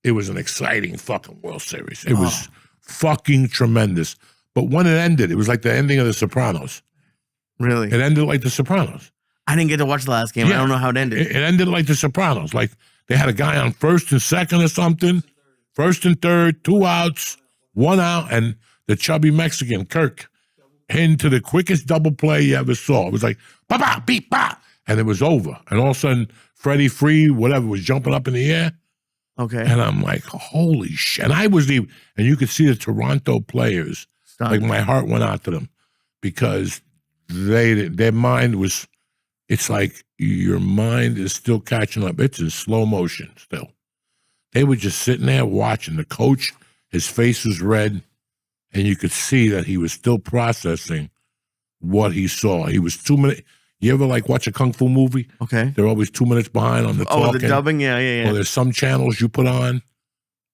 it was an exciting fucking World Series. It was fucking tremendous. But when it ended, it was like the ending of The Sopranos. Really? It ended like The Sopranos. I didn't get to watch the last game. Yeah. I don't know how it ended. It ended like The Sopranos. Like they had a guy on first and second or something. First and third, 2 outs, 1 out, and the chubby Mexican, Kirk, into the quickest double play you ever saw. It was like, ba-ba, beep, ba, and it was over. And all of a sudden, Freddie Free, whatever, was jumping up in the air. Okay. And I'm like, holy shit. And I was and you could see the Toronto players, like my heart went out to them because their mind was, it's like your mind is still catching up. It's in slow motion still. They were just sitting there watching. The coach, his face was red, and you could see that he was still processing what he saw. He was 2 minutes. You ever watch a kung fu movie? Okay. They're always 2 minutes behind on the talking. Oh, the dubbing? Yeah. Or there's some channels you put on,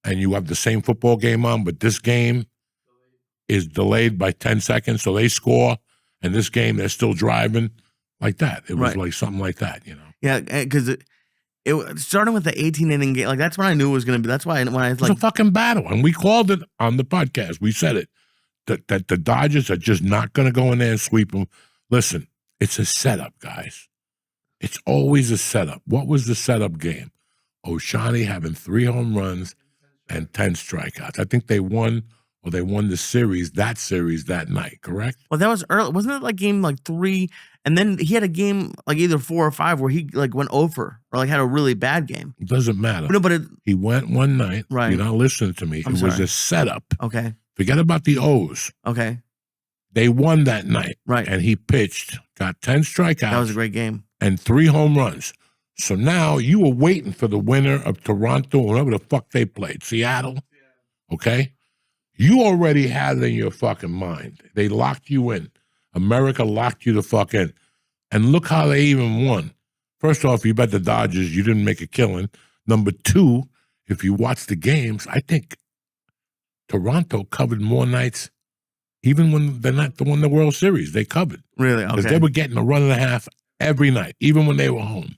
and you have the same football game on, but this game is delayed by 10 seconds, so they score, and this game, they're still driving like that. It was like something like that, you know? Yeah, because it starting with the 18-inning game, that's when I knew it was going to be. That's why when I was it's a fucking battle, and we called it on the podcast. We said it that the Dodgers are just not going to go in there and sweep them. Listen, it's a setup, guys. It's always a setup. What was the setup game? Ohtani having 3 home runs and 10 strikeouts. I think they won the series that night. Correct? Well, that was early. Wasn't it game 3? And then he had a game either 4 or 5 where he went over or had a really bad game. It doesn't matter. No, but he went one night. Right. You're not listening to me. Was a setup. Okay. Forget about the O's. Okay. They won that night. Right. And he pitched, got 10 strikeouts. That was a great game. And 3 home runs. So now you were waiting for the winner of Toronto, whatever the fuck they played, Seattle. Okay? You already had it in your fucking mind. They locked you in. America locked you the fuck in. And look how they even won. First off, you bet the Dodgers, you didn't make a killing. Number 2, if you watch the games, I think Toronto covered more nights Even when they're not the one the World Series, they covered. Really? Because Okay. they were getting a run and a half every night, even when they were home.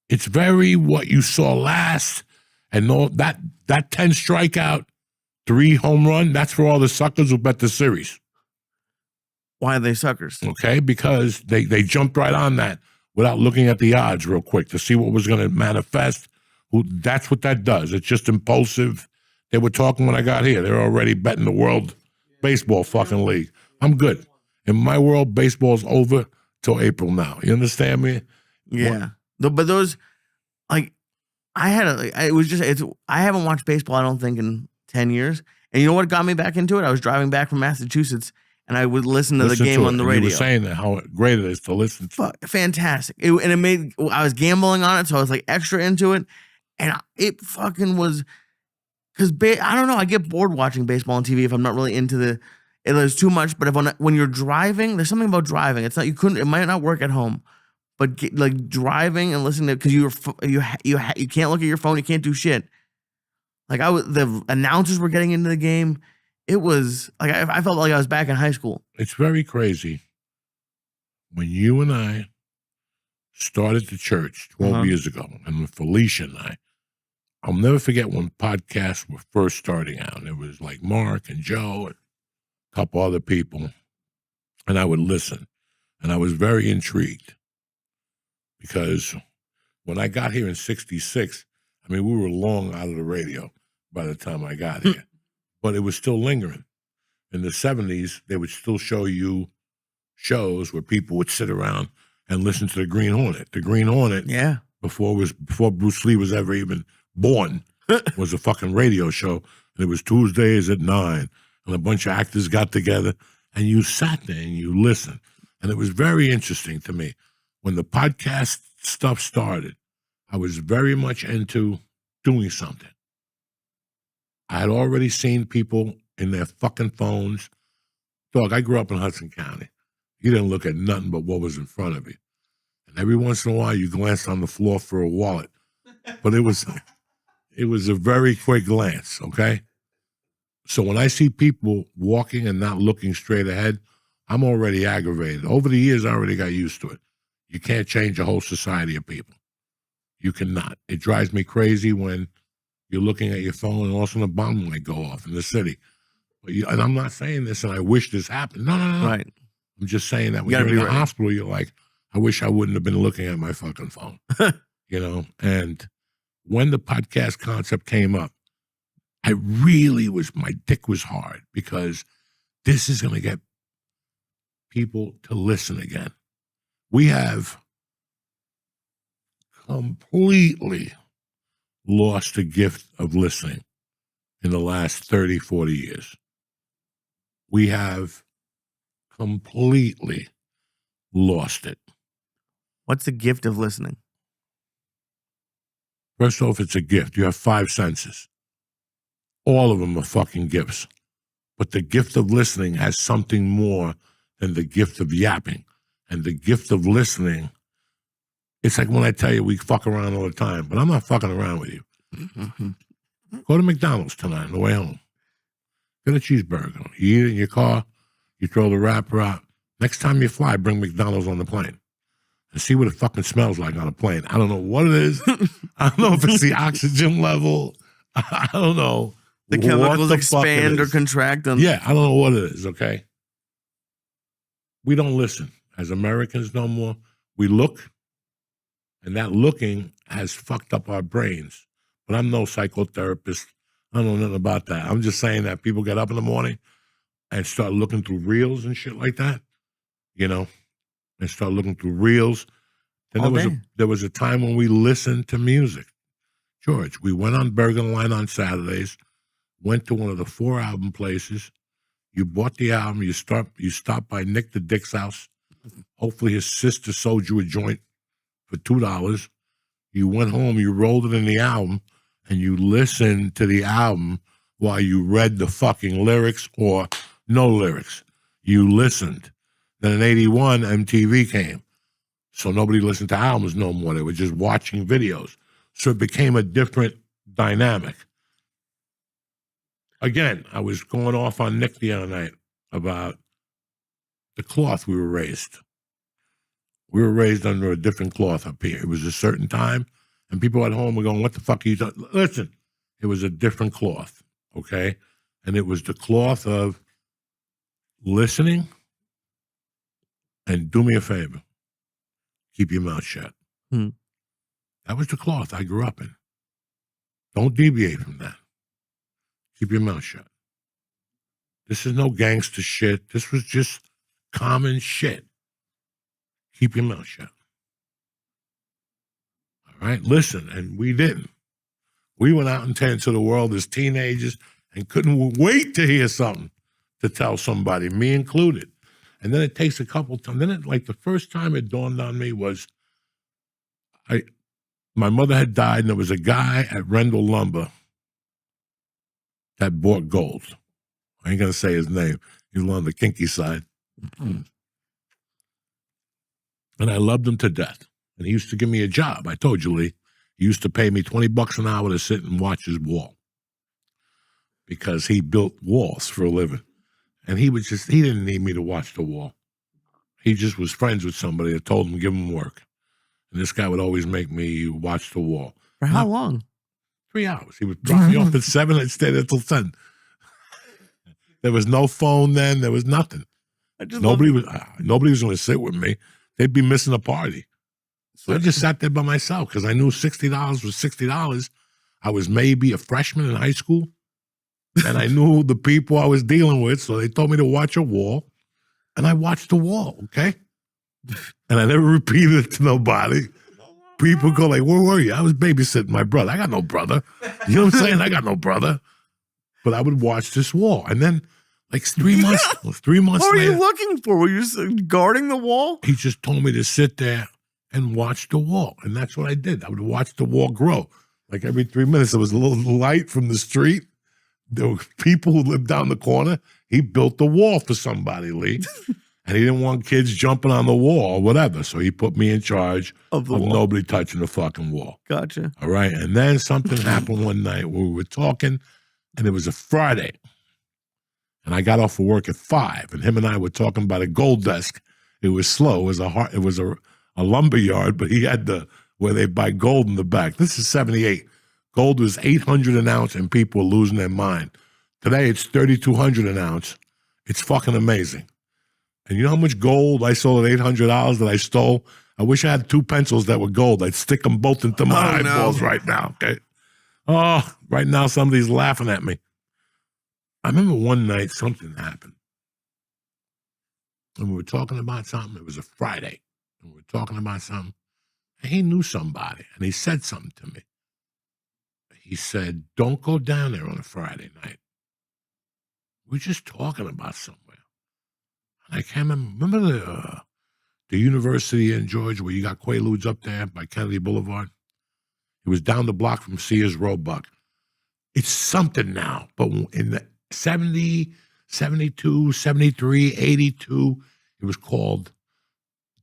It's very what you saw last, and all that 10 strikeout, 3 home run, that's for all the suckers who bet the series. Why are they suckers? Okay? Because they jumped right on that without looking at the odds real quick to see what was going to manifest. That's what that does. It's just impulsive. They were talking when I got here. They're already betting the World Baseball fucking league. I'm good. In my world, baseball's over till April now. You understand me? Yeah. But those, like, I haven't watched baseball, I don't think, in 10 years. And you know what got me back into it? I was driving back from Massachusetts, and I would listen to the game on the radio. You were saying that, how great it is to listen to. Fantastic. I was gambling on it, so I was like extra into it. And it fucking was, because I don't know, I get bored watching baseball on TV if I'm not really into there's too much. But when you're driving, there's something about driving. It might not work at home. But like driving and listening to, because you can't look at your phone, you can't do shit. Like the announcers were getting into the game. It was like I felt like I was back in high school. It's very crazy. When you and I started the church 12 years ago, and with Felicia and I'll never forget when podcasts were first starting out. It was like Mark and Joe and a couple other people, and I would listen, and I was very intrigued. Because when I got here in 66, I mean, we were long out of the radio by the time I got here. But it was still lingering. In the 70s, they would still show you shows where people would sit around and listen to the Green Hornet. The Green Hornet, yeah, before Bruce Lee was ever even born, was a fucking radio show. And it was Tuesdays at 9. And a bunch of actors got together. And you sat there and you listened. And it was very interesting to me. When the podcast stuff started, I was very much into doing something. I had already seen people in their fucking phones. Dog, I grew up in Hudson County. You didn't look at nothing but what was in front of you. And every once in a while, you glanced on the floor for a wallet. But it was a very quick glance, okay? So when I see people walking and not looking straight ahead, I'm already aggravated. Over the years, I already got used to it. You can't change a whole society of people. You cannot. It drives me crazy when you're looking at your phone and all of a sudden a bomb might go off in the city. And I'm not saying this and I wish this happened. No. Right. I'm just saying that when you're in the hospital, you're like, I wish I wouldn't have been looking at my fucking phone. You know? And when the podcast concept came up, my dick was hard because this is going to get people to listen again. We have completely lost the gift of listening in the last 30, 40 years. We have completely lost it. What's the gift of listening? First off, it's a gift. You have 5 senses. All of them are fucking gifts. But the gift of listening has something more than the gift of yapping. And the gift of listening, it's like when I tell you we fuck around all the time, but I'm not fucking around with you. Go to McDonald's tonight on the way home. Get a cheeseburger. You eat it in your car. You throw the wrapper out. Next time you fly, bring McDonald's on the plane. And see what it fucking smells like on a plane. I don't know what it is. I don't know if it's the oxygen level. I don't know. The chemicals expand or contract. Yeah, I don't know what it is, okay? We don't listen. As Americans no more, we look, and that looking has fucked up our brains. But I'm no psychotherapist. I don't know nothing about that. I'm just saying that people get up in the morning and start looking through reels and shit like that, you know, and start looking through reels. Then there was a time when we listened to music. George, we went on Burger Line on Saturdays, went to one of the 4 album places. You bought the album. You stopped by Nick the Dick's house. Hopefully his sister sold you a joint for $2. You went home, you rolled it in the album, and you listened to the album while you read the fucking lyrics or no lyrics. You listened. Then in 81, MTV came. So nobody listened to albums no more. They were just watching videos. So it became a different dynamic. Again, I was going off on Nick the other night. about the cloth we were raised. We were raised under a different cloth up here. It was a certain time, and people at home were going, what the fuck are you talking? Listen, it was a different cloth, okay? And it was the cloth of listening and do me a favor, keep your mouth shut. That was the cloth I grew up in. Don't deviate from that. Keep your mouth shut. This is no gangster shit. This was just common shit. Keep your mouth shut. All right? Listen, and we didn't. We went out into the world as teenagers and couldn't wait to hear something to tell somebody, me included. And then it takes a couple times. Then the first time it dawned on me was my mother had died, and there was a guy at Rendell Lumber that bought gold. I ain't going to say his name. He was on the kinky side. And I loved him to death. And he used to give me a job. I told you, Lee. He used to pay me $20 an hour to sit and watch his wall because he built walls for a living. And he didn't need me to watch the wall. He just was friends with somebody that told him, give him work. And this guy would always make me watch the wall. For how long? 3 hours. He would drop me off at 7 and stay there till 10. There was no phone then. There was nothing. Nobody was going to sit with me. They'd be missing a party. So I just sat there by myself because I knew $60 was $60. I was maybe a freshman in high school, and I knew the people I was dealing with, so they told me to watch a wall, and I watched the wall, okay? And I never repeated it to nobody. People go like, where were you? I was babysitting my brother. I got no brother. You know what I'm saying? I got no brother. But I would watch this wall. And then, 3 months What were later, you looking for? Were you guarding the wall? he just told me to sit there and watch the wall. And that's what I did. I would watch the wall grow. Like every 3 minutes, there was a little light from the street. There were people who lived down the corner. He built the wall for somebody, Lee. And he didn't want kids jumping on the wall or whatever. So he put me in charge of nobody touching the fucking wall. Gotcha. All right. And then something happened one night where we were talking, and it was a Friday. And I got off of work at 5, and him and I were talking about a gold desk. It was slow. It was a lumber yard, but he had where they buy gold in the back. This is 78. Gold was $800 an ounce, and people were losing their mind. Today, it's $3,200 an ounce. It's fucking amazing. And you know how much gold I sold at $800 that I stole? I wish I had 2 pencils that were gold. I'd stick them both into my eyeballs right now, okay? Oh, right now somebody's laughing at me. I remember one night something happened. And we were talking about something. It was a Friday. And we were talking about something. And he knew somebody. And he said something to me. He said, don't go down there on a Friday night. We're just talking about somewhere. And I can't remember the university in Georgia where you got Quaaludes up there by Kennedy Boulevard? It was down the block from Sears Roebuck. It's something now, but in the 70, 72, 73, 82, it was called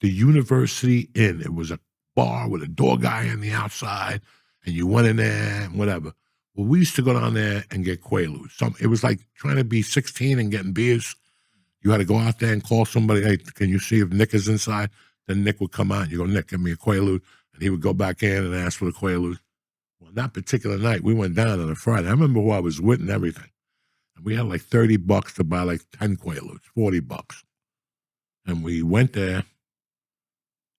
the University Inn. It was a bar with a door guy on the outside, and you went in there and whatever. Well, we used to go down there and get Quaaludes. It was like trying to be 16 and getting beers. You had to go out there and call somebody, hey, can you see if Nick is inside? Then Nick would come out. You go, Nick, give me a Quaalude. And he would go back in and ask for the Quaalude. Well, that particular night, we went down on a Friday. I remember who I was with and everything. And we had like $30 to buy like 10 Quaaludes, $40. And we went there,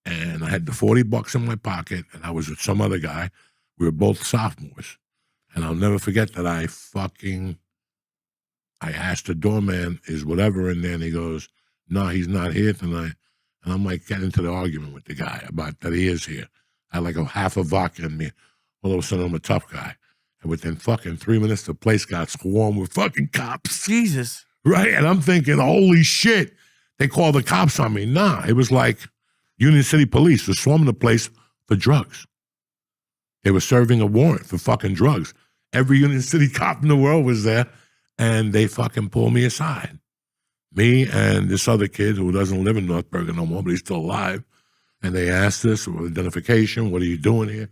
and I had the $40 in my pocket, and I was with some other guy. We were both sophomores. And I'll never forget that I asked the doorman, is whatever in there? And he goes, no, he's not here tonight. And I'm like getting into the argument with the guy about that he is here. I had like a half a vodka in me. All of a sudden, I'm a tough guy. And within fucking 3 minutes, the place got swarmed with fucking cops. Jesus. Right? And I'm thinking, holy shit, they called the cops on me. Nah, it was like Union City Police was swarming the place for drugs. They were serving a warrant for fucking drugs. Every Union City cop in the world was there. And they fucking pulled me aside. Me and this other kid who doesn't live in North Bergen no more, but he's still alive. And they asked us for identification. What are you doing here?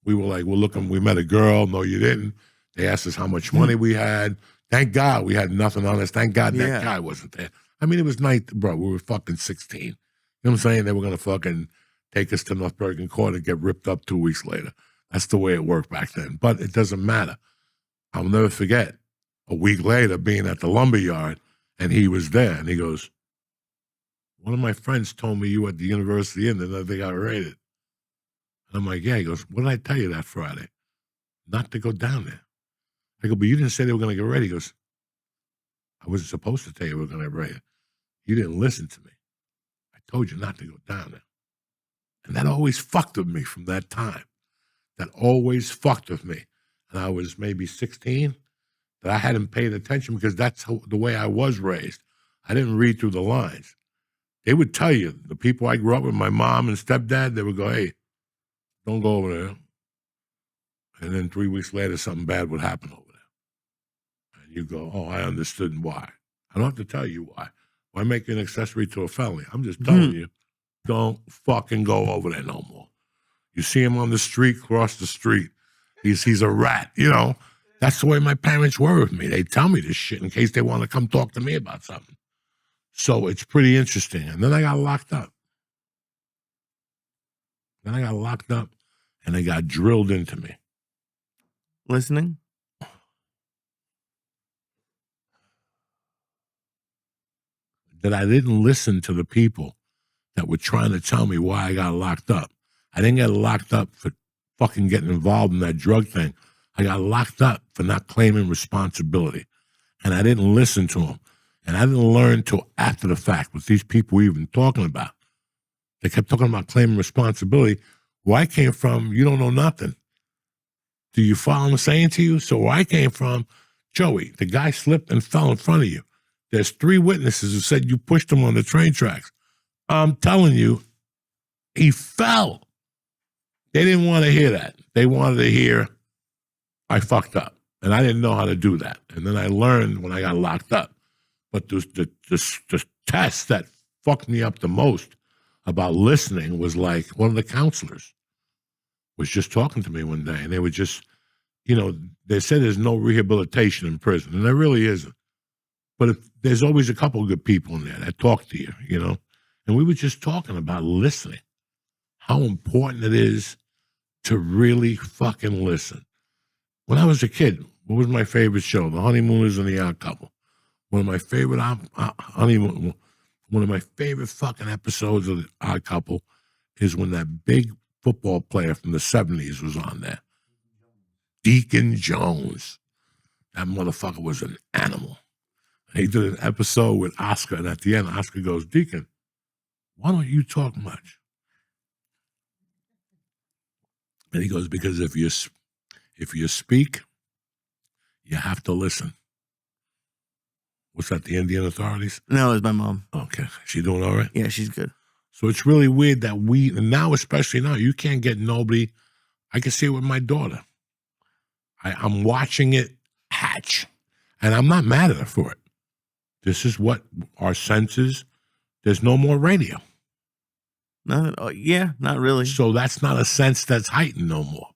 We were like, well, look, we met a girl. No, you didn't. They asked us how much money we had. Thank God we had nothing on us. Thank God that guy wasn't there. I mean, it was night, bro. We were fucking 16. You know what I'm saying? They were going to fucking take us to North Bergen Court and get ripped up 2 weeks later. That's the way it worked back then. But it doesn't matter. I'll never forget a week later being at the lumber yard and he was there and he goes, one of my friends told me you were at the university and that they got raided. And I'm like, yeah. He goes, what did I tell you that Friday? Not to go down there. I go, but you didn't say they were going to get ready. He goes, I wasn't supposed to tell you we were going to get ready. You didn't listen to me. I told you not to go down there. And that always fucked with me from that time. That always fucked with me. And I was maybe 16, that I hadn't paid attention because that's the way I was raised. I didn't read through the lines. They would tell you, the people I grew up with, my mom and stepdad, they would go, hey, don't go over there. And then 3 weeks later, something bad would happen over there. And you go, oh, I understood why. I don't have to tell you why. Why make you an accessory to a felony? I'm just telling you, don't fucking go over there no more. You see him on the street, cross the street. He's a rat, you know. That's the way my parents were with me. They tell me this shit in case they want to come talk to me about something. So it's pretty interesting. And then I got locked up. And they got drilled into me. Listening? That I didn't listen to the people that were trying to tell me why I got locked up. I didn't get locked up for fucking getting involved in that drug thing. I got locked up for not claiming responsibility. And I didn't listen to them. And I didn't learn till after the fact what these people were even talking about. They kept talking about claiming responsibility. Where I came from, you don't know nothing. Do you follow what I'm saying to you? So where I came from, Joey, the guy slipped and fell in front of you. There's 3 witnesses who said you pushed him on the train tracks. I'm telling you, he fell. They didn't want to hear that. They wanted to hear, I fucked up. And I didn't know how to do that. And then I learned when I got locked up. But the test that fucked me up the most about listening was like one of the counselors was just talking to me one day. And they were just, you know, they said there's no rehabilitation in prison. And there really isn't. But there's always a couple of good people in there that talk to you, you know. And we were just talking about listening, how important it is to really fucking listen. When I was a kid, what was my favorite show? The Honeymooners and the Odd Couple. One of my favorite one of my favorite fucking episodes of the Odd Couple is when that big football player from the 70s was on there. Deacon Jones. That motherfucker was an animal. He did an episode with Oscar, and at the end, Oscar goes, Deacon, why don't you talk much? And he goes, because if you speak, you have to listen. What's that, the Indian authorities? No, it's my mom. Okay. She doing all right? Yeah, she's good. So it's really weird that and now, especially now, you can't get nobody. I can see it with my daughter. I'm watching it hatch, and I'm not mad at her for it. This is what our senses, there's no more radio. No, yeah, not really. So that's not a sense that's heightened no more.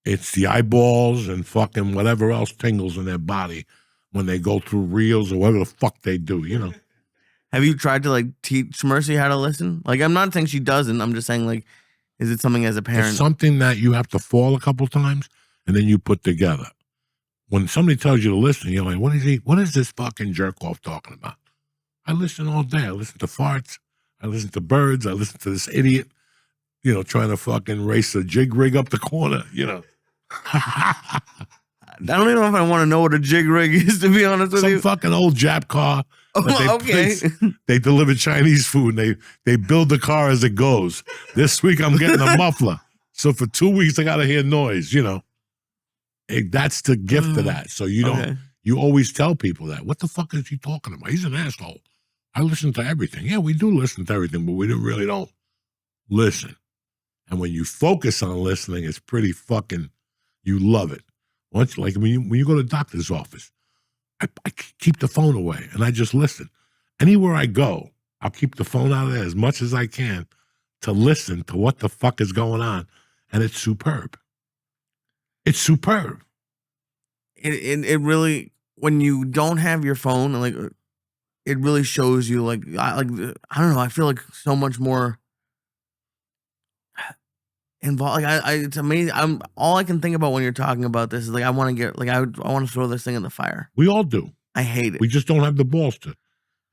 It's the eyeballs and fucking whatever else tingles in their body when they go through reels or whatever the fuck they do, you know. Have you tried to like teach Mercy how to listen? Like, I'm not saying she doesn't. I'm just saying, like, is it something as a parent? It's something that you have to fall a couple times and then you put together. When somebody tells you to listen, you're like, what is this fucking jerk off talking about? I listen all day. I listen to farts. I listen to birds. I listen to this idiot, you know, trying to fucking race a jig rig up the corner, you know. I don't even know if I want to know what a jig rig is, to be honest with you. Some fucking old Jap car. Okay. They deliver Chinese food and they build the car as it goes. This week I'm getting a muffler. So for 2 weeks I got to hear noise, you know. That's the gift of that. So you don't, you always tell people that. What the fuck is he talking about? He's an asshole. I listen to everything. Yeah, we do listen to everything, but we really don't listen. And when you focus on listening, it's pretty fucking, you love it. Once, like when you go to the doctor's office, I keep the phone away and I just listen. Anywhere I go, I'll keep the phone out of there as much as I can to listen to what the fuck is going on. And it's superb. It's superb. It really, when you don't have your phone, like it really shows you like I don't know. I feel like so much more involved. Like it's amazing. All I can think about when you're talking about this is like I want to get like I want to throw this thing in the fire. We all do. I hate it. We just don't have the balls to.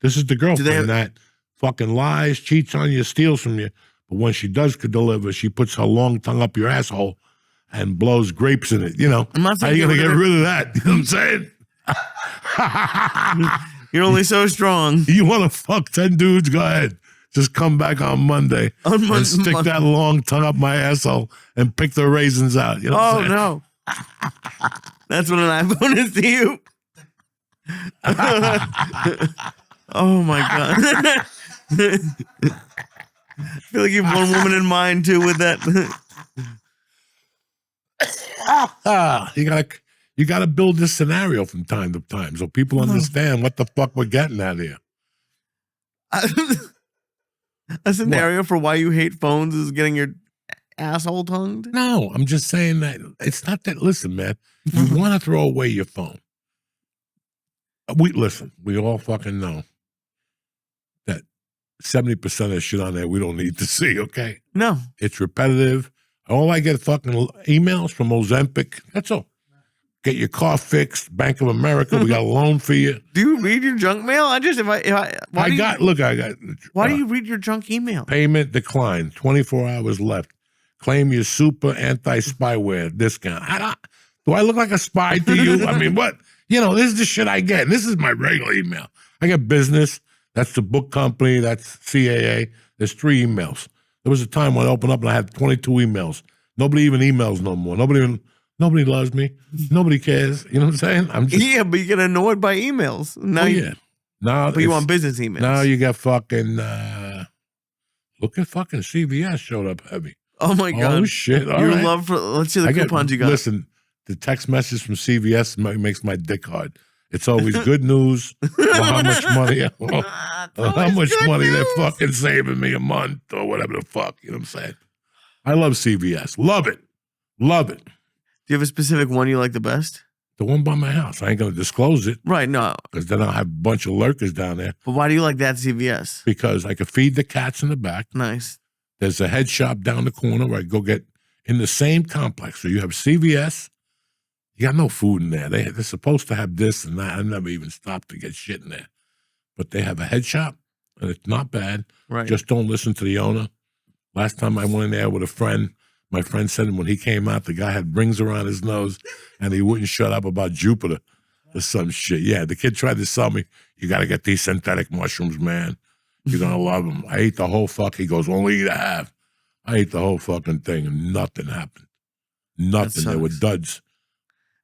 This is the girlfriend that fucking lies, cheats on you, steals from you. But when she does deliver, she puts her long tongue up your asshole and blows grapes in it. You know, how are you gonna get rid of that? You know what I'm saying? You're only so strong. You want to fuck 10 dudes? Go ahead. Just come back on Monday and stick that long tongue up my asshole and pick the raisins out. You know what I'm saying? No. That's what an iPhone is to you. Oh my God. I feel like you have one woman in mind too with that. You gotta build this scenario from time to time so people understand what the fuck we're getting at here. A scenario for why you hate phones is getting your asshole tongued? No, I'm just saying that it's not that. Listen, man, you want to throw away your phone. We all fucking know that 70% of the shit on there we don't need to see, okay? No. It's repetitive. All I get fucking emails from Ozempic. That's all. Get your car fixed. Bank of America, we got a loan for you. Do you read your junk mail? Why do you read your junk email? Payment declined. 24 hours left. Claim your super anti-spyware discount. Do I look like a spy to you? I mean, what? You know, this is the shit I get. This is my regular email. I get business. That's the book company. That's CAA. There's 3 emails. There was a time when I opened up and I had 22 emails. Nobody even emails no more. Nobody loves me. Nobody cares. You know what I'm saying? Yeah, but you get annoyed by emails. Now but you want business emails. Now you got fucking look at fucking CVS showed up heavy. Oh my God. Oh shit. All Your right. love for let's see the coupons you got. Listen, the text message from CVS makes my dick hard. It's always good news. How much money they're fucking saving me a month or whatever the fuck. You know what I'm saying? I love CVS. Love it. Love it. Do you have a specific one you like the best? The one by my house. I ain't going to disclose it. Right, no. Because then I'll have a bunch of lurkers down there. But why do you like that CVS? Because I could feed the cats in the back. Nice. There's a head shop down the corner where I go get in the same complex. So you have CVS. You got no food in there. They're supposed to have this and that. I never even stopped to get shit in there. But they have a head shop, and it's not bad. Right. Just don't listen to the owner. Last time I went in there with a friend, my friend said when he came out, the guy had rings around his nose, and he wouldn't shut up about Jupiter or some shit. Yeah, the kid tried to sell me, you got to get these synthetic mushrooms, man. You're going to love them. I ate the whole fuck. He goes, only eat a half. I ate the whole fucking thing, and nothing happened. Nothing. They were duds.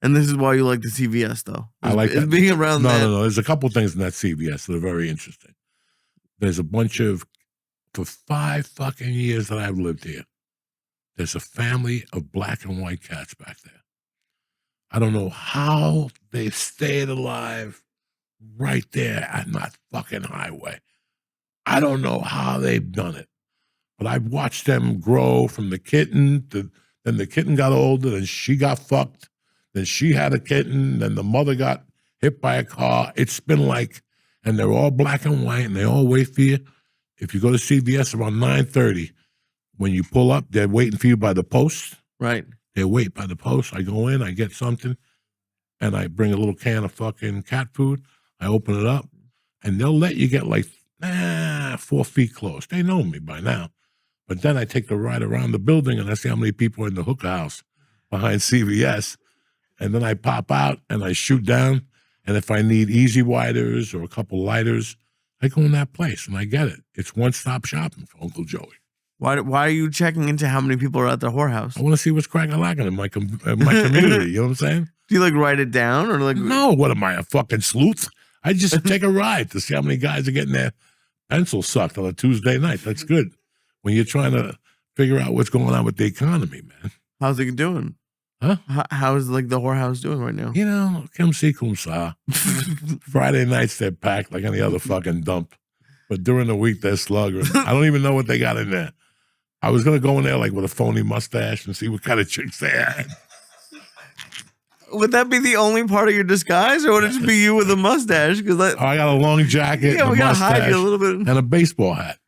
And this is why you like the CVS, though. I like that. Being around that. No. There's a couple things in that CVS that are very interesting. There's a bunch of, for 5 fucking years that I've lived here, there's a family of black and white cats back there. I don't know how they've stayed alive right there on that fucking highway. I don't know how they've done it. But I've watched them grow from the kitten to, then the kitten got older, then she got fucked. Then she had a kitten, then the mother got hit by a car. It's been like, and they're all black and white, and they all wait for you. If you go to CVS around 9:30, when you pull up, they're waiting for you by the post. Right. They wait by the post. I go in, I get something, and I bring a little can of fucking cat food. I open it up, and they'll let you get like 4 feet close. They know me by now. But then I take the ride around the building, and I see how many people are in the hookah house behind CVS. And then I pop out and I shoot down. And if I need easy widers or a couple lighters, I go in that place and I get it. It's one-stop shopping for Uncle Joey. Why are you checking into how many people are at the whorehouse? I want to see what's cracking in my community. You know what I'm saying? Do you like write it down or like? No, what am I, a fucking sleuth? I just take a ride to see how many guys are getting their pencil sucked on a Tuesday night. That's good. When you're trying to figure out what's going on with the economy, man. How's it doing? Huh? How's like the whorehouse doing right now? You know, come see, come saw. Friday nights they're packed like any other fucking dump. But during the week they're sluggers. I don't even know what they got in there. I was going to go in there like with a phony mustache and see what kind of chicks they had. Would that be the only part of your disguise, or would it just be you with a mustache? Because I got a long jacket, yeah, and we a gotta hide mustache, you a little bit. and a baseball hat.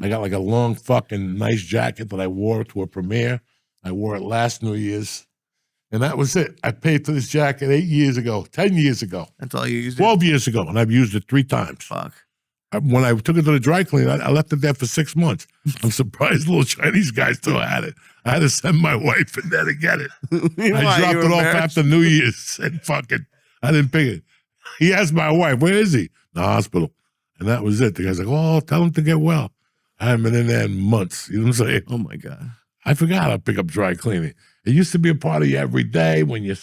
I got like a long fucking nice jacket that I wore to a premiere. I wore it last New Year's. And that was it. I paid for this jacket 8 years ago, 10 years ago, That's all you used. 12 years ago, and I've used it 3 times. Fuck. When I took it to the dry cleaner, I left it there for 6 months. I'm surprised the little Chinese guy still had it. I had to send my wife in there to get it. I dropped it off after New Year's and fucking, I didn't pick it. He asked my wife, where is he? In the hospital. And that was it. The guy's like, oh, tell him to get well. I haven't been in there in months. You know what I'm saying? Oh my God. I forgot how to pick up dry cleaning. It used to be a part of you every day when you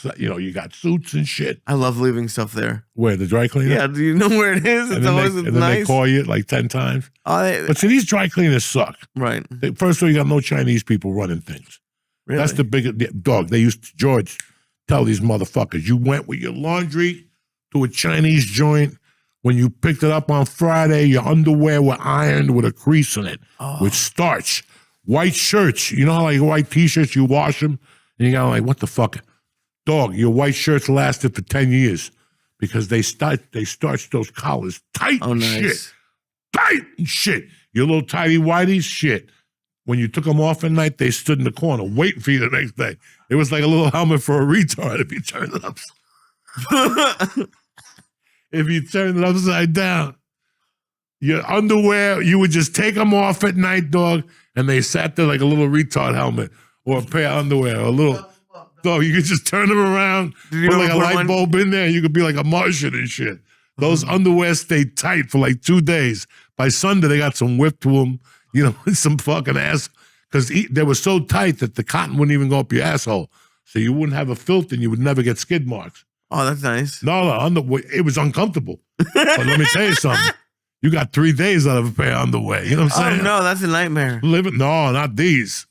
got suits and shit. I love leaving stuff there. Where, the dry cleaner? Yeah, do you know where it is? It's always nice. And then they call you like 10 times. But see, these dry cleaners suck. Right. First of all, you got no Chinese people running things. Really? That's the biggest dog. They used to, George, tell these motherfuckers, you went with your laundry to a Chinese joint. When you picked it up on Friday, your underwear were ironed with a crease in it, with starch. White shirts, you know how like white t-shirts, you wash them, and you got like, what the fuck? Dog, your white shirts lasted for 10 years because they starched those collars tight and shit. Tight and shit. Your little tidy whities, shit. When you took them off at night, they stood in the corner waiting for you the next day. It was like a little helmet for a retard if you turned it up. If you turned it upside down. Your underwear, you would just take them off at night, dog, and they sat there like a little retard helmet or a pair of underwear or a little, dog, you could just turn them around, put like a light bulb in there, and you could be like a Martian and shit. Those underwear stayed tight for like 2 days. By Sunday, they got some whip to them, you know, some fucking ass, because they were so tight that the cotton wouldn't even go up your asshole. So you wouldn't have a filter and you would never get skid marks. Oh, that's nice. No, it was uncomfortable. But let me tell you something. You got 3 days out of a pair of underwear. You know what I'm saying? Oh, no, that's a nightmare. No, not these.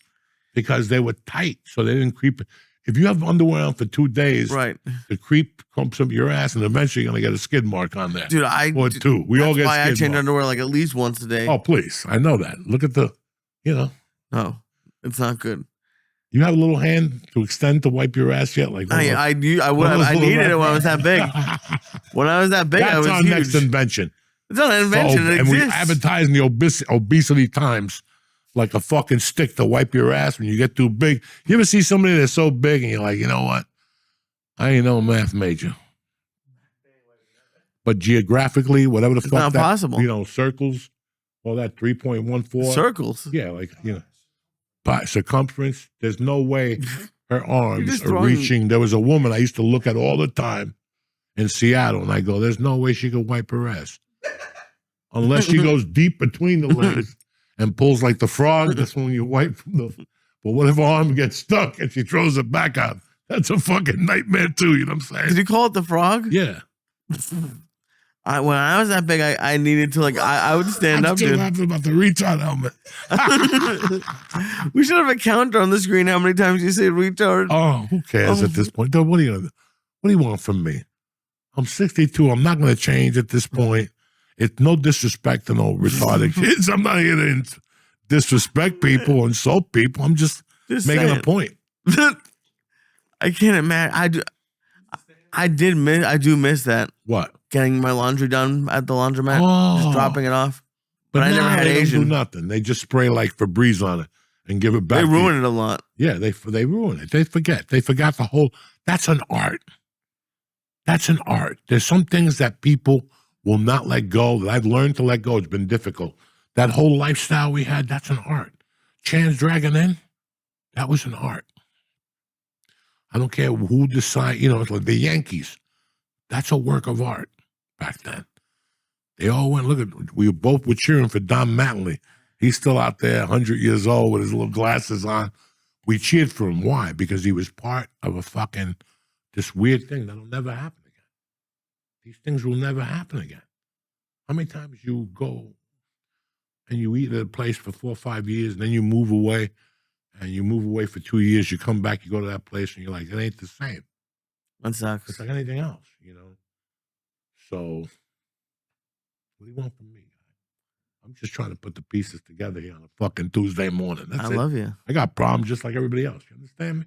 Because they were tight, so they didn't creep. If you have underwear on for 2 days, right, the creep comes up your ass, and eventually you're going to get a skid mark on there. Dude, or 2. We all get skid marks. That's why I change underwear like at least once a day. Oh, please. I know that. Look at the, you know. No, it's not good. You have a little hand to extend to wipe your ass yet? Like I needed it when I was that big. When I was that big, I was our huge. Next invention. It's not an invention. It and exists. we advertise in the obesity times like a fucking stick to wipe your ass when you get too big. You ever see somebody that's so big and you're like, you know what? I ain't no math major. But geographically, whatever the it's fuck not that, possible. you know, circles, all that 3.14. Circles? Yeah, like, you know, by circumference, there's no way her arms are reaching. There was a woman I used to look at all the time in Seattle, and I go, there's no way she could wipe her ass. Unless she goes deep between the legs and pulls like the frog. That's when you wipe from the. But what if her arm gets stuck and she throws it back out? That's a fucking nightmare too. You know what I'm saying? Did you call it the frog? Yeah. When I was that big, I needed to I would stand up. I'm still laughing about the retard helmet. We should have a counter on the screen. How many times you say retard? Oh, who cares at this point? What do you want from me? I'm 62. I'm not going to change at this point. It's no disrespect to no retarded kids. I'm not here to disrespect people, insult people. I'm just making saying. a point. I can't imagine. I do miss that. What? Getting my laundry done at the laundromat, just dropping it off. But I never had Asian. Don't do nothing. They just spray like Febreze on it and give it back. They ruin it a lot. Yeah, they ruin it. They forget. They forgot the whole. That's an art. That's an art. There's some things that people will not let go, that I've learned to let go. It's been difficult. That whole lifestyle we had, that's an art. Chance dragging in, that was an art. I don't care who decide, you know, it's like the Yankees. That's a work of art back then. They all went, we both were cheering for Don Mattingly. He's still out there, 100 years old with his little glasses on. We cheered for him. Why? Because he was part of this weird thing that'll never happen again. These things will never happen again. How many times you go and you eat at a place for 4 or 5 years, and then you move away, and you move away for 2 years, you come back, you go to that place, and you're like, it ain't the same. That sucks. It's like anything else, you know? So, what do you want from me? I'm just trying to put the pieces together here on a fucking Tuesday morning. That's it. I love you. I got problems just like everybody else. You understand me?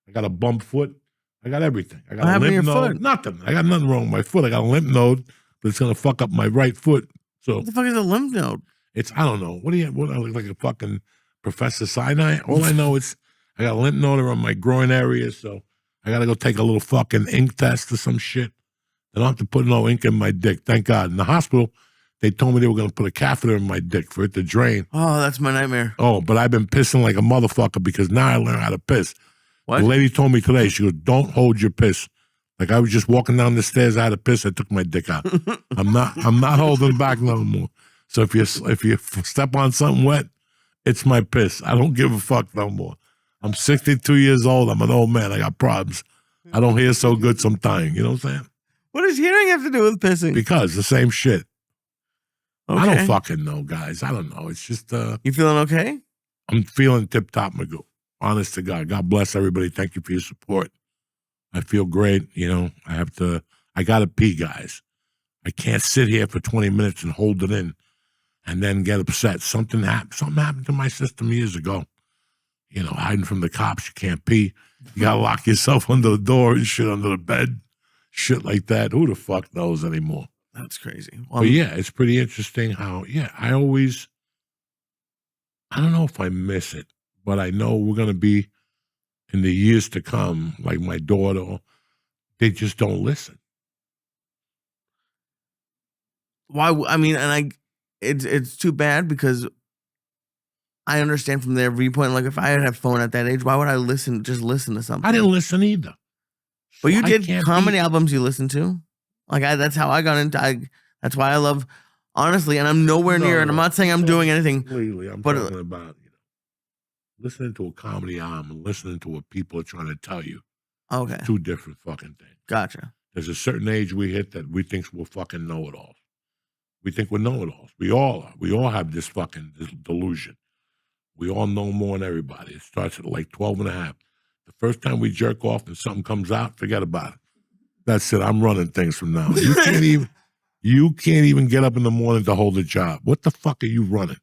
I got a bum foot. I got everything. I got What a happened to limp your node. foot? Nothing. I got nothing wrong with my foot. I got a limp node, but it's gonna fuck up my right foot. So What the fuck is a lymph node? it's I don't know. What I look like a fucking Professor Sinai? All I know is I got a lymph node around my groin area, so I gotta go take a little fucking ink test or some shit. I don't have to put no ink in my dick. Thank God. In the hospital, they told me they were gonna put a catheter in my dick for it to drain. Oh, that's my nightmare. Oh, but I've been pissing like a motherfucker because now I learned how to piss. What? The lady told me today, she goes, don't hold your piss. Like I was just walking down the stairs, I had to piss, I took my dick out. I'm not holding back no more. So if you step on something wet, it's my piss. I don't give a fuck no more. I'm 62 years old. I'm an old man. I got problems. I don't hear so good, so I'm dying. You know what I'm saying? What does hearing have to do with pissing? Because the same shit. Okay. I don't fucking know, guys. I don't know. It's just You feeling okay? I'm feeling tip top, Magoo. Honest to God. God bless everybody. Thank you for your support. I feel great. You know, I gotta pee, guys. I can't sit here for 20 minutes and hold it in and then get upset. Something happened to my system years ago. You know, hiding from the cops, you can't pee. You gotta lock yourself under the door and shit under the bed. Shit like that. Who the fuck knows anymore? That's crazy. Well, But yeah, it's pretty interesting how, I don't know if I miss it, but I know we're going to be in the years to come, like my daughter, they just don't listen. why? I mean, it's too bad because I understand from their viewpoint. Like, if I had a phone at that age, why would I just listen to something? I didn't listen either. But you So I did can't comedy albums you listened to. Like, that's how I got into. That's why I love, honestly. And I'm nowhere near. And I'm not saying I'm doing anything. Completely. I'm but- talking about listening to a comedy album and listening to what people are trying to tell you. Okay, Two different fucking things. gotcha. There's a certain age we hit that we think we're fucking know-it-alls. We think we're know-it-alls. We all are. We all have this fucking delusion. We all know more than everybody. It starts at like 12 and a half. The first time we jerk off and something comes out, forget about it. That's it. I'm running things from now. You can't even get up in the morning to hold a job. What the fuck are you running?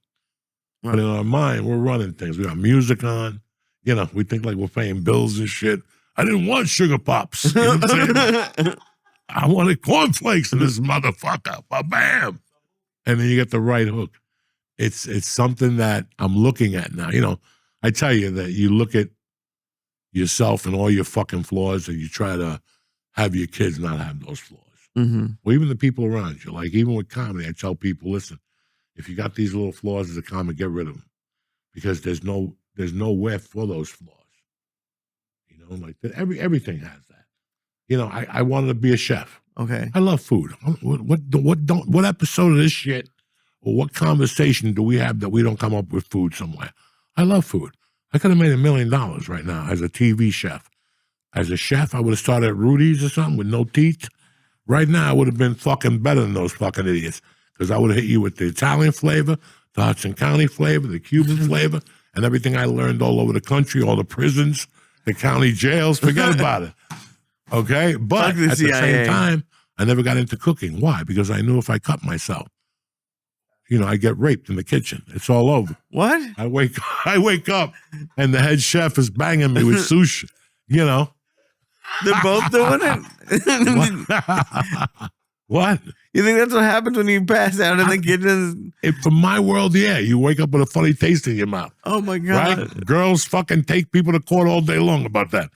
But in our mind, we're running things. We got music on. You know, we think like we're paying bills and shit. I didn't want sugar pops. You know what I'm saying? I wanted cornflakes in this motherfucker. Bam. And then you get the right hook. It's something that I'm looking at now. You know, I tell you that you look at yourself and all your fucking flaws and you try to have your kids not have those flaws. Mm-hmm. Or even the people around you. Like even with comedy, I tell people, listen, if you got these little flaws as a comic, get rid of them. Because there's nowhere for those flaws. You know, like everything has that. You know, I wanted to be a chef. Okay. I love food. What episode of this shit or what conversation do we have that we don't come up with food somewhere? I love food. I could have made $1 million right now as a TV chef. As a chef, I would have started at Rudy's or something with no teeth. Right now, I would have been fucking better than those fucking idiots because I would have hit you with the Italian flavor, the Hudson County flavor, the Cuban flavor, and everything I learned all over the country, all the prisons, the county jails. Forget about it. Okay? But at the same time, I never got into cooking. Why? Because I knew if I cut myself, you know, I get raped in the kitchen. It's all over. What? I wake up and the head chef is banging me with sushi, you know. They're both doing it? What? You think that's what happens when you pass out in the kitchen? From my world, yeah. You wake up with a funny taste in your mouth. Oh, my God. Right? Girls fucking take people to court all day long about that.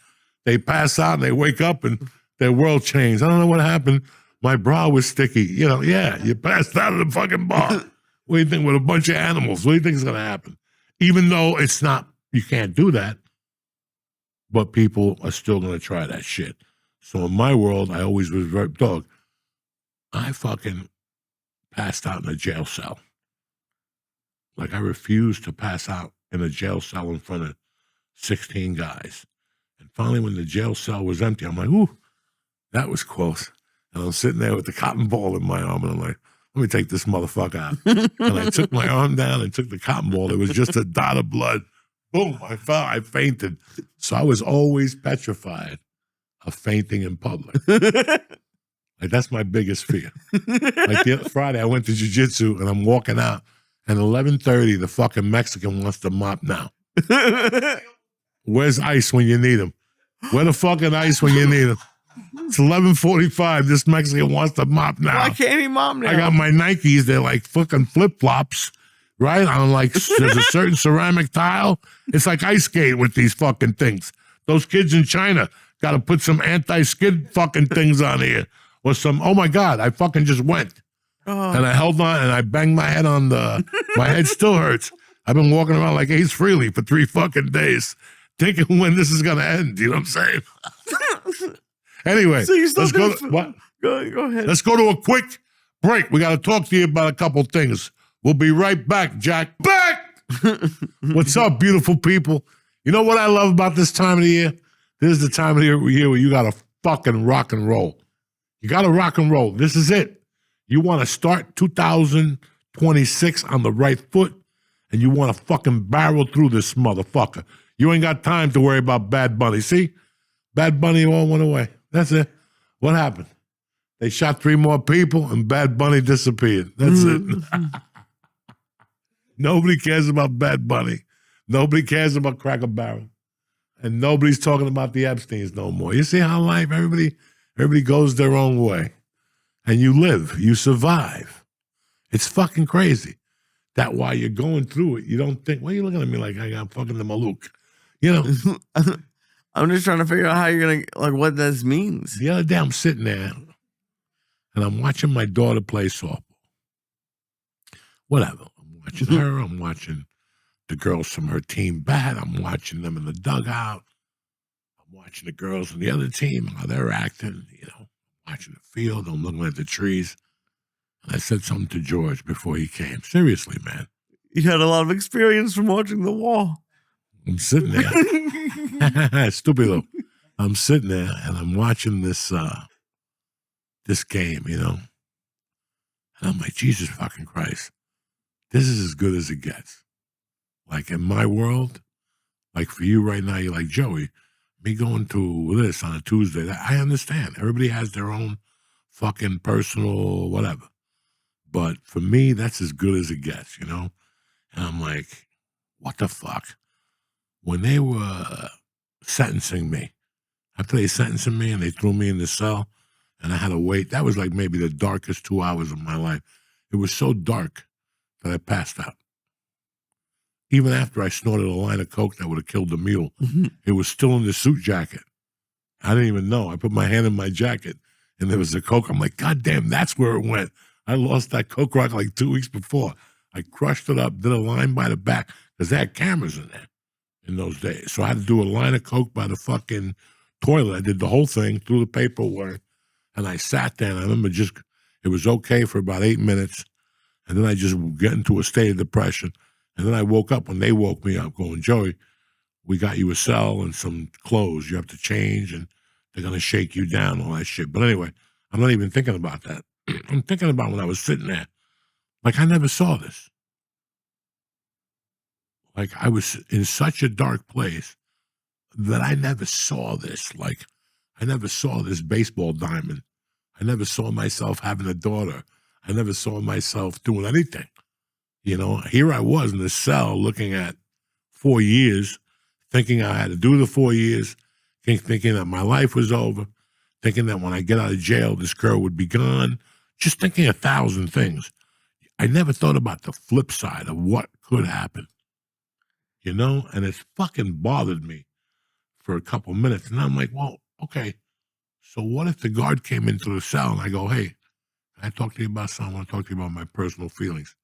They pass out and they wake up and their world changed. I don't know what happened. My bra was sticky. You know, yeah, you passed out at the fucking bar. What do you think with a bunch of animals? What do you think is going to happen? Even though it's not, you can't do that, but people are still going to try that shit. So in my world, I always was very, dog, I fucking passed out in a jail cell. Like I refused to pass out in a jail cell in front of 16 guys. And finally, when the jail cell was empty, I'm like, ooh, that was close. And I'm sitting there with the cotton ball in my arm, and I'm like, let me take this motherfucker out. And I took my arm down and took the cotton ball. It was just a dot of blood. Boom, I fell, I fainted. So I was always petrified of fainting in public. Like that's my biggest fear. Like the other Friday, I went to jiu-jitsu and I'm walking out, and 11:30, the fucking Mexican wants to mop now. Where's ice when you need him? Where the fucking ice when you need it? It's 11:45. This Mexican wants to mop now. Why can't he mop now? I got my Nikes. They're like fucking flip-flops, right? On like, there's a certain ceramic tile. It's like ice skating with these fucking things. Those kids in China got to put some anti-skid fucking things on here. Or some, oh my God, I fucking just went. And I held on and I banged my head on my head still hurts. I've been walking around like Ace Frehley for 3 fucking days, thinking when this is going to end. You know what I'm saying? Anyway, So you still let's go. What? Go ahead. Let's go to a quick break. We got to talk to you about a couple things. We'll be right back, Jack. Back! What's up, beautiful people? You know what I love about this time of the year? This is the time of the year where you got to fucking rock and roll. You got to rock and roll. This is it. You want to start 2026 on the right foot, and you want to fucking barrel through this motherfucker. You ain't got time to worry about Bad Bunny. See? Bad Bunny all went away. That's it. What happened? They shot 3 more people, and Bad Bunny disappeared. That's it. Nobody cares about Bad Bunny. Nobody cares about Cracker Barrel. And nobody's talking about the Epsteins no more. You see how life, everybody goes their own way. And you live, you survive. It's fucking crazy. That while you're going through it, you don't think, why are you looking at me like I got fucking the Malouk? You know? I'm just trying to figure out how you're going to, like, what this means. The other day I'm sitting there and I'm watching my daughter play softball. Whatever. I'm watching her. I'm watching the girls from her team bat. I'm watching them in the dugout. I'm watching the girls from the other team, how they're acting, you know. Watching the field, I'm looking at the trees. And I said something to George before he came. Seriously, man. You had a lot of experience from watching the wall. I'm sitting there. Stupido. I'm sitting there and I'm watching this game, you know. And I'm like, Jesus fucking Christ. This is as good as it gets. Like in my world, like for you right now, you're like, Joey, me going to this on a Tuesday, I understand. Everybody has their own fucking personal whatever. But for me, that's as good as it gets, you know? And I'm like, what the fuck? When they were sentencing me, after they sentenced me and they threw me in the cell and I had to wait, that was like maybe the darkest 2 hours of my life. It was so dark that I passed out. Even after I snorted a line of coke that would have killed the mule, it was still in the suit jacket. I didn't even know. I put my hand in my jacket, and there was a coke. I'm like, God damn, that's where it went. I lost that coke rock like 2 weeks before. I crushed it up, did a line by the back, because they had cameras in there in those days. So I had to do a line of coke by the fucking toilet. I did the whole thing, through the paperwork, and I sat there, and I remember it was okay for about 8 minutes, and then I just get into a state of depression. And then I woke up when they woke me up going, Joey, we got you a cell and some clothes you have to change and they're going to shake you down, all that shit. But anyway, I'm not even thinking about that. I'm thinking about when I was sitting there. Like, I never saw this. Like, I was in such a dark place that I never saw this. Like, I never saw this baseball diamond. I never saw myself having a daughter. I never saw myself doing anything. You know, here I was in the cell looking at 4 years, thinking I had to do the 4 years, thinking that my life was over, thinking that when I get out of jail, this girl would be gone, just thinking 1,000 things. I never thought about the flip side of what could happen, you know, and it's fucking bothered me for a couple minutes. And I'm like, well, okay, so what if the guard came into the cell and I go, hey, can I talk to you about something? I want to talk to you about my personal feelings.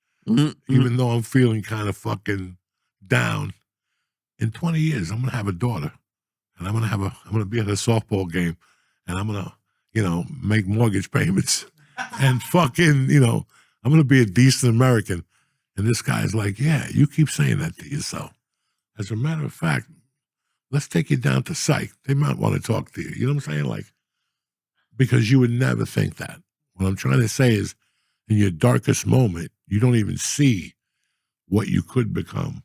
Even though I'm feeling kind of fucking down, in 20 years, I'm going to have a daughter and I'm going to be at a softball game and I'm going to, you know, make mortgage payments and fucking, you know, I'm going to be a decent American. And this guy's like, yeah, you keep saying that to yourself. As a matter of fact, let's take you down to psych. They might want to talk to you. You know what I'm saying? Like, because you would never think that. What I'm trying to say is, in your darkest moment, you don't even see what you could become.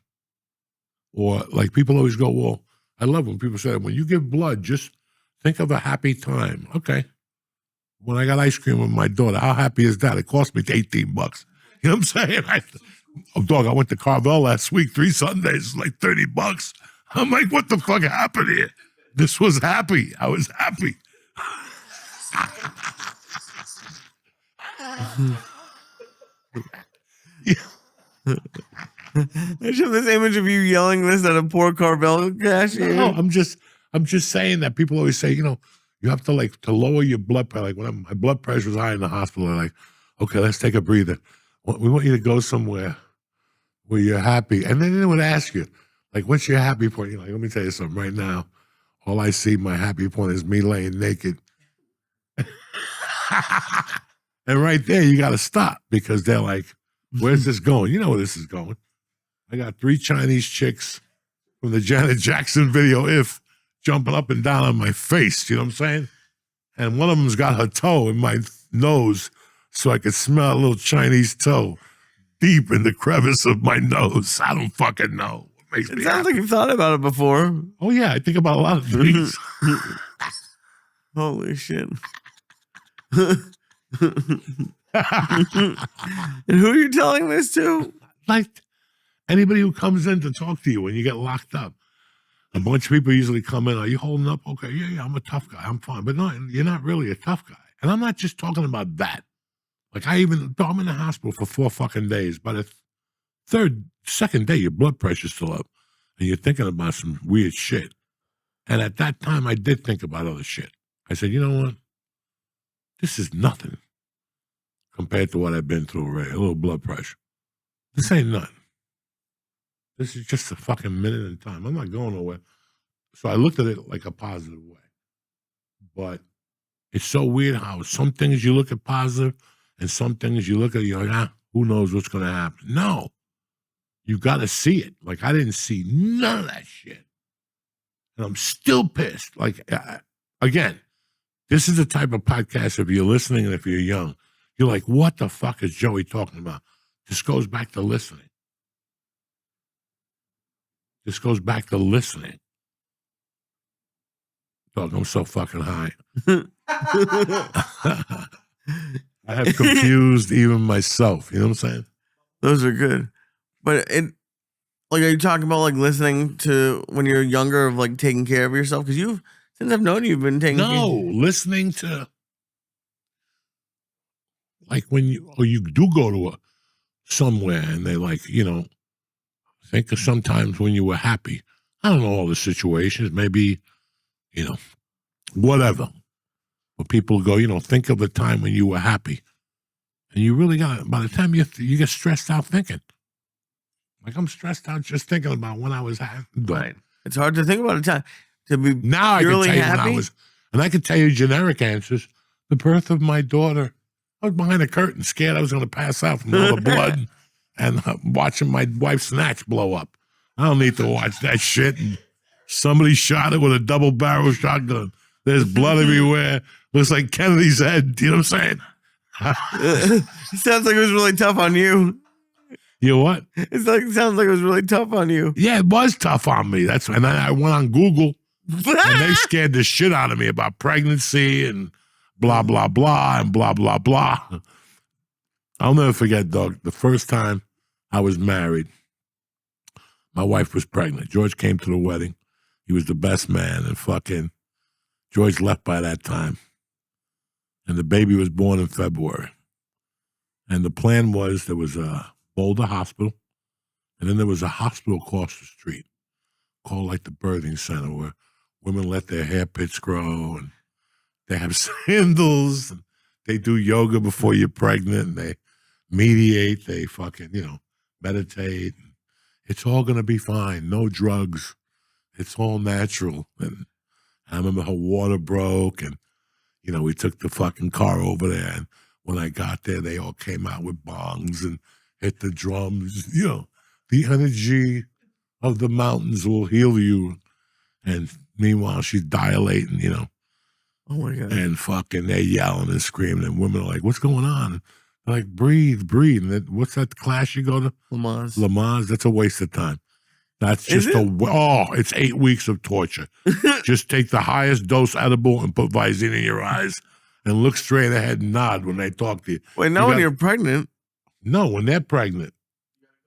Or like people always go, well, I love when people say, when you give blood, just think of a happy time. Okay. When I got ice cream with my daughter, how happy is that? It cost me $18. You know what I'm saying? I went to Carvel last week, 3 Sundays, like $30. I'm like, what the fuck happened here? This was happy. I was happy. I show this image of you yelling this at a poor Carvel cashier. No, I'm just saying that people always say, you have to lower your blood pressure. Like when my blood pressure was high in the hospital, they're like, okay, let's take a breather. We want you to go somewhere where you're happy. And then they would ask you, like, what's your happy point? You're like, let me tell you something right now. All I see, my happy point is me laying naked. And right there, you got to stop because they're like, where's this going? You know where this is going. I got 3 Chinese chicks from the Janet Jackson video, If, jumping up and down on my face. You know what I'm saying? And one of them's got her toe in my nose so I could smell a little Chinese toe deep in the crevice of my nose. I don't fucking know. It sounds like you've thought about it before. Oh, yeah. I think about a lot of things. Holy shit. And who are you telling this to? Like anybody who comes in to talk to you when you get locked up. A bunch of people usually come in. Are you holding up? Okay, yeah, I'm a tough guy. I'm fine. But no, you're not really a tough guy. And I'm not just talking about that. Like I'm in the hospital for 4 fucking days. By the second day, your blood pressure's still up. And you're thinking about some weird shit. And at that time, I did think about other shit. I said, you know what? This is nothing compared to what I've been through already. A little blood pressure. This ain't nothing. This is just a fucking minute in time. I'm not going nowhere. So I looked at it like a positive way. But it's so weird how some things you look at positive and some things you look at, you're like, who knows what's going to happen? No. You got to see it. Like, I didn't see none of that shit. And I'm still pissed. Like, again, this is the type of podcast, if you're listening and if you're young, you're like, what the fuck is Joey talking about? This goes back to listening. This goes back to listening. Dog, I'm so fucking high. I have confused even myself. You know what I'm saying? Those are good. But are you talking about like listening to when you're younger of like taking care of yourself? Because since I've known you've been taking care. Listening to like when you do go to somewhere and they like, think of sometimes when you were happy. I don't know all the situations, maybe, whatever. But people go, think of the time when you were happy. And you really by the time you get stressed out thinking. Like I'm stressed out just thinking about when I was happy. Right. It's hard to think about a time to be now I can tell you happy. when I was, and I can tell you generic answers. The birth of my daughter, I was behind a curtain, scared I was going to pass out from all the blood and watching my wife's snatch blow up. I don't need to watch that shit. And somebody shot it with a double-barrel shotgun. There's blood everywhere. Looks like Kennedy's head. You know what I'm saying? It sounds like it was really tough on you. You know what? It sounds like it was really tough on you. Yeah, it was tough on me. That's when I went on Google and they scared the shit out of me about pregnancy and blah, blah, blah, and blah, blah, blah. I'll never forget, dog, the first time I was married, my wife was pregnant. George came to the wedding. He was the best man, and fucking George left by that time. And the baby was born in February. And the plan was there was a Boulder Hospital, and then there was a hospital across the street called like the birthing center where women let their hair pits grow and they have sandals and they do yoga before you're pregnant and they mediate, they fucking, meditate. It's all going to be fine. No drugs. It's all natural. And I remember her water broke and, we took the fucking car over there. And when I got there, they all came out with bongs and hit the drums. The energy of the mountains will heal you. And meanwhile, she's dilating, Oh my God. And fucking they're yelling and screaming. And women are like, what's going on? They're like, breathe. And what's that class you go to? Le Mans. That's a waste of time. That's just it's 8 weeks of torture. Just take the highest dose edible and put Visine in your eyes and look straight ahead and nod when they talk to you. Wait, not when you're pregnant. No, when they're pregnant.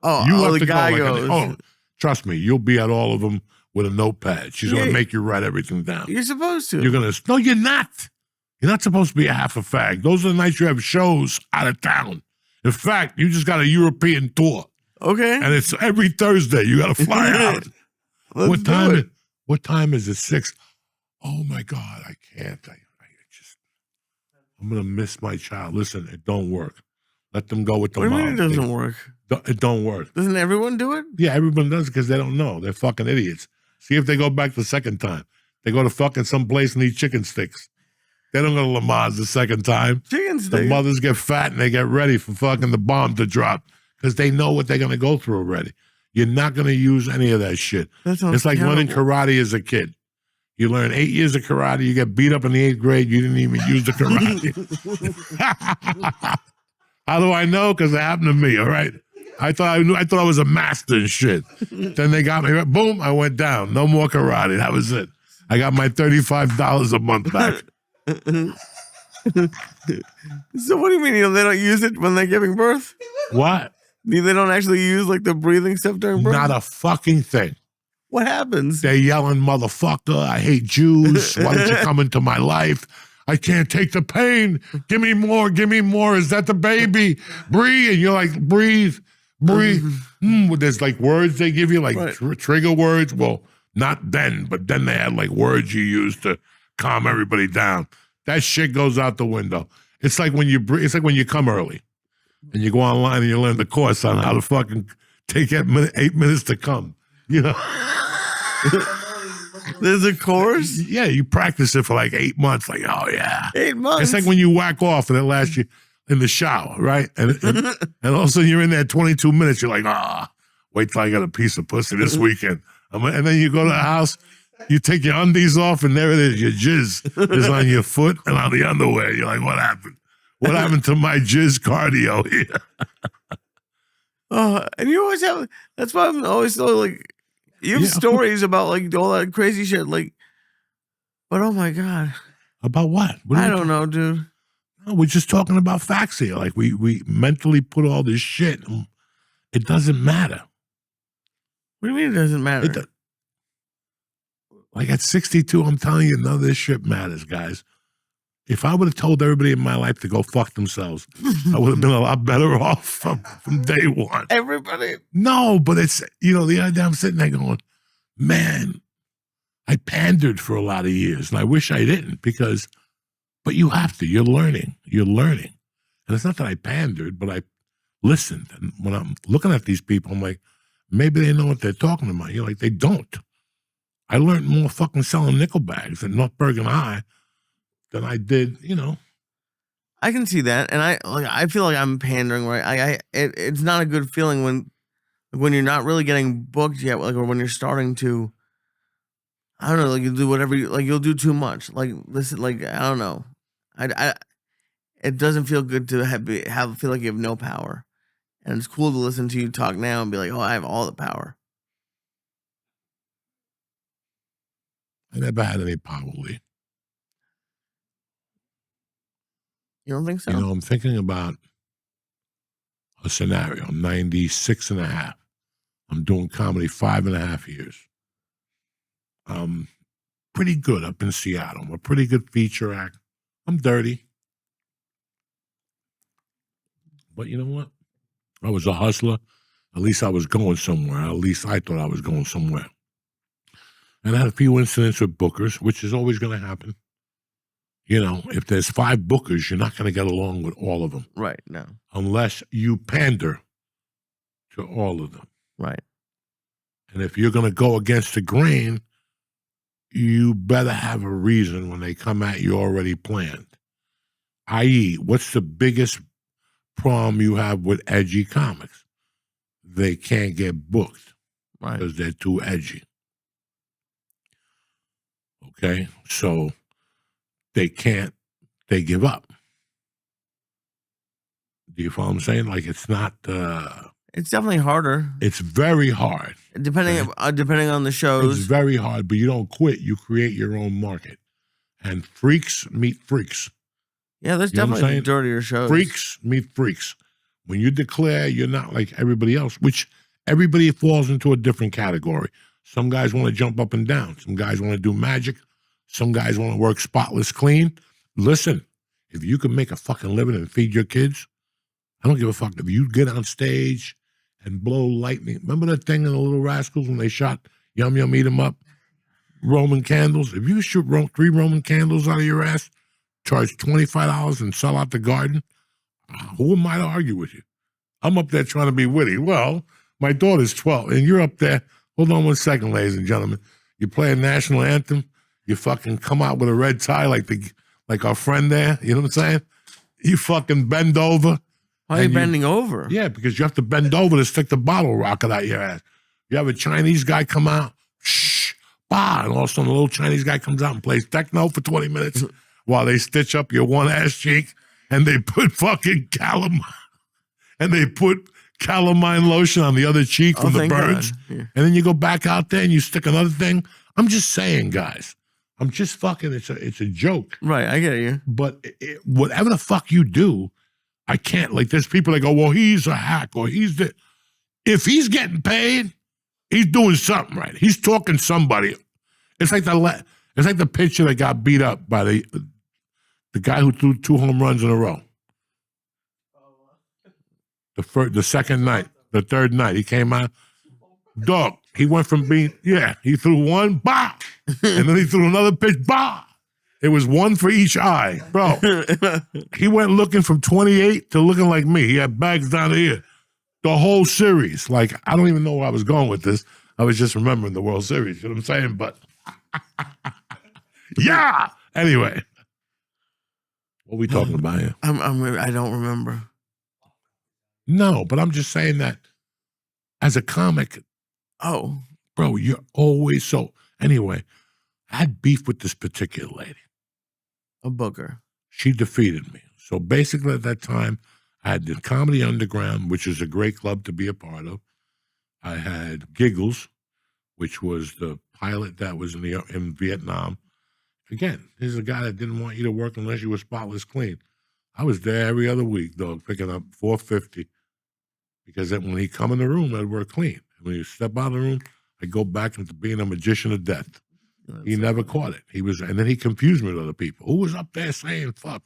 Oh, have the to guy go goes. trust me, you'll be at all of them with a notepad. She's going to Yeah. make you write everything down. You're supposed to. You're going to, no, you're not. You're not supposed to be a half a fag. Those are the nights you have shows out of town. In fact, you just got a European tour. Okay. And it's every Thursday. You got to fly out. Let's do it. What time is it? 6? Oh my God, I can't. I'm going to miss my child. Listen, it don't work. Let them go with the What do you mom. mean it doesn't work? It don't work. Doesn't everyone do it? Yeah, everyone does because they don't know. They're fucking idiots. See if they go back the second time. They go to fucking someplace and eat chicken sticks. They don't go to Lamar's the second time. Chicken The sticks. mothers get fat and they get ready for fucking the bomb to drop because they know what they're going to go through already. You're not going to use any of that shit. That sounds It's like learning terrible. karate as a kid. You learn 8 years of karate, you get beat up in the 8th grade, you didn't even use the karate. How do I know? Because it happened to me, all right? I thought I was a master and shit. Then they got me, boom, I went down. No more karate. That was it. I got my $35 a month back. So what do you mean they don't use it when they're giving birth? What? They don't actually use like the breathing stuff during birth? Not a fucking thing. What happens? They're yelling, motherfucker, I hate Jews. Why don't you come into my life? I can't take the pain. Give me more. Is that the baby? Breathe. And you're like, breathe. There's like words they give you, like Right. trigger words. Well, not then, but then they had like words you use to calm everybody down. That shit goes out the window. It's like when you come early and you go online and you learn the course on how to fucking take 8 minutes to come. You know? There's a course? Yeah, you practice it for like 8 months. Like, oh yeah. 8 months? It's like when you whack off and it lasts you in the shower, right? And all of a sudden you're in there 22 minutes. You're like, wait till I get a piece of pussy this weekend. And then you go to the house, you take your undies off, and there it is. Your jizz is on your foot and on the underwear. You're like, what happened? What happened to my jizz cardio here? And you always have, that's why I'm always so like, you have stories about like all that crazy shit. Like, but oh my God. About what? I don't know, dude. No, we're just talking about facts here. Like we mentally put all this shit. It doesn't matter. What do you mean it doesn't matter? Like at 62, I'm telling you, none of this shit matters, guys. If I would have told everybody in my life to go fuck themselves, I would have been a lot better off from day one. Everybody. No, but it's, the other day I'm sitting there going, man, I pandered for a lot of years, and I wish I didn't but you have to. You're learning. And it's not that I pandered, but I listened. And when I'm looking at these people, I'm like, maybe they know what they're talking about. You're like, they don't. I learned more fucking selling nickel bags at North Bergen High than I did, I can see that, and I feel like I'm pandering, right? It's not a good feeling when you're not really getting booked yet, like, or when you're starting to. I don't know, like you do whatever you'll do too much. Like listen, like I don't know, it doesn't feel good to feel like you have no power, and it's cool to listen to you talk now and be like, oh, I have all the power. I never had any power, Lee. You don't think so? I'm thinking about a scenario. I'm 96 and a half. I'm doing comedy 5.5 years. I'm pretty good up in Seattle. I'm a pretty good feature act. I'm dirty. But you know what? I was a hustler. At least I was going somewhere. At least I thought I was going somewhere. And I had a few incidents with bookers, which is always going to happen. If there's 5 bookers, you're not going to get along with all of them. Right, no. Unless you pander to all of them. Right. And if you're going to go against the grain, you better have a reason when they come at you already planned. I.e., what's the biggest problem you have with edgy comics? They can't get booked because they're too edgy. Okay? So they give up. Do you follow what I'm saying? Like it's not... it's definitely harder. It's very hard. Depending on the shows. It's very hard, but you don't quit. You create your own market. And freaks meet freaks. Yeah, there's definitely dirtier shows. Freaks meet freaks. When you declare you're not like everybody else, which everybody falls into a different category. Some guys want to jump up and down. Some guys want to do magic. Some guys want to work spotless clean. Listen, if you can make a fucking living and feed your kids, I don't give a fuck. If you get on stage and blow lightning. Remember that thing in the Little Rascals when they shot Yum Yum Eat 'em Up? Roman candles. If you shoot 3 Roman candles out of your ass, charge $25 and sell out the garden, who am I to argue with you? I'm up there trying to be witty. Well, my daughter's 12, and you're up there. Hold on one second, ladies and gentlemen. You play a national anthem. You fucking come out with a red tie like our friend there. You know what I'm saying? You fucking bend over. Why are you bending over? Yeah, because you have to bend over to stick the bottle rocket out your ass. You have a Chinese guy come out, shh, bah, and all of a sudden a little Chinese guy comes out and plays techno for 20 minutes while they stitch up your one ass cheek and they put fucking calamine lotion on the other cheek from the burns. Yeah. And then you go back out there and you stick another thing. I'm just saying, guys. I'm just fucking, it's a joke. Right, I get you. But whatever the fuck you do, I can't, like, there's people that go, well, he's a hack or he's the, if he's getting paid, he's doing something right. He's talking to somebody. It's like the pitcher that got beat up by the guy who threw 2 home runs in a row. The second night, the third night, he came out. Dog, he went from being, he threw one, bah, and then he threw another pitch, bah. It was one for each eye, bro. He went looking from 28 to looking like me. He had bags down here. The whole series. Like, I don't even know where I was going with this. I was just remembering the World Series. You know what I'm saying? But, yeah. Anyway. What are we talking about here? I don't remember. No, but I'm just saying that as a comic, bro, you're always so. Anyway, I had beef with this particular lady. A booker. She defeated me. So basically at that time, I had the Comedy Underground, which is a great club to be a part of. I had Giggles, which was the pilot that was in Vietnam. Again, this is a guy that didn't want you to work unless you were spotless clean. I was there every other week, dog, picking up $4.50 because when he come in the room, I'd work clean. When you step out of the room, I'd go back into being a magician of death. He never caught it. And then he confused me with other people. Who was up there saying fuck?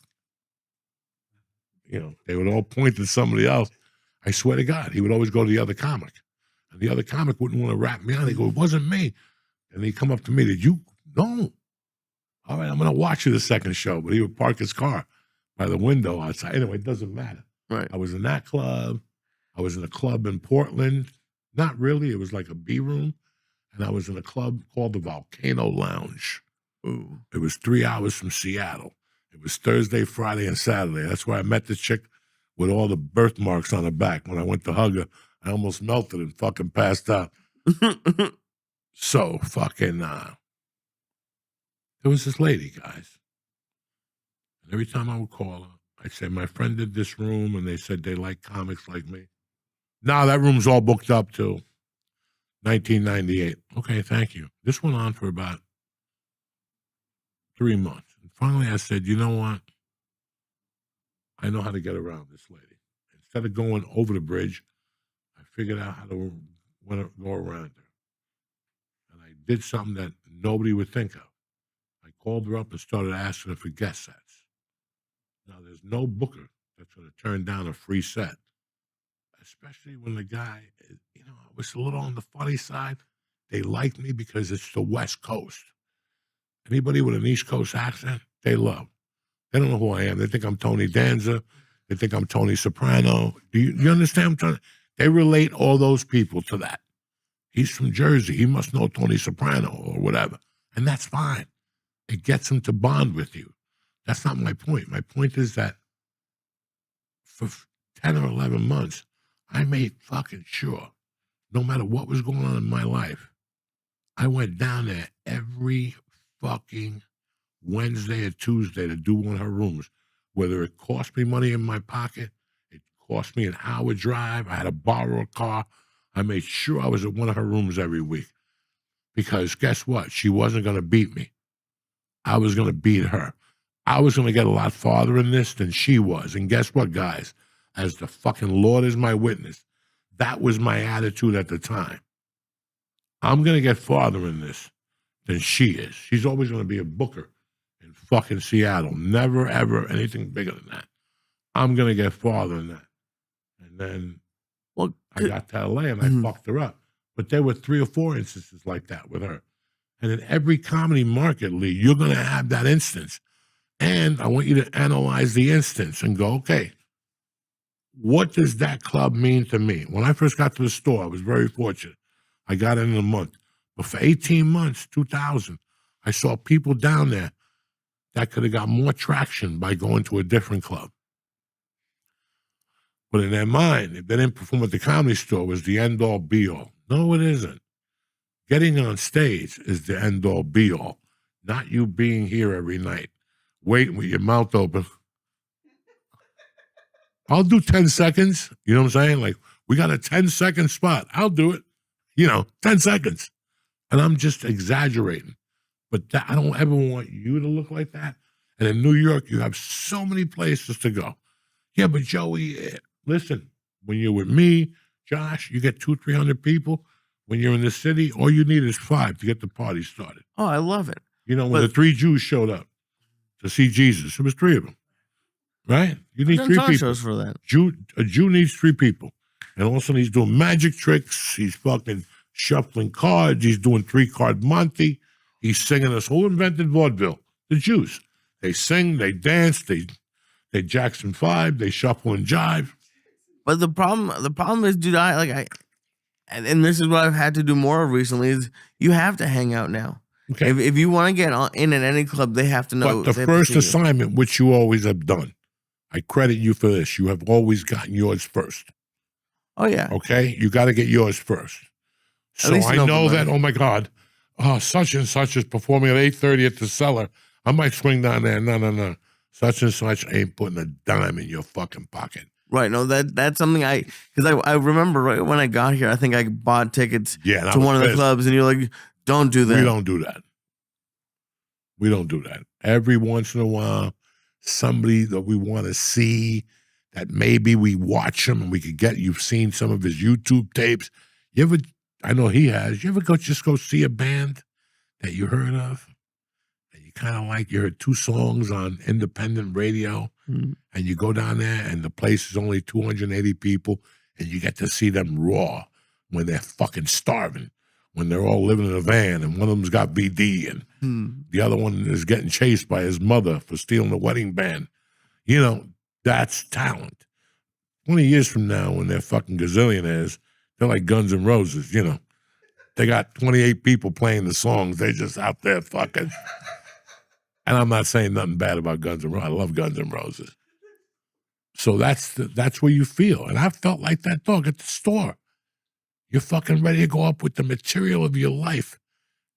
You know, they would all point to somebody else. I swear to God, he would always go to the other comic. And the other comic wouldn't want to rap me out. He'd go, it wasn't me. And he'd come up to me, did you? No. All right, I'm going to watch you the second show. But he would park his car by the window outside. Anyway, it doesn't matter. Right. I was in that club. I was in a club in Portland. Not really. It was like a B room. And I was in a club called the Volcano Lounge. Ooh. It was 3 hours from Seattle. It was Thursday, Friday, and Saturday. That's where I met the chick with all the birthmarks on her back. When I went to hug her, I almost melted and fucking passed out. So fucking, there was this lady, guys. And every time I would call her, I'd say, my friend did this room, and they said they like comics like me. Now that room's all booked up too. 1998. Okay, thank you. This went on for about 3 months. And finally I said, you know what? I know how to get around this lady. Instead of going over the bridge, I figured out how to go around her. And I did something that nobody would think of. I called her up and started asking her for guest sets. Now, there's no booker that's going to turn down a free set. Especially when the guy, you know, was a little on the funny side. They like me because it's the West Coast. Anybody with an East Coast accent, they love. They don't know who I am. They think I'm Tony Danza. They think I'm Tony Soprano. Do you understand? They relate all those people to that. He's from Jersey. He must know Tony Soprano or whatever. And that's fine. It gets him to bond with you. That's not my point. My point is that for 10 or 11 months, I made fucking sure, no matter what was going on in my life, I went down there every fucking Wednesday or Tuesday to do one of her rooms. Whether it cost me money in my pocket, it cost me an hour drive, I had to borrow a car. I made sure I was at one of her rooms every week. Because guess what? She wasn't going to beat me. I was going to beat her. I was going to get a lot farther in this than she was. And guess what, guys? As the fucking Lord is my witness, that was my attitude at the time. I'm going to get farther in this than she is. She's always going to be a booker in fucking Seattle. Never, ever anything bigger than that. I'm going to get farther than that. And then I got to LA and I fucked her up. But there were 3 or 4 instances like that with her. And in every comedy market, Lee, you're going to have that instance. And I want you to analyze the instance and go, okay, what does that club mean to me? When I first got to the store, I was very fortunate. I got in a month. But for 18 months, 2000, I saw people down there that could have got more traction by going to a different club. But in their mind, if they didn't perform at the Comedy Store, it was the end-all, be-all. No, it isn't. Getting on stage is the end-all, be-all, not you being here every night, waiting with your mouth open. I'll do 10 seconds. You know what I'm saying? Like, we got a 10-second spot. I'll do it. 10 seconds. And I'm just exaggerating. But I don't ever want you to look like that. And in New York, you have so many places to go. Yeah, but Joey, listen, when you're with me, Josh, you get 200-300 people. When you're in the city, all you need is 5 to get the party started. Oh, I love it. When the 3 Jews showed up to see Jesus, it was 3 of them. Right? You need 3 people. Shows for that. A Jew needs 3 people. And all of a sudden he's doing magic tricks. He's fucking shuffling cards. He's doing 3-card Monte. He's singing this whole invented vaudeville. The Jews. They sing, they dance, they Jackson 5, they shuffle and jive. But the problem is, dude, and this is what I've had to do more of recently, is you have to hang out now. Okay. If you want to get in at any club, they have to know. But the first assignment, which you always have done, I credit you for this. You have always gotten yours first. Oh, yeah. Okay? You got to get yours first. So I know that, oh, my God, such and such is performing at 8:30 at the Cellar. I might swing down there. No. Such and such ain't putting a dime in your fucking pocket. Right. No, that's something because I remember right when I got here, I think I bought tickets to one of the clubs, and you're like, don't do that. We don't do that. We don't do that. Every once in a while, somebody that we want to see, that maybe we watch him and we could get, you've seen some of his YouTube tapes. You ever, I know he has, you ever go see a band that you heard of? Kind of like you heard 2 songs on independent radio, and you go down there and the place is only 280 people, and you get to see them raw when they're fucking starving, when they're all living in a van, and one of them's got BD, and the other one is getting chased by his mother for stealing the wedding band. That's talent. 20 years from now, when they're fucking gazillionaires, they're like Guns N' Roses, They got 28 people playing the songs. They're just out there fucking... And I'm not saying nothing bad about Guns N' Roses. I love Guns N' Roses. So that's where you feel. And I felt like that dog at the store. You're fucking ready to go up with the material of your life.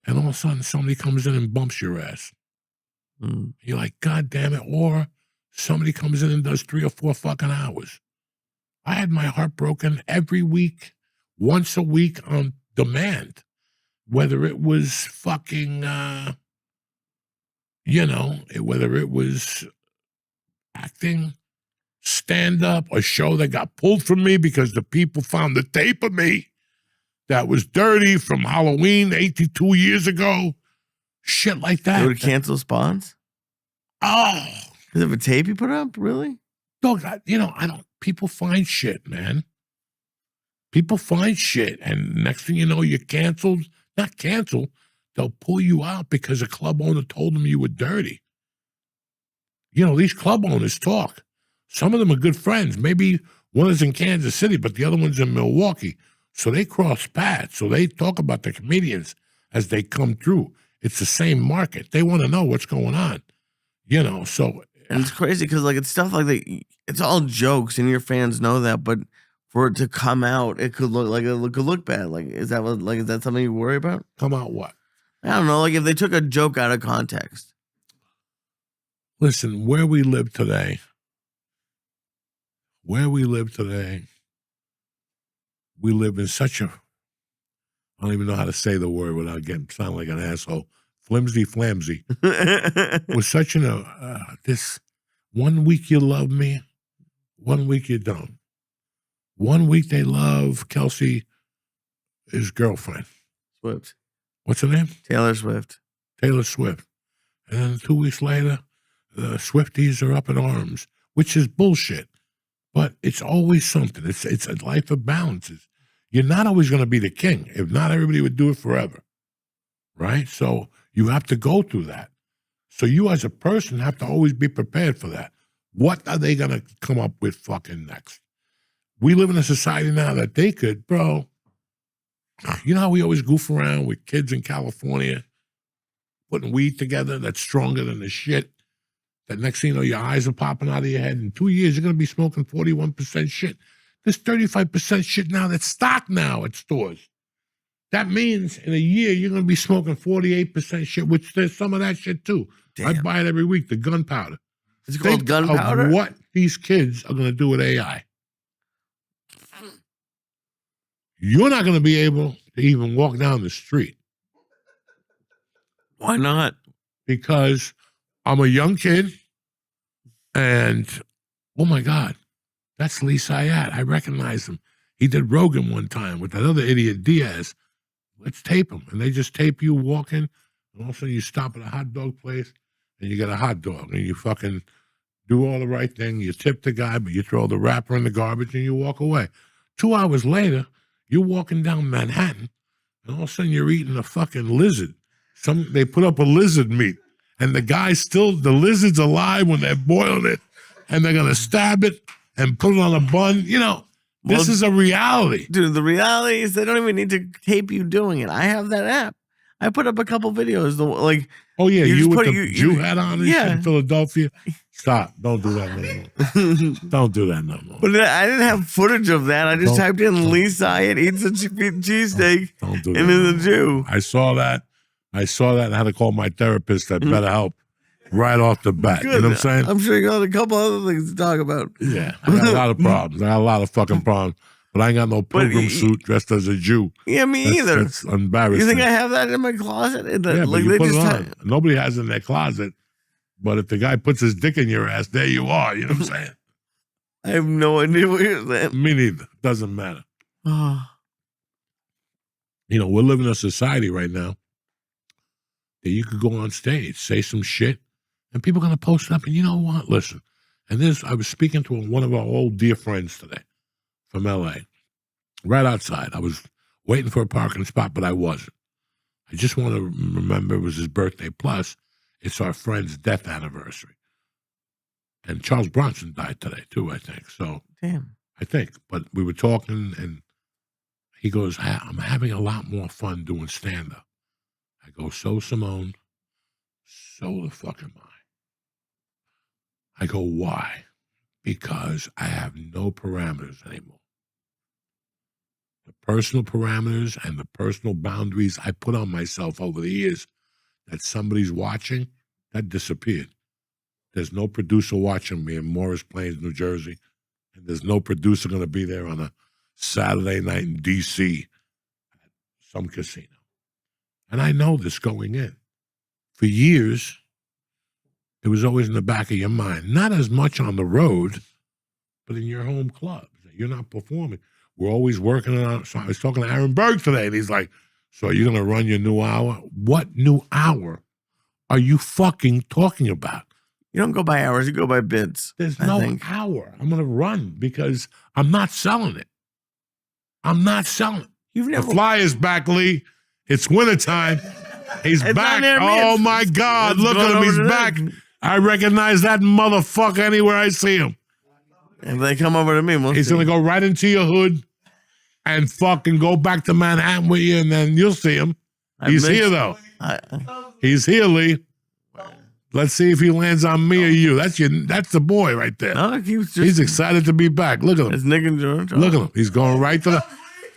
And all of a sudden, somebody comes in and bumps your ass. You're like, God damn it. Or somebody comes in and does 3 or 4 fucking hours. I had my heart broken every week, once a week on demand. Whether it was fucking... whether it was acting, stand-up, a show that got pulled from me because the people found the tape of me that was dirty from Halloween 82 years ago. Shit like that. They would cancel spots? Oh. Because of a tape you put up? Really? Dog, people find shit, man. People find shit, and next thing you know, you're canceled. Not canceled. They'll pull you out because a club owner told them you were dirty. These club owners talk. Some of them are good friends. Maybe one is in Kansas City, but the other one's in Milwaukee. So they cross paths. So they talk about the comedians as they come through. It's the same market. They want to know what's going on. So. And it's crazy because, it's stuff like that. It's all jokes, and your fans know that. But for it to come out, it could look like it could look bad. Is that something you worry about? Come out what? I don't know, if they took a joke out of context. Listen, where we live today, we live in such a, I don't even know how to say the word without getting sound like an asshole, flimsy. We're such this 1 week you love me, 1 week you don't. 1 week they love Kelsey, his girlfriend. Swift. What's her name? Taylor Swift. Taylor Swift. And then 2 weeks later, the Swifties are up in arms, which is bullshit. But it's always something. It's a life of balances. You're not always going to be the king. If not, everybody would do it forever. Right? So you have to go through that. So you as a person have to always be prepared for that. What are they going to come up with fucking next? We live in a society now that they could, bro. You know how we always goof around with kids in California putting weed together that's stronger than the shit? That next thing you know, your eyes are popping out of your head. In 2 years, you're going to be smoking 41% shit. There's 35% shit now that's stocked now at stores. That means in a year, you're going to be smoking 48% shit, which there's some of that shit too. Damn. I buy it every week, the gunpowder. It's called gunpowder? Of what these kids are going to do with AI. You're not going to be able to even walk down the street. Why not? Because I'm a young kid, and oh my God, that's Lee Syatt. I recognize him. He did Rogan one time with that other idiot Diaz. Let's tape him. And they just tape you walking, and all of a sudden you stop at a hot dog place, and you get a hot dog, and you fucking do all the right thing. You tip the guy, but you throw the wrapper in the garbage, and you walk away. 2 hours later, you're walking down Manhattan, and all of a sudden you're eating a fucking lizard. They put up a lizard meat, and the lizard's alive when they're boiling it, and they're going to stab it and put it on a bun. You know, this is a reality. Dude, the reality is they don't even need to tape you doing it. I have that app. I put up a couple videos. Oh, yeah, you with the Jew hat on and shit in Philadelphia. Stop. Don't do that no more. Don't do that no more. But I didn't have footage of that. I just typed in Lee Syatt eats a cheesesteak and is a Jew. I saw that. And I had to call my therapist at BetterHelp right off the bat. Good. You know what I'm saying? I'm sure you got a couple other things to talk about. Yeah, I got a lot of problems. I got a lot of fucking problems. But I ain't got no pilgrim suit dressed as a Jew. Yeah, me either. That's embarrassing. You think I have that in my closet? Yeah, but you put it on. Nobody has it in their closet. But if the guy puts his dick in your ass, there you are. You know what I'm saying? I have no idea what you're saying. Me neither. Doesn't matter. You know, we're living in a society right now that you could go on stage, say some shit, and people are going to post it up. And you know what? Listen, I was speaking to one of our old dear friends today from L.A., right outside. I was waiting for a parking spot, but I wasn't. I just want to remember it was his birthday. Plus, it's our friend's death anniversary. And Charles Bronson died today, too, I think. So, damn. I think. But we were talking, and he goes, I'm having a lot more fun doing stand-up. I go, so Simone, so the fuck am I. I go, why? Because I have no parameters anymore. The personal parameters and the personal boundaries I put on myself over the years that somebody's watching, that disappeared. There's no producer watching me in Morris Plains, New Jersey, and there's no producer going to be there on a Saturday night in D.C. at some casino. And I know this going in. For years, it was always in the back of your mind, not as much on the road, but in your home clubs. You're not performing. We're always working on. So I was talking to Aaron Berg today, and he's like, so are you going to run your new hour? What new hour are you fucking talking about? You don't go by hours, you go by bids. There's no hour. I'm going to run because I'm not selling it. I'm not selling it. The Flyers back, Lee. It's wintertime. He's back. Oh, my God. Look at him. He's back. I recognize that motherfucker anywhere I see him. If they come over to me, he's going to go right into your hood and fucking go back to Manhattan with you, and then you'll see him. He's here, though. He's here, Lee. Let's see if he lands on me or you. That's the boy right there. No, he's excited to be back. Look at him. It's Nick and George. Look at him. He's going right to the...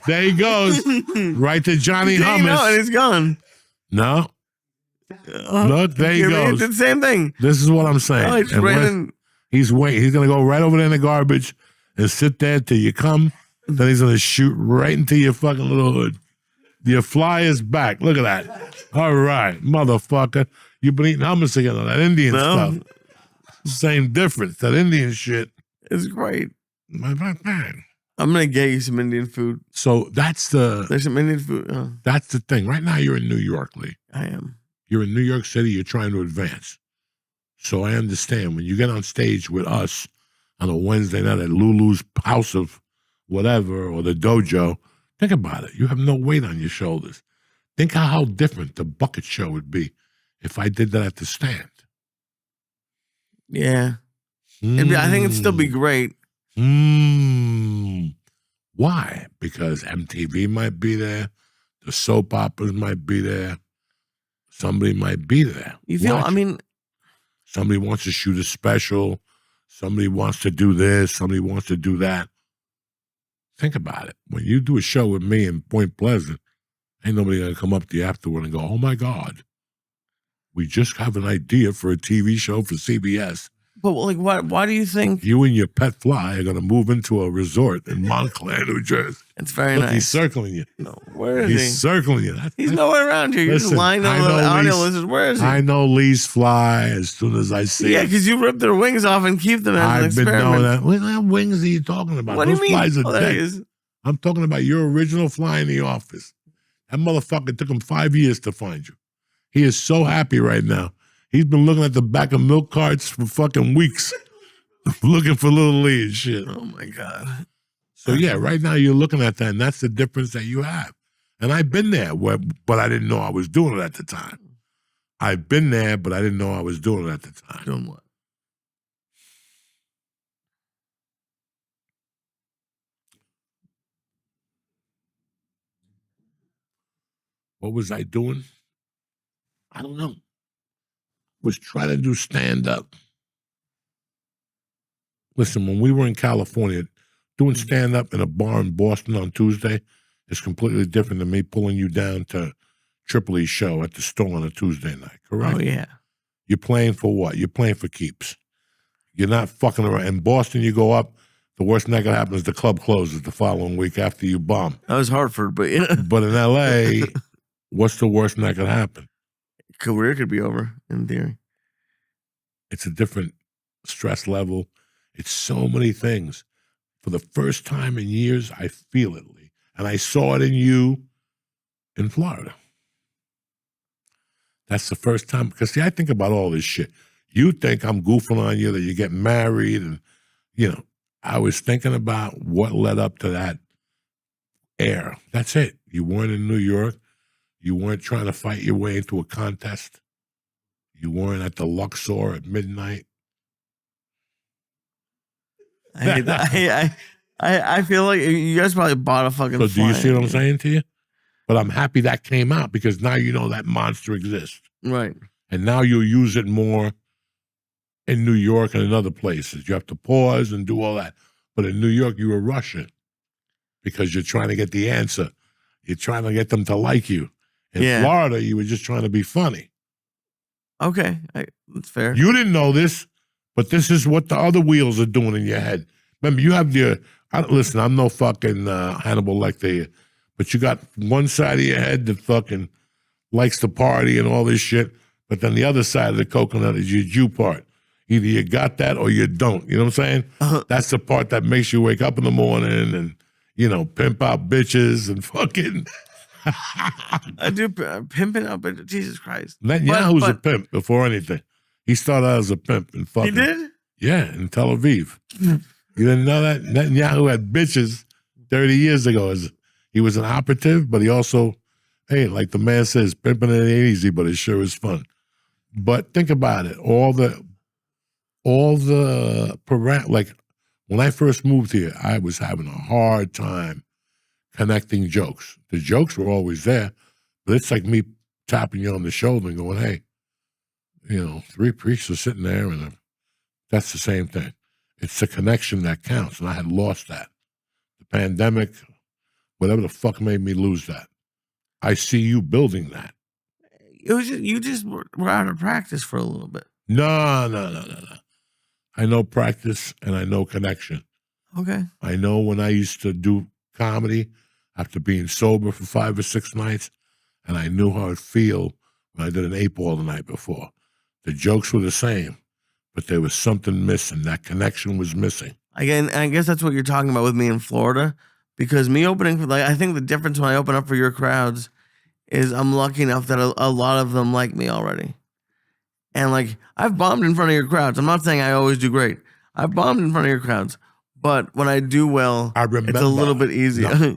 There he goes. Right to Johnny Hummus. No, and he's gone. No. Look, there he goes. He did the same thing. This is what I'm saying. Oh, he's waiting. He's going to go right over there in the garbage and sit there till you come. Then he's going to shoot right into your fucking little hood. Your Flyers back. Look at that. All right, motherfucker. You've been eating hummus again on that Indian stuff. Same difference. That Indian shit. It's great. Man. I'm gonna get you some Indian food. So There's some Indian food. Oh, that's the thing. Right now, you're in New York, Lee. I am. You're in New York City. You're trying to advance. So I understand when you get on stage with us on a Wednesday night at Lulu's House of whatever or the dojo. Think about it. You have no weight on your shoulders. Think how different the bucket show would be if I did that at the stand. Yeah. I think it'd still be great. Why? Because MTV might be there. The soap operas might be there. Somebody might be there. You feel, Watch. I mean, somebody wants to shoot a special. Somebody wants to do this. Somebody wants to do that. Think about it. When you do a show with me in Point Pleasant, ain't nobody going to come up to you afterward and go, oh, my God, we just have an idea for a TV show for CBS. but like, why do you think? You and your pet fly are going to move into a resort in Montclair, New Jersey. It's very Look, nice. he's circling you. No, where is he? He's circling you. He's nowhere around here. You're just Listen, lying I on the know audio Lee's- listeners. Where is he? I know Lee's fly as soon as I see Yeah, it. because you rip their wings off and keep them as an I've been experiment. knowing that. What wings are you talking about? What do Those you mean? flies are Oh, there he dead. is. I'm talking about your original fly in the office. That motherfucker took him 5 years to find you. He is so happy right now. He's been looking at the back of milk carts for fucking weeks, looking for little Lee and shit. Oh my God. So yeah, right now you're looking at that, and that's the difference that you have. And I've been there, but I didn't know I was doing it at the time. I've been there, but I didn't know I was doing it at the time. Doing what? What was I doing? I don't know. Was trying to do stand-up. Listen, when we were in California, doing stand-up in a bar in Boston on Tuesday is completely different than me pulling you down to Triple E's show at the store on a Tuesday night, correct? Oh yeah. You're playing for what? You're playing for keeps. You're not fucking around. In Boston, you go up, the worst thing that can happen is the club closes the following week after you bomb. That was Hartford, but yeah. But in L.A., what's the worst thing that could happen? Career could be over in theory. It's a different stress level. It's so many things. For the first time in years, I feel it, Lee. And I saw it in you in Florida. That's the first time. Because, see, I think about all this shit. You think I'm goofing on you, that you get married. And, I was thinking about what led up to that air. That's it. You weren't in New York. You weren't trying to fight your way into a contest. You weren't at the Luxor at midnight. I hate that. I feel like you guys probably bought a fucking. So do you fly. see what I'm saying to you? But I'm happy that came out because now you know that monster exists. Right. And now you'll use it more in New York and in other places. You have to pause and do all that. But in New York, you were rushing because you're trying to get the answer. You're trying to get them to like you. In Florida, you were just trying to be funny. Okay. That's fair. You didn't know this, but this is what the other wheels are doing in your head. Remember, you have listen, I'm no fucking Hannibal Lecter, but you got one side of your head that fucking likes to party and all this shit, but then the other side of the coconut is your Jew part. Either you got that or you don't. You know what I'm saying? Uh-huh. That's the part that makes you wake up in the morning and, pimp out bitches and fucking... I do pimping up, but Jesus Christ. Netanyahu's a pimp before anything. He started out as a pimp and fucking... He did? Yeah, in Tel Aviv. You didn't know that? Netanyahu had bitches 30 years ago. He was an operative, but he also, hey, like the man says, pimping it ain't easy, but it sure is fun. But think about it. Like when I first moved here, I was having a hard time connecting jokes. The jokes were always there, but it's like me tapping you on the shoulder and going, hey, three priests are sitting there, and that's the same thing. It's the connection that counts, and I had lost that. The pandemic, whatever the fuck made me lose that. I see you building that. It was you just were out of practice for a little bit. No. I know practice and I know connection. Okay. I know when I used to do comedy after being sober for 5 or 6 nights, and I knew how it'd feel when I did an 8-ball the night before. The jokes were the same, but there was something missing. That connection was missing. Again, I guess that's what you're talking about with me in Florida, because me opening for I think the difference when I open up for your crowds is I'm lucky enough that a lot of them like me already. And like I've bombed in front of your crowds. I'm not saying I always do great. I've bombed in front of your crowds, but when I do well, I remember. it's a little bit easier. No.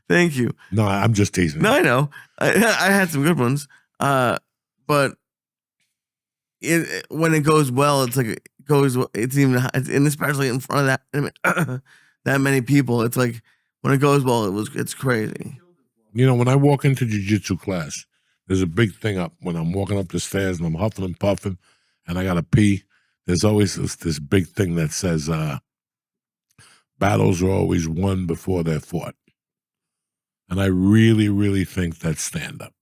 Thank you. No, I'm just teasing. No, I know. I had some good ones, but when it goes well, it's like it goes. It's even, and especially in front of that that many people, it's like when it goes well, it's crazy. You know, when I walk into jiu-jitsu class, there's a big thing up when I'm walking up the stairs and I'm huffing and puffing, and I gotta pee. There's always this big thing that says, "Battles are always won before they're fought." And I really, really think that's stand-up.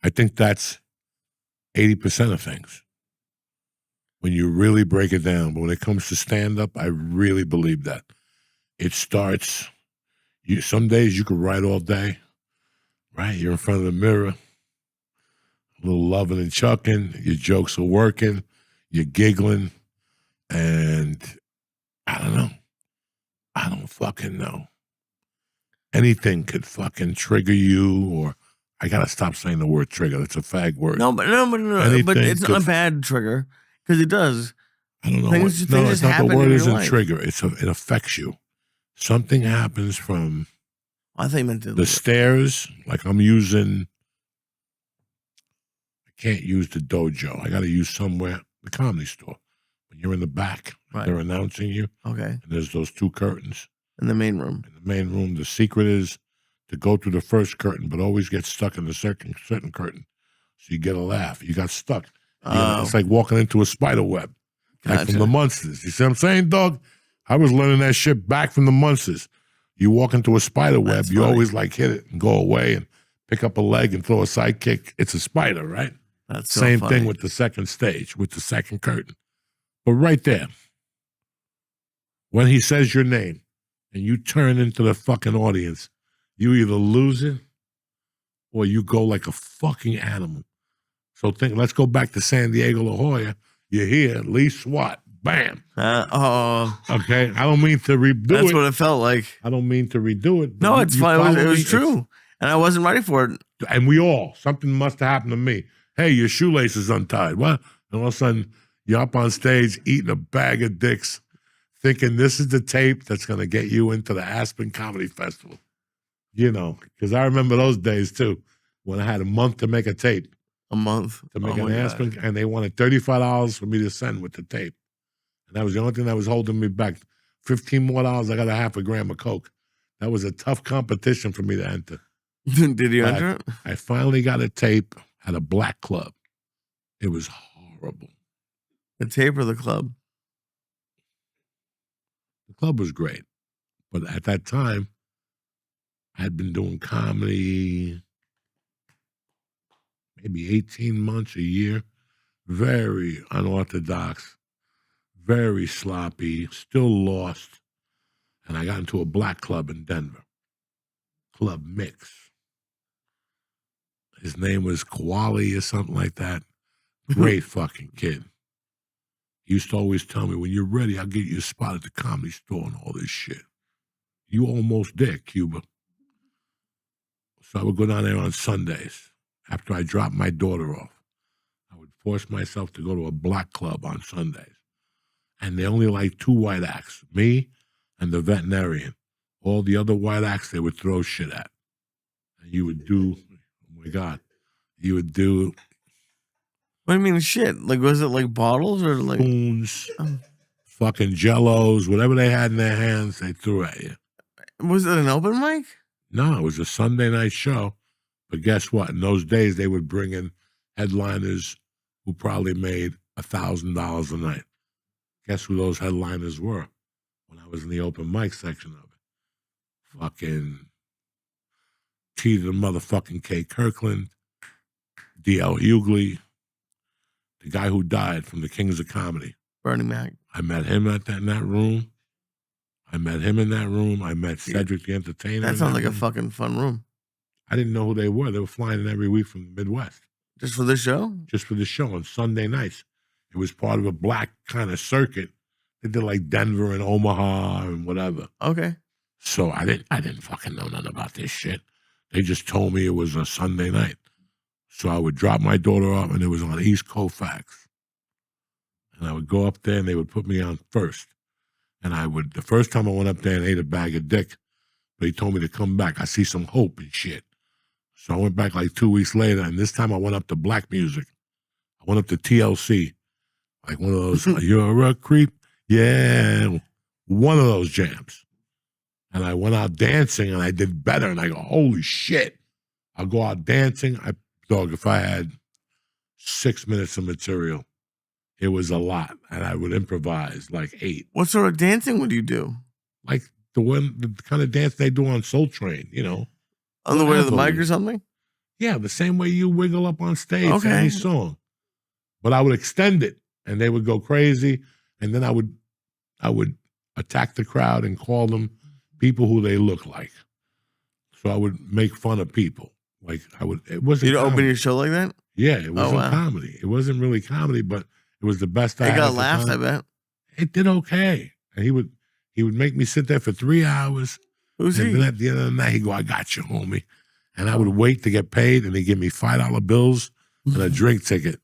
I think that's 80% of things when you really break it down. But when it comes to stand-up, I really believe that. It starts, some days you could write all day, right? You're in front of the mirror, a little loving and chucking, your jokes are working, you're giggling, and I don't know. I don't fucking know. Anything could fucking trigger you, or I gotta stop saying the word trigger. It's a fag word. No, but it's not a bad trigger because it does. I don't know. Things just happen the word in your isn't life. trigger. It affects you. Something happens from I think meant the stairs. Like I'm using. I can't use the dojo. I got to use somewhere. The Comedy Store. When you're in the back, right. They're announcing you. Okay. And there's those two curtains. In the main room. In the main room, the secret is to go through the first curtain, but always get stuck in the certain curtain. So you get a laugh. You got stuck. It's like walking into a spider web. Gotcha. Like from the Munsters. You see what I'm saying, dog? I was learning that shit back from the Munsters. You walk into a spider web, That's you funny. always like hit it and go away and pick up a leg and throw a side kick. It's a spider, right? That's so Same funny. thing with the second stage, with the second curtain. But right there, when he says your name and you turn into the fucking audience, you either lose it or you go like a fucking animal. So let's go back to San Diego, La Jolla. You're here, Lee Swat, bam. Okay, I don't mean to redo it. That's what it felt like. I don't mean to redo it. No, it's fine. It was true. And I wasn't ready for it. And something must have happened to me. Hey, your shoelace is untied. What? And all of a sudden, you're up on stage eating a bag of dicks, thinking this is the tape that's going to get you into the Aspen Comedy Festival. You know, because I remember those days, too, when I had a month to make a tape. A month? To make an Aspen, and they wanted $35 for me to send with the tape. And that was the only thing that was holding me back. $15 more, I got a half a gram of Coke. That was a tough competition for me to enter. Did you enter it? I finally got a tape at a black club. It was horrible. The tape or the club? The club was great. But at that time, I had been doing comedy maybe 18 months, a year. Very unorthodox, very sloppy, still lost. And I got into a black club in Denver, Club Mix. His name was Koali or something like that. Great fucking kid. He used to always tell me, when you're ready, I'll get you a spot at the Comedy Store and all this shit. You almost there, Cuba. So I would go down there on Sundays after I dropped my daughter off. I would force myself to go to a black club on Sundays. And they only liked two white acts, me and the veterinarian. All the other white acts they would throw shit at. And you would do, oh my God, you would do... What do you mean shit? Like, was it like bottles or like... spoons, fucking Jellos, whatever they had in their hands, they threw at you. Was it an open mic? No, it was a Sunday night show. But guess what? In those days, they would bring in headliners who probably made $1,000 a night. Guess who those headliners were when I was in the open mic section of it? Fucking T to the motherfucking K. Kirkland, D.L. Hughley, the guy who died from the Kings of Comedy. Bernie Mac. I met him in that room. I met Cedric the Entertainer. That sounds like a fucking fun room. I didn't know who they were. They were flying in every week from the Midwest. Just for this show? Just for the show on Sunday nights. It was part of a black kind of circuit They did like Denver and Omaha and whatever. Okay. So I didn't fucking know nothing about this shit. They just told me it was a Sunday night. So I would drop my daughter off, and it was on East Colfax. And I would go up there, and they would put me on first. And the first time I went up there and ate a bag of dick, they told me to come back. I see some hope and shit. So I went back like 2 weeks later, and this time I went up to black music. I went up to TLC, like one of those, you're a creep, yeah, one of those jams. And I went out dancing, and I did better, and I go, holy shit. I'll go out dancing. Dog, if I had 6 minutes of material, it was a lot, and I would improvise like 8. What sort of dancing would you do? Like the kind of dance they do on Soul Train, you know. On the way to the mic Whatever. or something? Yeah, the same way you wiggle up on stage for Okay. any song. But I would extend it, and they would go crazy, and then I would attack the crowd and call them people who they look like. So I would make fun of people. Like it wasn't. You'd open comedy. your show like that? Yeah, it wasn't wow. comedy. It wasn't really comedy, but it was the best I It had. got at the laughs, I time. bet. It did okay, and he would make me sit there for 3 hours. Who's And he? then at the end of the night, he'd go, I got you, homie. And I would wait to get paid, and he'd give me $5 bills and a drink ticket.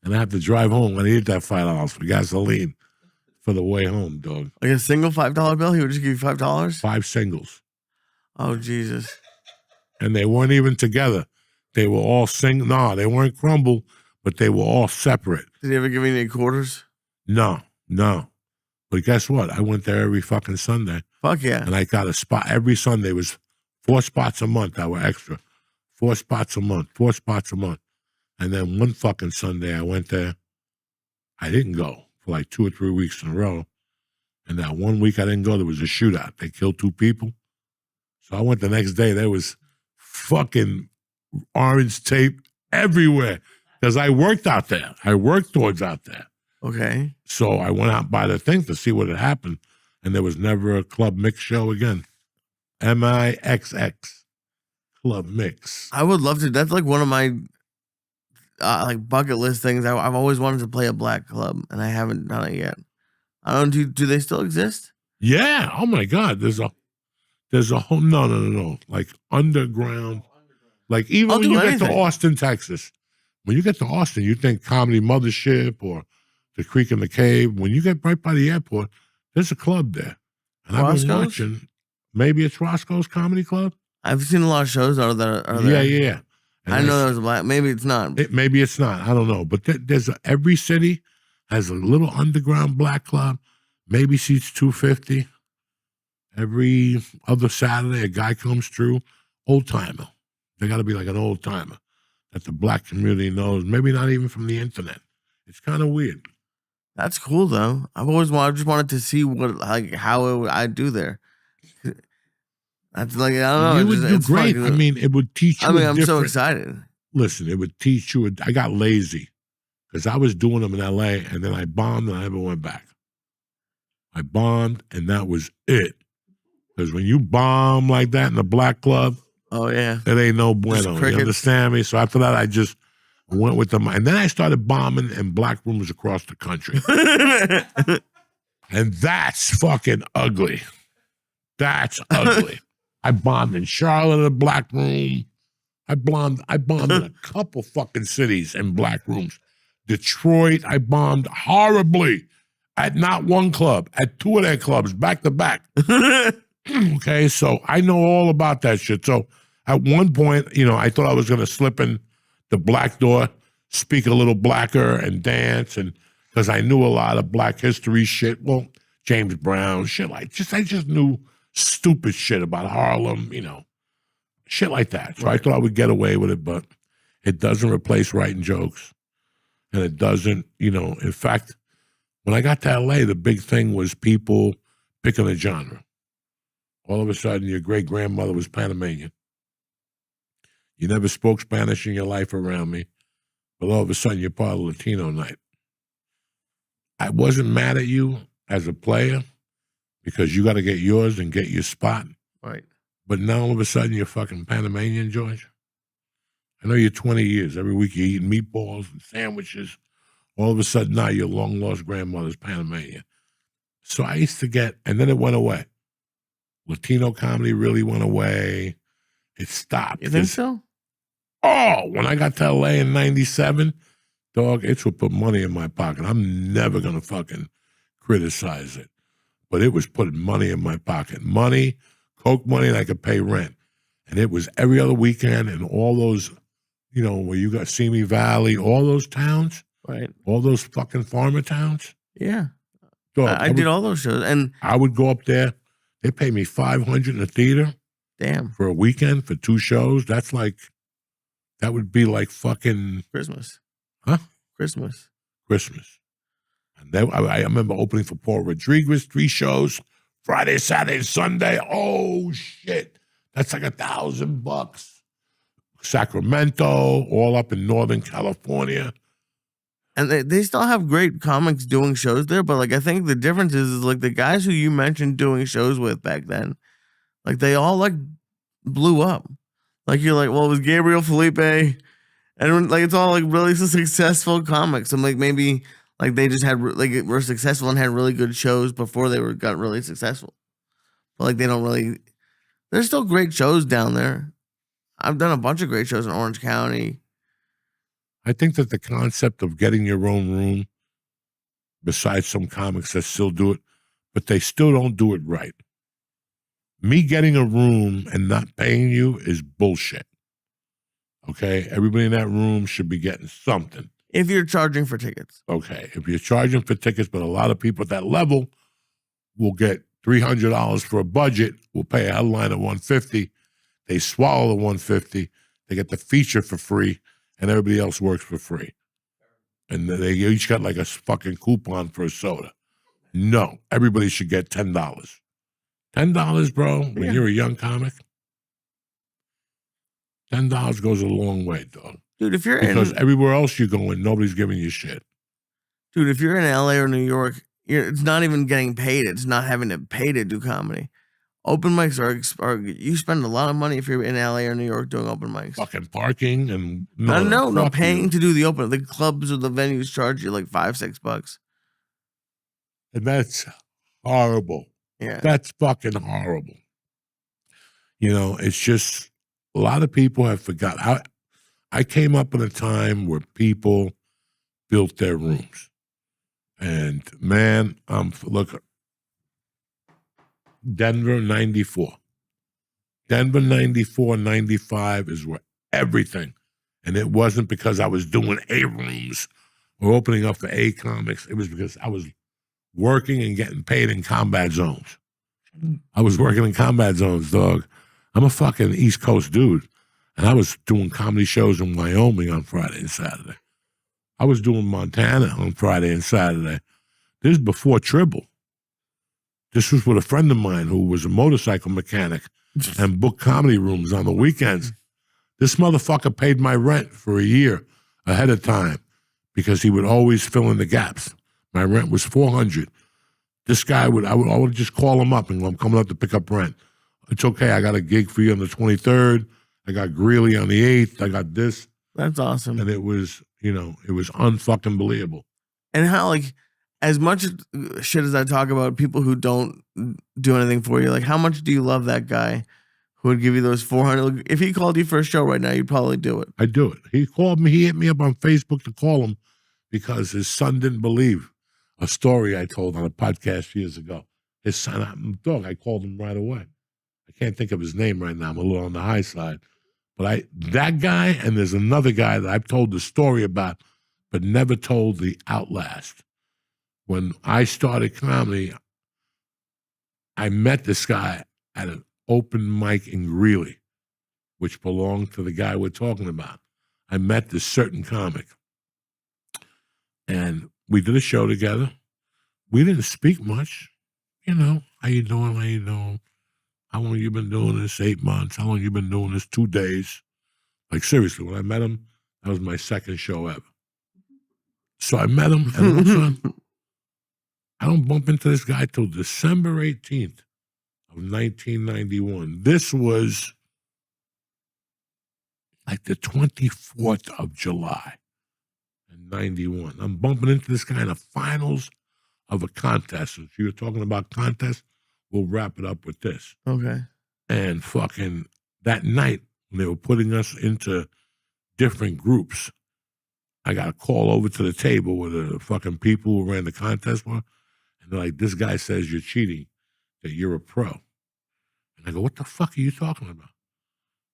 And I have to drive home when I needed that $5 for gasoline for the way home, dog. Like a single $5 bill? He would just give you $5? 5 singles. Oh, Jesus. And they weren't even together. They were all No, they weren't crumble, but they were all separate. Did he ever give you any quarters? No. But guess what? I went there every fucking Sunday. Fuck yeah. And I got a spot. Every Sunday was 4 spots a month that were extra. 4 spots a month. And then one fucking Sunday I went there. I didn't go for like 2 or 3 weeks in a row. And that 1 week I didn't go, there was a shootout. They killed 2 people. So I went the next day. There was fucking orange tape everywhere because I worked out there. I worked towards out there. Okay. So I went out by the thing to see what had happened. And there was never a Club Mix show again. MIXX. Club Mix. I would love to. That's like one of my like bucket list things. I've always wanted to play a black club, and I haven't done it yet. I don't. Do they still exist? Yeah. Oh my God. There's a whole no. Like underground. Like even I'll when do you get anything. to Austin, Texas. When you get to Austin, you think Comedy Mothership or the Creek in the Cave. When you get right by the airport, there's a club there. And I've been Roscoe's? watching. Maybe it's Roscoe's Comedy Club. I've seen a lot of shows that are there. Yeah. And I know there was a black. Maybe it's not. Maybe it's not. I don't know. But every city has a little underground black club. Maybe seats 250. Every other Saturday, a guy comes through. Old timer. They got to be like an old timer that the black community knows. Maybe not even from the internet. It's kind of weird. That's cool though. I just wanted to see how I'd do there. That's like I don't know. You would do it's great. fun. I mean, it would teach you. I'm so excited. Listen, it would teach you. I got lazy because I was doing them in LA, and then I bombed, and I never went back. I bombed, and that was it. Because when you bomb like that in the black club, Oh yeah. it ain't no bueno. You crickets. understand me? So after that, I just went with them, and then I started bombing in black rooms across the country, and that's fucking ugly. That's ugly. I bombed in Charlotte in a black room. I bombed in a couple fucking cities in black rooms. Detroit, I bombed horribly at not one club, at 2 of their clubs, back to back. Okay, so I know all about that shit. So at one point, I thought I was going to slip in the black door, speak a little blacker and dance, and because I knew a lot of black history shit. Well, James Brown, shit I just knew stupid shit about Harlem, shit like that. So I thought I would get away with it, but it doesn't replace writing jokes. And it doesn't, in fact, when I got to LA, the big thing was people picking a genre. All of a sudden, your great-grandmother was Panamanian. You never spoke Spanish in your life around me, but all of a sudden, you're part of Latino night. I wasn't mad at you as a player because you got to get yours and get your spot. Right. But now all of a sudden, you're fucking Panamanian, George. I know you're 20 years. Every week you're eating meatballs and sandwiches All of a sudden now your long lost grandmother's Panamanian. So I used to get, and then it went away. Latino comedy really went away. It stopped. You think so? Oh, when I got to LA in 97, dog, it would put money in my pocket. I'm never going to fucking criticize it. But it was putting money in my pocket. Money, Coke money, and I could pay rent. And it was every other weekend in all those, you know, where you got Simi Valley, all those towns. Right. All those fucking farmer towns. Yeah. Dog, I did all those shows. And I would go up there. They pay me $500 in a theater. Damn. For a weekend for 2 shows. That's like, that would be like fucking Christmas. Huh? Christmas. And then I remember opening for Paul Rodriguez, 3 shows, Friday, Saturday, Sunday. Oh shit. That's like $1,000. Sacramento, all up in Northern California. And they still have great comics doing shows there, but like I think the difference is like the guys who you mentioned doing shows with back then, like they all like blew up. Like you're like, well, it was Gabriel Felipe, and like it's all like really successful comics. And like maybe like they just had like were successful and had really good shows before they got really successful. But like they don't really. There's still great shows down there. I've done a bunch of great shows in Orange County. I think that the concept of getting your own room, besides some comics that still do it, but they still don't do it right. Me getting a room and not paying you is bullshit. Okay? Everybody in that room should be getting something. If you're charging for tickets. Okay. If you're charging for tickets, but a lot of people at that level will get $300 for a budget, will pay a headline at $150. They swallow the $150. They get the feature for free. And everybody else works for free. And they each got like a fucking coupon for a soda. No, everybody should get $10. $10, bro, when you're a young comic, $10 goes a long way, dog. Dude, if you're because everywhere else you're going, nobody's giving you shit. Dude, if you're in LA or New York, it's not even getting paid. It's not having to pay to do comedy. Open mics are you spend a lot of money if you're in LA or New York doing open mics. Fucking parking and no, paying to do the open. The clubs or the venues charge you like $5-6. And that's horrible. Yeah. That's fucking horrible. You know, it's just a lot of people have forgotten. I came up in a time where people built their rooms. And man, look, Denver 94. Denver 94, 95 is where everything. And it wasn't because I was doing A rooms or opening up for A comics. It was because I was working and getting paid in combat zones. I was working in combat zones, dog. I'm a fucking East Coast dude. And I was doing comedy shows in Wyoming on Friday and Saturday. I was doing Montana on Friday and Saturday. This is before Tribble. This was with a friend of mine who was a motorcycle mechanic and booked comedy rooms on the weekends. This motherfucker paid my rent for a year ahead of time because he would always fill in the gaps. My rent was $400. This guy I would just call him up and go, I'm coming up to pick up rent. It's okay. I got a gig for you on the 23rd. I got Greeley on the 8th. I got this. That's awesome. And it was, you know, it was unfucking believable. And how, like, as much shit as I talk about people who don't do anything for you, like, how much do you love that guy who would give you those $400? If he called you for a show right now, you'd probably do it. I'd do it. He called me. He hit me up on Facebook to call him because his son didn't believe a story I told on a podcast years ago. His son, dog, I called him right away. I can't think of his name right now. I'm a little on the high side. But that guy, and there's another guy that I've told the story about, but never told the outlast. When I started comedy, I met this guy at an open mic in Greeley, which belonged to the guy we're talking about. I met this certain comic. And we did a show together. We didn't speak much. You know, how you doing? How you doing? How long you been doing this? 8 months. How long you been doing this? 2 days. Like, seriously, when I met him, that was my second show ever. So I met him, and all of a sudden, I don't bump into this guy till December 18th of 1991. This was like the 24th of July. And 91. I'm bumping into this guy in the finals of a contest. Since you were talking about contests, we'll wrap it up with this. Okay. And fucking that night, when they were putting us into different groups, I got a call over to the table where the fucking people who ran the contest were. And they're like, this guy says you're cheating, that you're a pro. And I go, what the fuck are you talking about?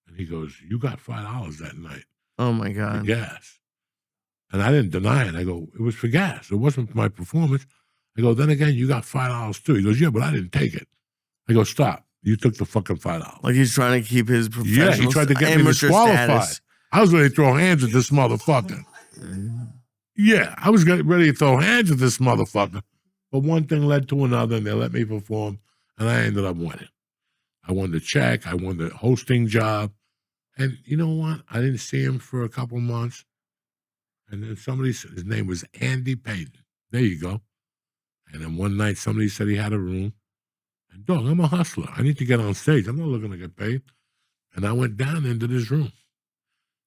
And he goes, you got $5 that night. Oh my For God. gas. And I didn't deny it. I go, it was for gas. It wasn't for my performance. I go, then again, you got $5 too. He goes, yeah, but I didn't take it. I go, stop. You took the fucking $5. Like he's trying to keep his professional Yeah, he tried to get me amateur disqualified. status. I was ready to throw hands at this motherfucker. Yeah, I was ready to throw hands at this motherfucker. But one thing led to another, and they let me perform, and I ended up winning. I won the check. I won the hosting job. And you know what? I didn't see him for a couple months. And then somebody said, his name was Andy Payton. There you go. And then one night somebody said he had a room. And dog, I'm a hustler. I need to get on stage. I'm not looking to get paid. And I went down into this room.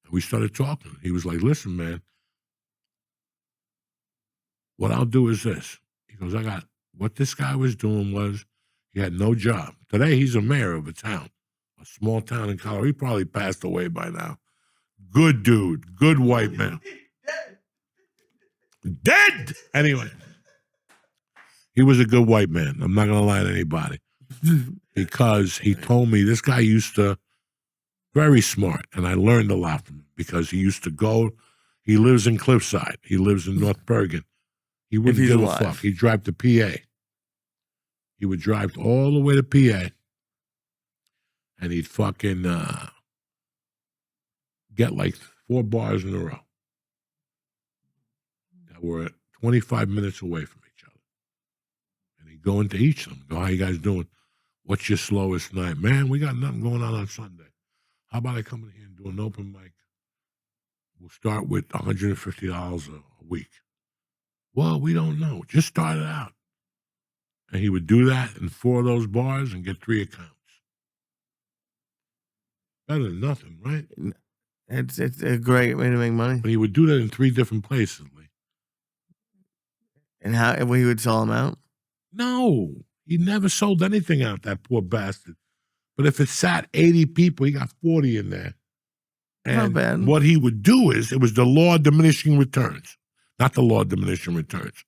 And we started talking. He was like, listen, man, what I'll do is this. He goes, what this guy was doing was he had no job. Today he's a mayor of a town, a small town in Colorado. He probably passed away by now. Good dude, good white man. Dead! Anyway, he was a good white man. I'm not going to lie to anybody. Because he told me this guy used to, very smart, and I learned a lot from him because he used to go, he lives in Cliffside. He lives in North Bergen. He wouldn't give a fuck. He'd drive to PA. He would drive all the way to PA, and he'd fucking get like 4 bars in a row that were 25 minutes away from each other. And he'd go into each of them, go, how you guys doing? What's your slowest night? Man, we got nothing going on Sunday. How about I come in here and do an open mic? We'll start with $150 a week. Well, we don't know. Just start it out. And he would do that in 4 of those bars and get 3 accounts. Better than nothing, right? It's a great way to make money. But he would do that in 3 different places, Lee. And how he would sell them out? No, he never sold anything out, that poor bastard. But if it sat 80 people, he got 40 in there. And not bad. What he would do is, it was the law of diminishing returns, not the law of diminishing returns.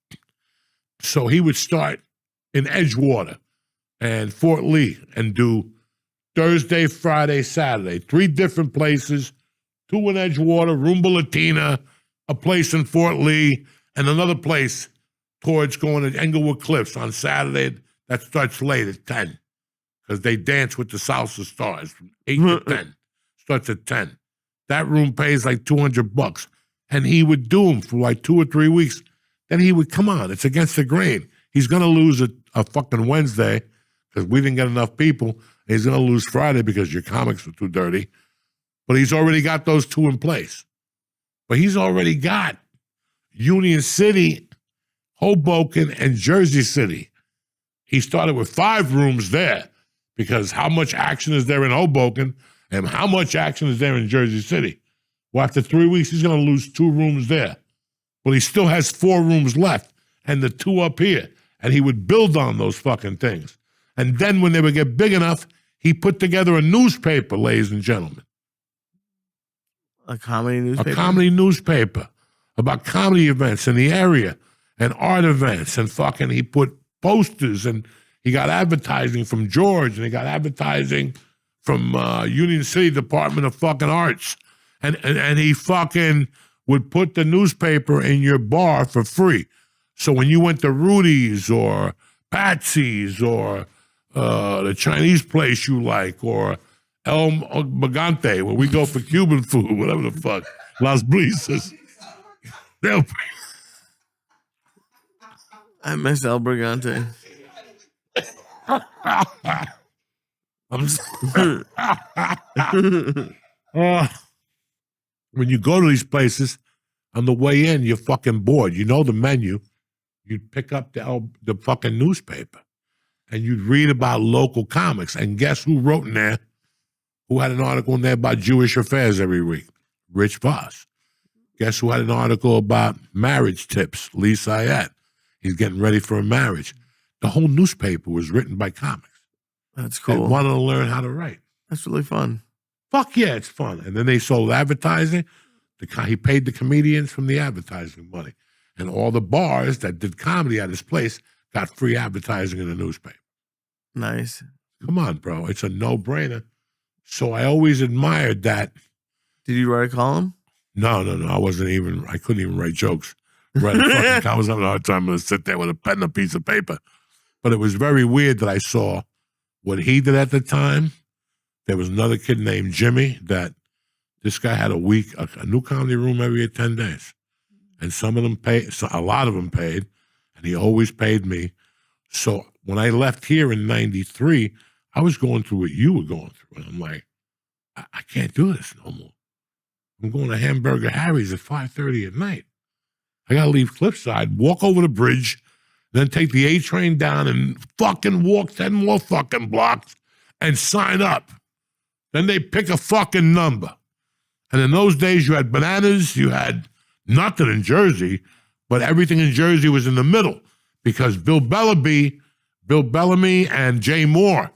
So he would start in Edgewater and Fort Lee and do Thursday, Friday, Saturday, 3 different places, 2 in Edgewater, Roomba Latina, a place in Fort Lee, and another place towards going to Englewood Cliffs on Saturday. That starts late at 10 because they dance with the Salsa Stars from 8 to 10. Starts at 10. That room pays like $200. And he would do them for like 2 or 3 weeks. Then he would, come on, it's against the grain. He's going to lose a fucking Wednesday because we didn't get enough people. And he's going to lose Friday because your comics were too dirty. But he's already got those 2 in place. But he's already got Union City, Hoboken, and Jersey City. He started with 5 rooms there because how much action is there in Hoboken and how much action is there in Jersey City? Well, after 3 weeks, he's going to lose 2 rooms there. But he still has 4 rooms left and the 2 up here. And he would build on those fucking things. And then when they would get big enough, he put together a newspaper, ladies and gentlemen. A comedy newspaper? A comedy newspaper about comedy events in the area and art events. And fucking he put posters and he got advertising from George and he got advertising from Union City Department of fucking Arts. And he fucking would put the newspaper in your bar for free. So when you went to Rudy's or Patsy's or the Chinese place you like or El Bagante, where we go for Cuban food, whatever the fuck, Las Brisas. I miss El Brigante. I'm sorry. When you go to these places, on the way in, you're fucking bored. You know the menu. You'd pick up the fucking newspaper, and you'd read about local comics. And guess who wrote in there? Who had an article in there about Jewish affairs every week? Rich Voss. Guess who had an article about marriage tips? Lee Syatt. He's getting ready for a marriage. The whole newspaper was written by comics. That's They cool. wanted to learn how to write. That's really fun. Fuck yeah, it's fun. And then they sold advertising. He paid the comedians from the advertising money. And all the bars that did comedy at his place got free advertising in the newspaper. Nice. Come on, bro. It's a no-brainer. So I always admired that. Did you write a column? No. I couldn't even write jokes. Write a fucking column. I was having a hard time to sit there with a pen and a piece of paper. But it was very weird that I saw what he did at the time. There was another kid named Jimmy that this guy had a new comedy room every 10 days. And some of them paid, so a lot of them paid, and he always paid me. So when I left here in 93, I was going through what you were going through. And I'm like, I can't do this no more. I'm going to Hamburger Harry's at 5:30 at night. I got to leave Cliffside, walk over the bridge, then take the A train down and fucking walk 10 more fucking blocks and sign up. Then they pick a fucking number. And in those days, you had bananas, you had nothing in Jersey, but everything in Jersey was in the middle because Bill Bellamy, and Jay Moore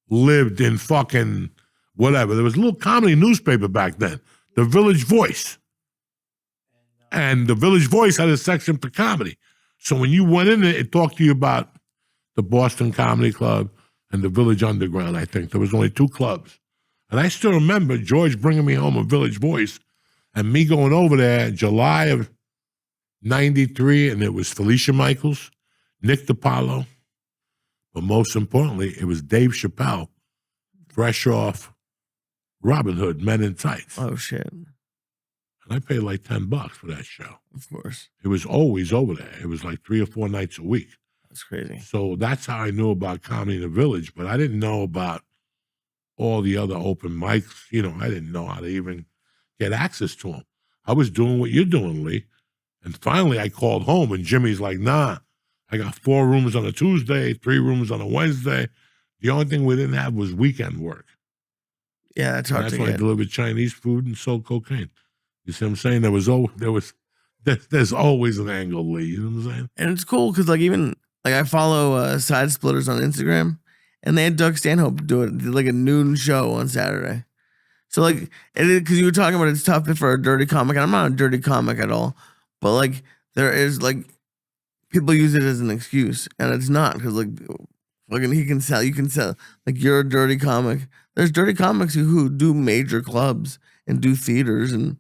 lived in fucking whatever. There was a little comedy newspaper back then, The Village Voice. And The Village Voice had a section for comedy. So when you went in there, it talked to you about the Boston Comedy Club and the Village Underground, I think. There was only 2 clubs. And I still remember George bringing me home a Village Voice and me going over there in July of 93, and it was Felicia Michaels, Nick DiPaolo, but most importantly, it was Dave Chappelle, fresh off Robin Hood, Men in Tights. Oh, shit. And I paid like $10 for that show. Of course. It was always over there. It was like 3 or 4 nights a week. That's crazy. So that's how I knew about Comedy in the Village, but I didn't know about all the other open mics. You know, I didn't know how to even get access to them. I was doing what you're doing, Lee. And finally I called home and Jimmy's like, nah, I got 4 rooms on a Tuesday, 3 rooms on a Wednesday. The only thing we didn't have was weekend work. Yeah, that's hard That's to when I get. delivered Chinese food and sold cocaine. You see what I'm saying? There's always an angle, Lee. You know what I'm saying? And it's cool because I follow Side Splitters on Instagram, and they had Doug Stanhope did like a noon show on Saturday. So like, because you were talking about it's tough for a dirty comic, and I'm not a dirty comic at all, but like there is like people use it as an excuse, and it's not because like you can sell like you're a dirty comic. There's dirty comics who do major clubs and do theaters, and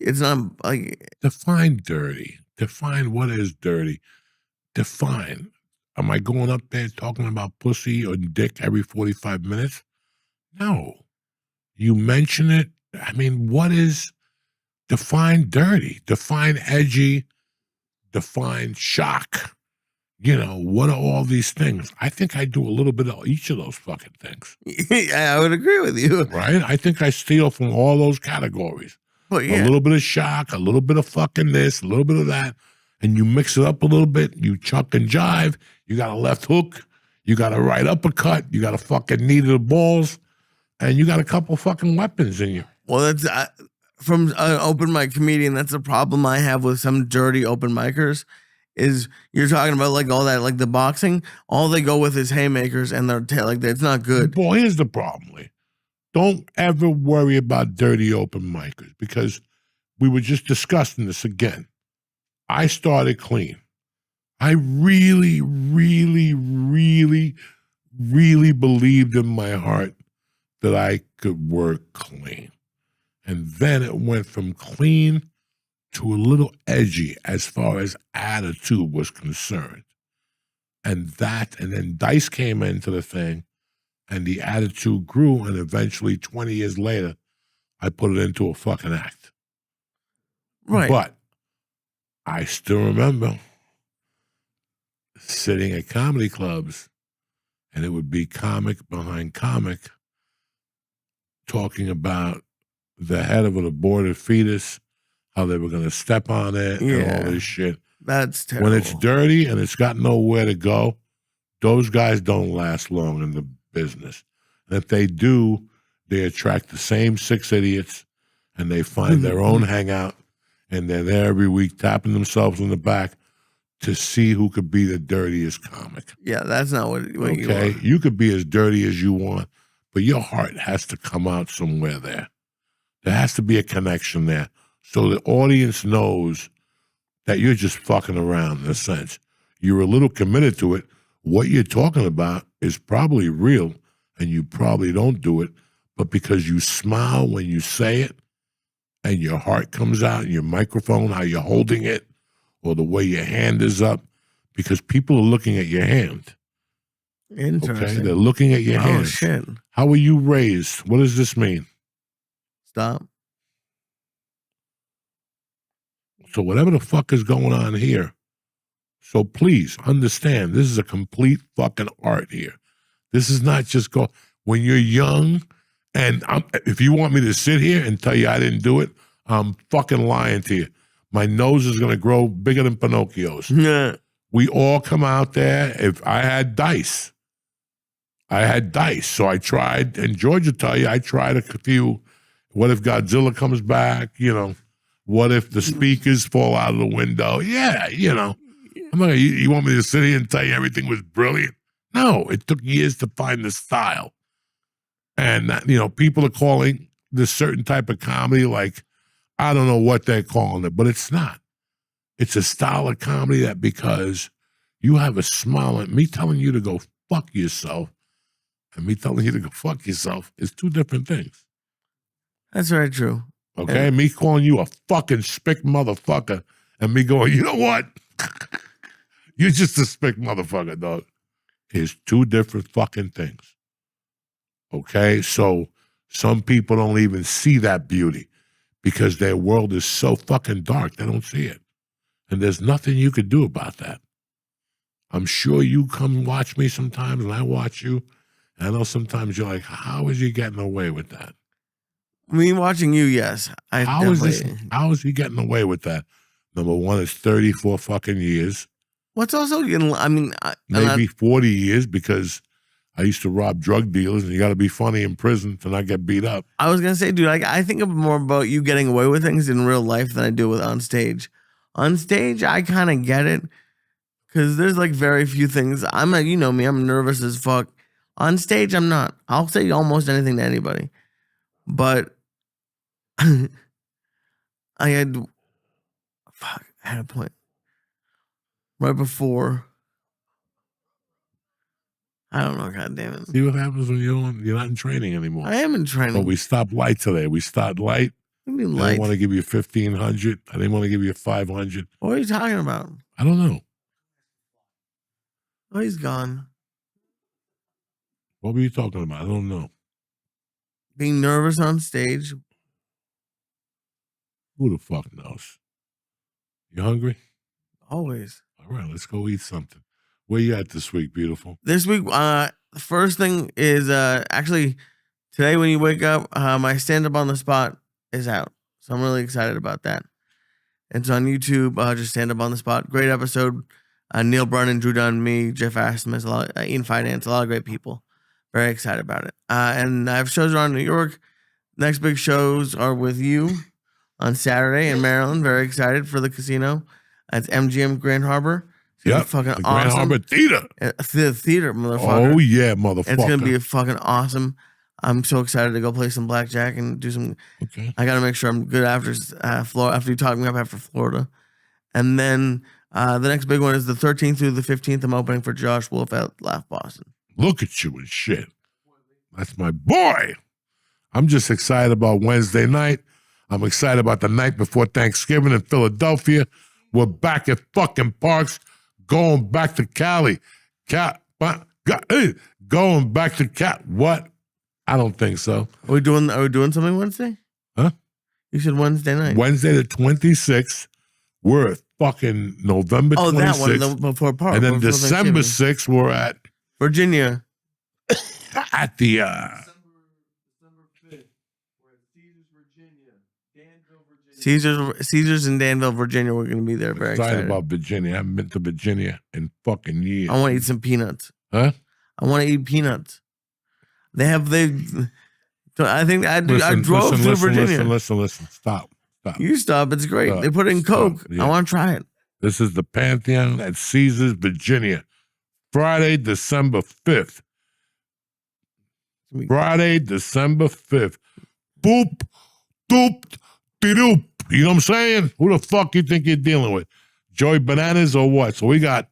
it's not like Define dirty. Define what is dirty. Define. Am I going up there talking about pussy or dick every 45 minutes? No. You mention it. I mean, what is define dirty? Define edgy. Define shock. You know, what are all these things? I think I do a little bit of each of those fucking things. yeah, I would agree with you. Right? I think I steal from all those categories. But yeah, A little bit of shock, a little bit of fucking this, a little bit of that. And you mix it up a little bit. You chuck and jive. You got a left hook. You got a right uppercut. You got a fucking knee to the balls. And you got a couple fucking weapons in you. well, that's from an open mic comedian. That's a problem I have with some dirty open micers. Is you're talking about like all that, like the boxing, all they go with is haymakers and their tail. Like it's not good. Boy, here's the problem, Lee. Don't ever worry about dirty open micers because we were just discussing this again. I started clean. I really, really, really, really believed in my heart that I could work clean. And then it went from clean to a little edgy as far as attitude was concerned. And then Dice came into the thing and the attitude grew, and eventually 20 years later, I put it into a fucking act. Right. But I still remember sitting at comedy clubs, and it would be comic behind comic talking about the head of an aborted fetus, how they were going to step on it, and Yeah. all this shit. That's terrible. When it's dirty and it's got nowhere to go, those guys don't last long in the business. And if they do, they attract the same 6 idiots, and they find their own hangout and they're there every week tapping themselves on the back to see who could be the dirtiest comic. Yeah, that's not what you Okay? are. You could be as dirty as you want, but your heart has to come out somewhere there. There has to be a connection there so the audience knows that you're just fucking around in a sense. You're a little committed to it. What you're talking about is probably real, and you probably don't do it, but because you smile when you say it, and your heart comes out, and your microphone, how you're holding it, or the way your hand is up, because people are looking at your hand. Interesting. Okay? They're looking at your hand. Oh, shit. How were you raised? What does this mean? Stop. So whatever the fuck is going on here, so please understand, this is a complete fucking art here. This is not just when you're young, and if you want me to sit here and tell you I didn't do it, I'm fucking lying to you. My nose is going to grow bigger than Pinocchio's. Yeah. We all come out there. If I had dice, so I tried, and George will tell you, I tried a few. What if Godzilla comes back? What if the speakers fall out of the window? Yeah, I'm not. You want me to sit here and tell you everything was brilliant? No, it took years to find the style, and people are calling this certain type of comedy like I don't know what they're calling it, but it's not. It's a style of comedy that because you have a smile, and me telling you to go fuck yourself, and me telling you to go fuck yourself is two different things. That's very true. Okay, Yeah. me calling you a fucking spick motherfucker, and me going, you know what? You're just a spick motherfucker, dog. Is two different fucking things. Okay, so some people don't even see that beauty because their world is so fucking dark, they don't see it. And there's nothing you could do about that. I'm sure you come watch me sometimes, and I watch you, and I know sometimes you're like, how is he getting away with that? Me watching you, yes. How is he getting away with that? Number one, it's 34 fucking years. What's also, Maybe 40 years because I used to rob drug dealers, and you got to be funny in prison to not get beat up. I was going to say, dude, I think more about you getting away with things in real life than I do with on stage. On stage, I kind of get it because there's like very few things. I'm like, you know me, I'm nervous as fuck. On stage, I'm not. I'll say almost anything to anybody. But I had a point right before. I don't know, God damn it. See what happens when you're not in training anymore. I am in training. But we stopped light today. We started light. What do you mean I light? didn't want to give you 1,500. I didn't want to give you 500. What are you talking about? I don't know. Oh, he's gone. What were you talking about? I don't know. Being nervous on stage. Who the fuck knows? You hungry? Always. All right, let's go eat something. Where you at this week, beautiful? This week, the first thing is actually today when you wake up, my stand-up on the spot is out. So I'm really excited about that. It's on YouTube, just stand up on the spot. Great episode. Neil Brennan, Drew Dunn, me, Jeff Astimus, Ian Finance, a lot of great people. Very excited about it. And I have shows around New York. Next big shows are with you on Saturday in Maryland. Very excited for the casino. It's MGM Grand Harbor. Yeah, fucking the awesome. Grand Harbor Theater. The theater, motherfucker. Oh yeah, motherfucker. It's gonna be fucking awesome. I'm so excited to go play some blackjack and do some. Okay. I gotta make sure I'm good after Florida. After you talk me up after Florida, and then the next big one is the 13th through the 15th. I'm opening for Josh Wolf at Laugh Boston. Look at you and shit. That's my boy. I'm just excited about Wednesday night. I'm excited about the night before Thanksgiving in Philadelphia. We're back at fucking Parks, going back to Cali. Going back to Cali. What? I don't think so. Are we doing something Wednesday? Huh? You said Wednesday night. Wednesday the 26th. We're at fucking November 26th. Oh, that one before Park. And then December 6th, we're at Virginia. At the December 5th, we're at Caesars in Danville, Virginia. We're gonna be there. Very excited about Virginia. I haven't been to Virginia in fucking years. I want to eat some peanuts. Huh? I want to eat peanuts. I think I drove through Virginia. Listen. Stop. stop. You stop. It's great. Stop. They put in Stop. Coke. Yeah. I want to try it. This is the Pantheon at Caesars, Virginia. Friday, December 5th. Friday, December 5th. Boop, doop, de-doop. You know what I'm saying? Who the fuck you think you're dealing with? Joey Bananas or what? So we got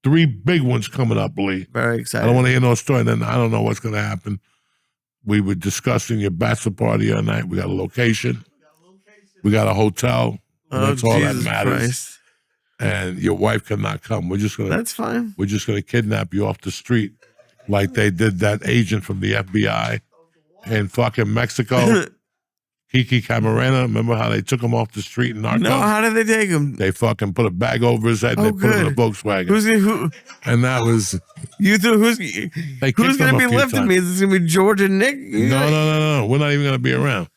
3 big ones coming up, Lee. Very I excited. don't want to hear no story. Then I don't know what's going to happen. We were discussing your bachelor party the other night. We got a location. We got a hotel. That's all Jesus that matters. Christ. And your wife cannot come. We're just gonna That's fine. kidnap you off the street, like they did that agent from the FBI in fucking Mexico, Kiki Camarena. Remember how they took him off the street in Narcos? No, how did they take him? They fucking put a bag over his head and Oh, they put him in a good. Volkswagen. Who? And that was You threw who's they who's kicked him gonna a be few lifting times. me? Is this gonna be George and Nick? No. We're not even gonna be around.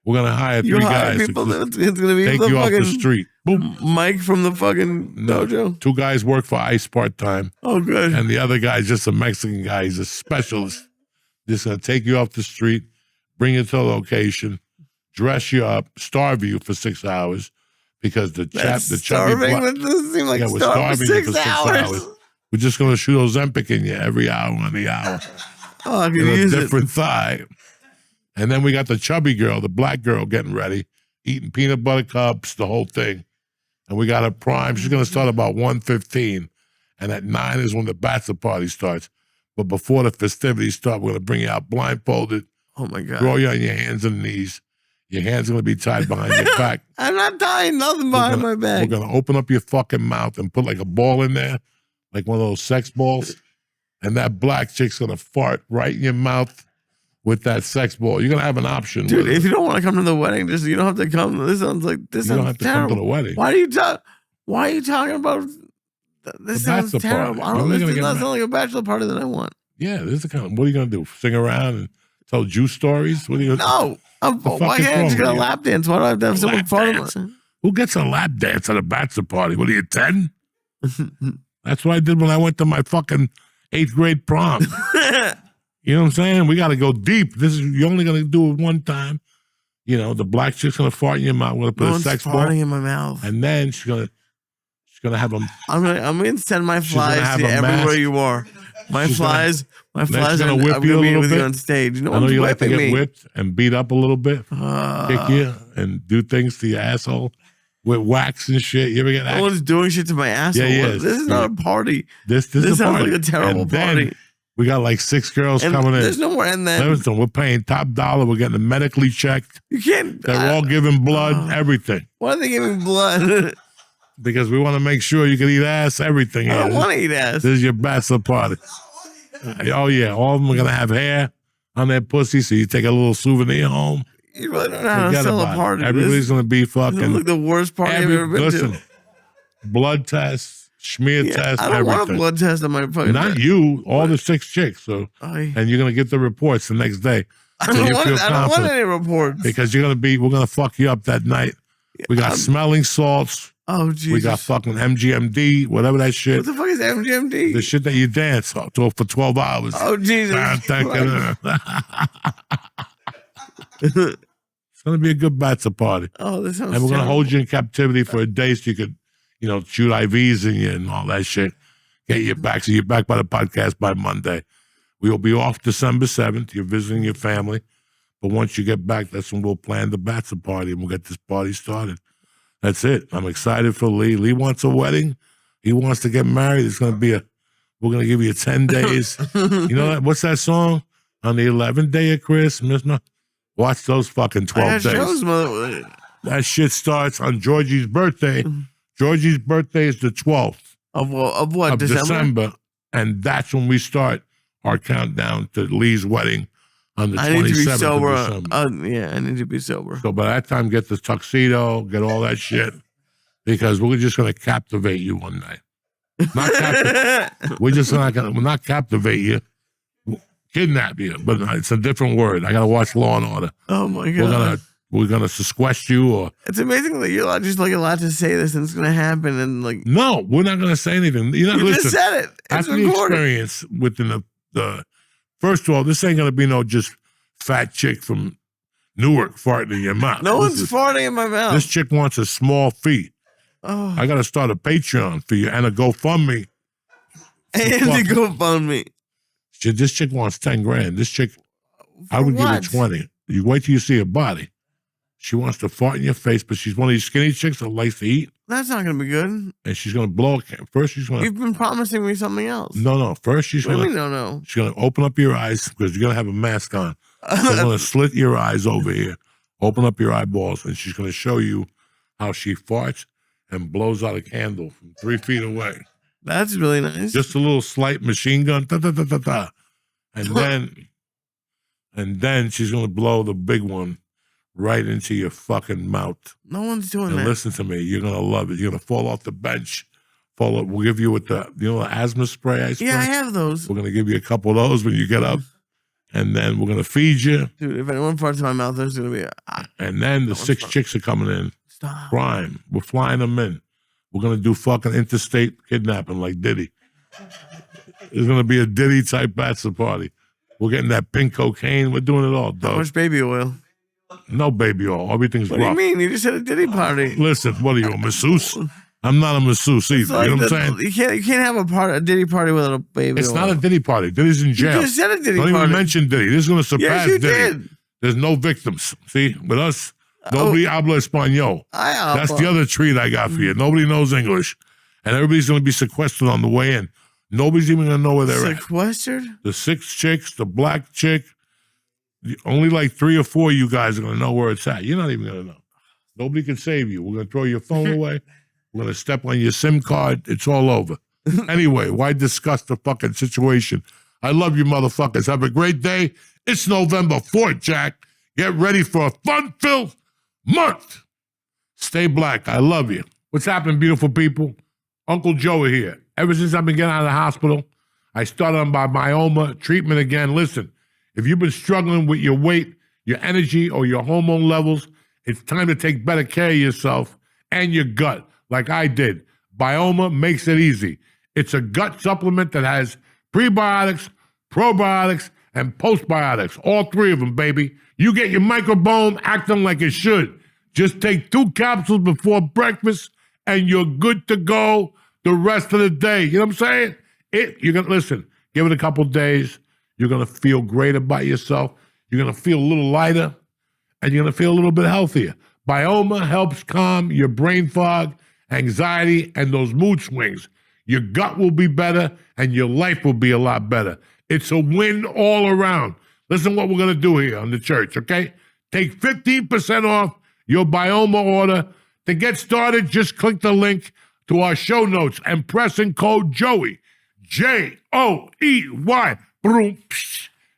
We're gonna hire 3 You hire guys people. to It's gonna be take the you off the fucking street. Boom. Mike from the fucking dojo. 2 guys work for ICE part-time. Oh, good. And the other guy's just a Mexican guy. He's a specialist. Just going to take you off the street, bring you to the location, dress you up, starve you for 6 hours because the chubby starving. That doesn't seem like we're starving starving you for 6 hours. We're just going to shoot Ozempic in you every hour on the hour. Oh, I can And a use it. different thigh. And then we got the chubby girl, the black girl getting ready, eating peanut butter cups, the whole thing. And we got her prime. She's going to start about 1:15. And at 9 is when the bachelor party starts. But before the festivities start, we're going to bring you out blindfolded, Oh my god. throw you on your hands and knees. Your hands are going to be tied behind your back. I'm not tying nothing behind my We're back. going to open up your fucking mouth and put like a ball in there, like one of those sex balls. And that black chick's going to fart right in your mouth with that sex ball. You're going to have an option. Dude, with if it. you don't want to come to the wedding, just you don't have to come. This sounds like this You don't sounds have to terrible. come to the wedding. Why do you talk? Why are you talking about? This The sounds bachelor terrible. party. I don't. When are we This gonna does get not married? sound like a bachelor party that I want. Yeah, this is the kind of, what are you going to do? Sing around and tell Jew stories? What are you gonna, No, fuck why is can't I just wrong get a with you? lap dance? Why do I have to have someone Lap part dance? of my? Who gets a lap dance at a bachelor party? What are you, 10? That's what I did when I went to my fucking 8th grade prom. You know what I'm saying? We got to go deep. You're only going to do it one time. You know, the black chick's going to fart in your mouth. We're going to put No a one's sex ball. farting in my mouth. And then she's gonna have them. I'm gonna send my She's gonna flies have to a everywhere mask. you are. My She's flies, my she's flies. gonna I'm whip you a gonna be little with you bit. on stage. No I know one's you like to whipping get me. whipped and beat up a little bit, kick you and do things to your asshole with wax and shit. You ever get No that? one's doing shit to my asshole. Yeah, This is not a party. This This is a sounds party. like a terrible And then party. We got like 6 girls And coming in. there's no more. And then Listen, we're paying top dollar. We're getting them medically checked. you can't. They're all giving blood, everything. Why are they giving blood? Because we want to make sure you can eat ass, everything. I don't here. want to eat ass. This is your bachelor party. Oh, yeah. All of them are going to have hair on their pussy, so you take a little souvenir home. You really don't know how to Forget sell a about it. party. Everybody's going to be This is fucking. like the worst party I've ever been listen, to. blood tests, smear Yeah, tests, I don't want a everything. blood test on my fucking. Not you, all the 6 chicks. So, I and you're going to get the reports the next day. So don't you want. feel I don't want confident. any reports. Because we're going to fuck you up that night. We got smelling salts. Oh Jesus! We got fucking MGMD, whatever that shit. What the fuck is MGMD? The shit that you dance to for 12 hours. Oh Jesus! It's going to be a good bachelor party. Oh, this sounds. And we're going to terrible. hold you in captivity for a day so you could, shoot IVs in you and all that shit. Get you back. So you're back by the podcast by Monday. We will be off December 7th. You're visiting your family. But once you get back, that's when we'll plan the bachelor party and we'll get this party started. That's it. I'm excited for Lee. Lee wants a wedding. He wants to get married. It's going to be we're going to give you 10 days. You know that? What's that song? On the 11th day of Christmas. Watch those fucking 12 days. Shows, mother- That shit starts on Georgie's birthday. Georgie's birthday is the 12th of what? of December. And that's when we start our countdown to Lee's wedding on the 27th I need to be sober. of December. Yeah, I need to be sober. So by that time, get the tuxedo, get all that shit, because we're just going to captivate you one night. We're just not going to, we'll not captivate you, kidnap you, but it's a different word. I got to watch Law and Order. Oh my god! We're gonna sequester you, or It's amazing that you're allowed to say this and it's gonna happen and like no, we're not gonna say anything. You know, you listen. just said it. It's After the recorded. experience within the first of all, this ain't gonna be no just fat chick from Newark farting in your mouth. No one's farting in my mouth. This chick wants a small fee. Oh. I got to start a Patreon for you and a GoFundMe. And to GoFundMe. This chick wants 10 grand. This chick, I would what? give her 20. You wait till you see her body. She wants to fart in your face, but she's one of these skinny chicks that likes to eat. That's not going to be good. And she's going to blow. First, she's going to. You've been promising me something else. No. First, she's going to. No. She's going to open up your eyes because you're going to have a mask on. She's going to slit your eyes over here, open up your eyeballs, and she's going to show you how she farts and blows out a candle from 3 feet away. That's really nice. Just a little slight machine gun. Da. And then she's going to blow the big one right into your fucking mouth. No one's doing And that. listen to me, you're gonna love it. You're gonna fall off the bench. We'll give you with the the asthma spray I spray. Yeah, I have those. We're gonna give you a couple of those when you get up, and then we're gonna feed you. Dude, if anyone farts in my mouth, there's gonna be And then the 6 chicks are coming in. Stop. Crime. We're flying them in. We're gonna do fucking interstate kidnapping like Diddy. There's gonna be a Diddy type bachelor party. We're getting that pink cocaine. We're doing it all, How dog. much baby oil? No baby oil. Everything's What rough. do you mean? You just had a Diddy party. Listen, what are you, a masseuse? I'm not a masseuse either. Like you know what I'm saying? You can't have a Diddy party without a baby It's oil. not a Diddy party. Diddy's in jail. You just said a Diddy Don't party. even mention Diddy. This is going to surpass Yes, you Diddy. did. There's no victims. See, with us, nobody habla español. That's the other treat I got for you. Nobody knows English. And everybody's going to be sequestered on the way in. Nobody's even going to know where they're Sequestered? at. The 6 chicks, the black chick, only like 3 or 4 of you guys are going to know where it's at. You're not even going to know. Nobody can save you. We're going to throw your phone away. We're going to step on your SIM card. It's all over. Anyway, why discuss the fucking situation? I love you motherfuckers. Have a great day. It's November 4th, Jack. Get ready for a fun-filled month. Stay black. I love you. What's happening, beautiful people? Uncle Joey here. Ever since I've been getting out of the hospital, I started on my myoma treatment again. Listen, if you've been struggling with your weight, your energy, or your hormone levels, it's time to take better care of yourself and your gut, like I did. Bioma makes it easy. It's a gut supplement that has prebiotics, probiotics, and postbiotics. All 3 of them, baby. You get your microbiome acting like it should. Just take 2 capsules before breakfast, and you're good to go the rest of the day. You know what I'm saying? You're gonna listen. Give it a couple days. You're gonna feel great about yourself. You're gonna feel a little lighter, and you're gonna feel a little bit healthier. Bioma helps calm your brain fog, anxiety, and those mood swings. Your gut will be better, and your life will be a lot better. It's a win all around. Listen what we're gonna do here on the church, okay? Take 15% off your Bioma order. To get started, just click the link to our show notes and press in code Joey, Joey. Boom.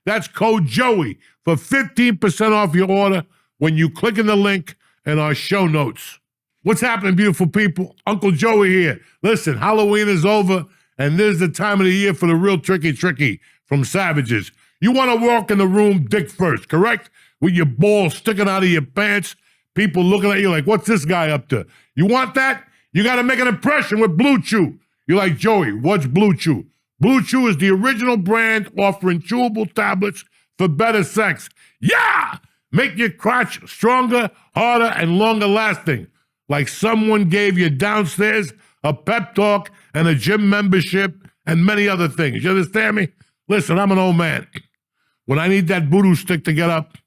That's code Joey for 15% off your order when you click in the link in our show notes. What's happening, beautiful people? Uncle Joey here. Listen, Halloween is over, and this is the time of the year for the real tricky from Savages. You want to walk in the room dick first, correct? With your balls sticking out of your pants, people looking at you like, what's this guy up to? You want that? You got to make an impression with Blue Chew. You're like, Joey, what's Blue Chew? Blue Chew is the original brand offering chewable tablets for better sex. Yeah! Make your crotch stronger, harder, and longer lasting. Like someone gave you downstairs a pep talk and a gym membership and many other things. You understand me? Listen, I'm an old man. When I need that voodoo stick to get up,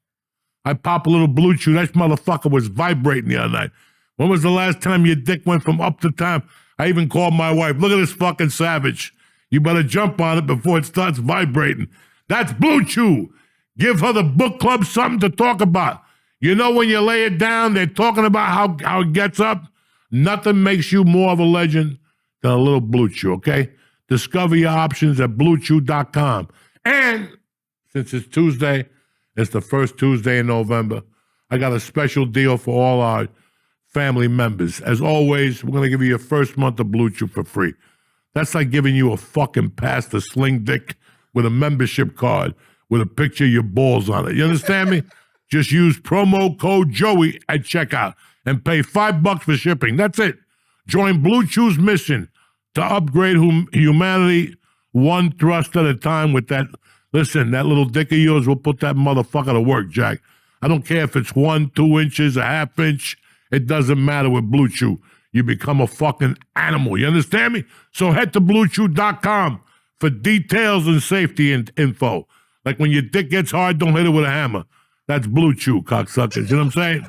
I pop a little Blue Chew. That motherfucker was vibrating the other night. When was the last time your dick went from up to down? I even called my wife. Look at this fucking savage. You better jump on it before it starts vibrating. That's Blue Chew. Give her the book club something to talk about. You know when you lay it down, they're talking about how it gets up. Nothing makes you more of a legend than a little Blue Chew, okay? Discover your options at BlueChew.com. And since it's Tuesday, it's the first Tuesday in November, I got a special deal for all our family members. As always, we're going to give you your first month of Blue Chew for free. That's like giving you a fucking pass to Sling Dick with a membership card with a picture of your balls on it. You understand me? Just use promo code Joey at checkout and pay $5 for shipping. That's it. Join Blue Chew's mission to upgrade humanity one thrust at a time with that. Listen, that little dick of yours will put that motherfucker to work, Jack. I don't care if it's 1, 2 inches, a half inch. It doesn't matter with Blue Chew. You become a fucking animal. You understand me? So head to BlueChew.com for details and safety info. Like when your dick gets hard, don't hit it with a hammer. That's Blue Chew, cocksuckers. You know what I'm saying?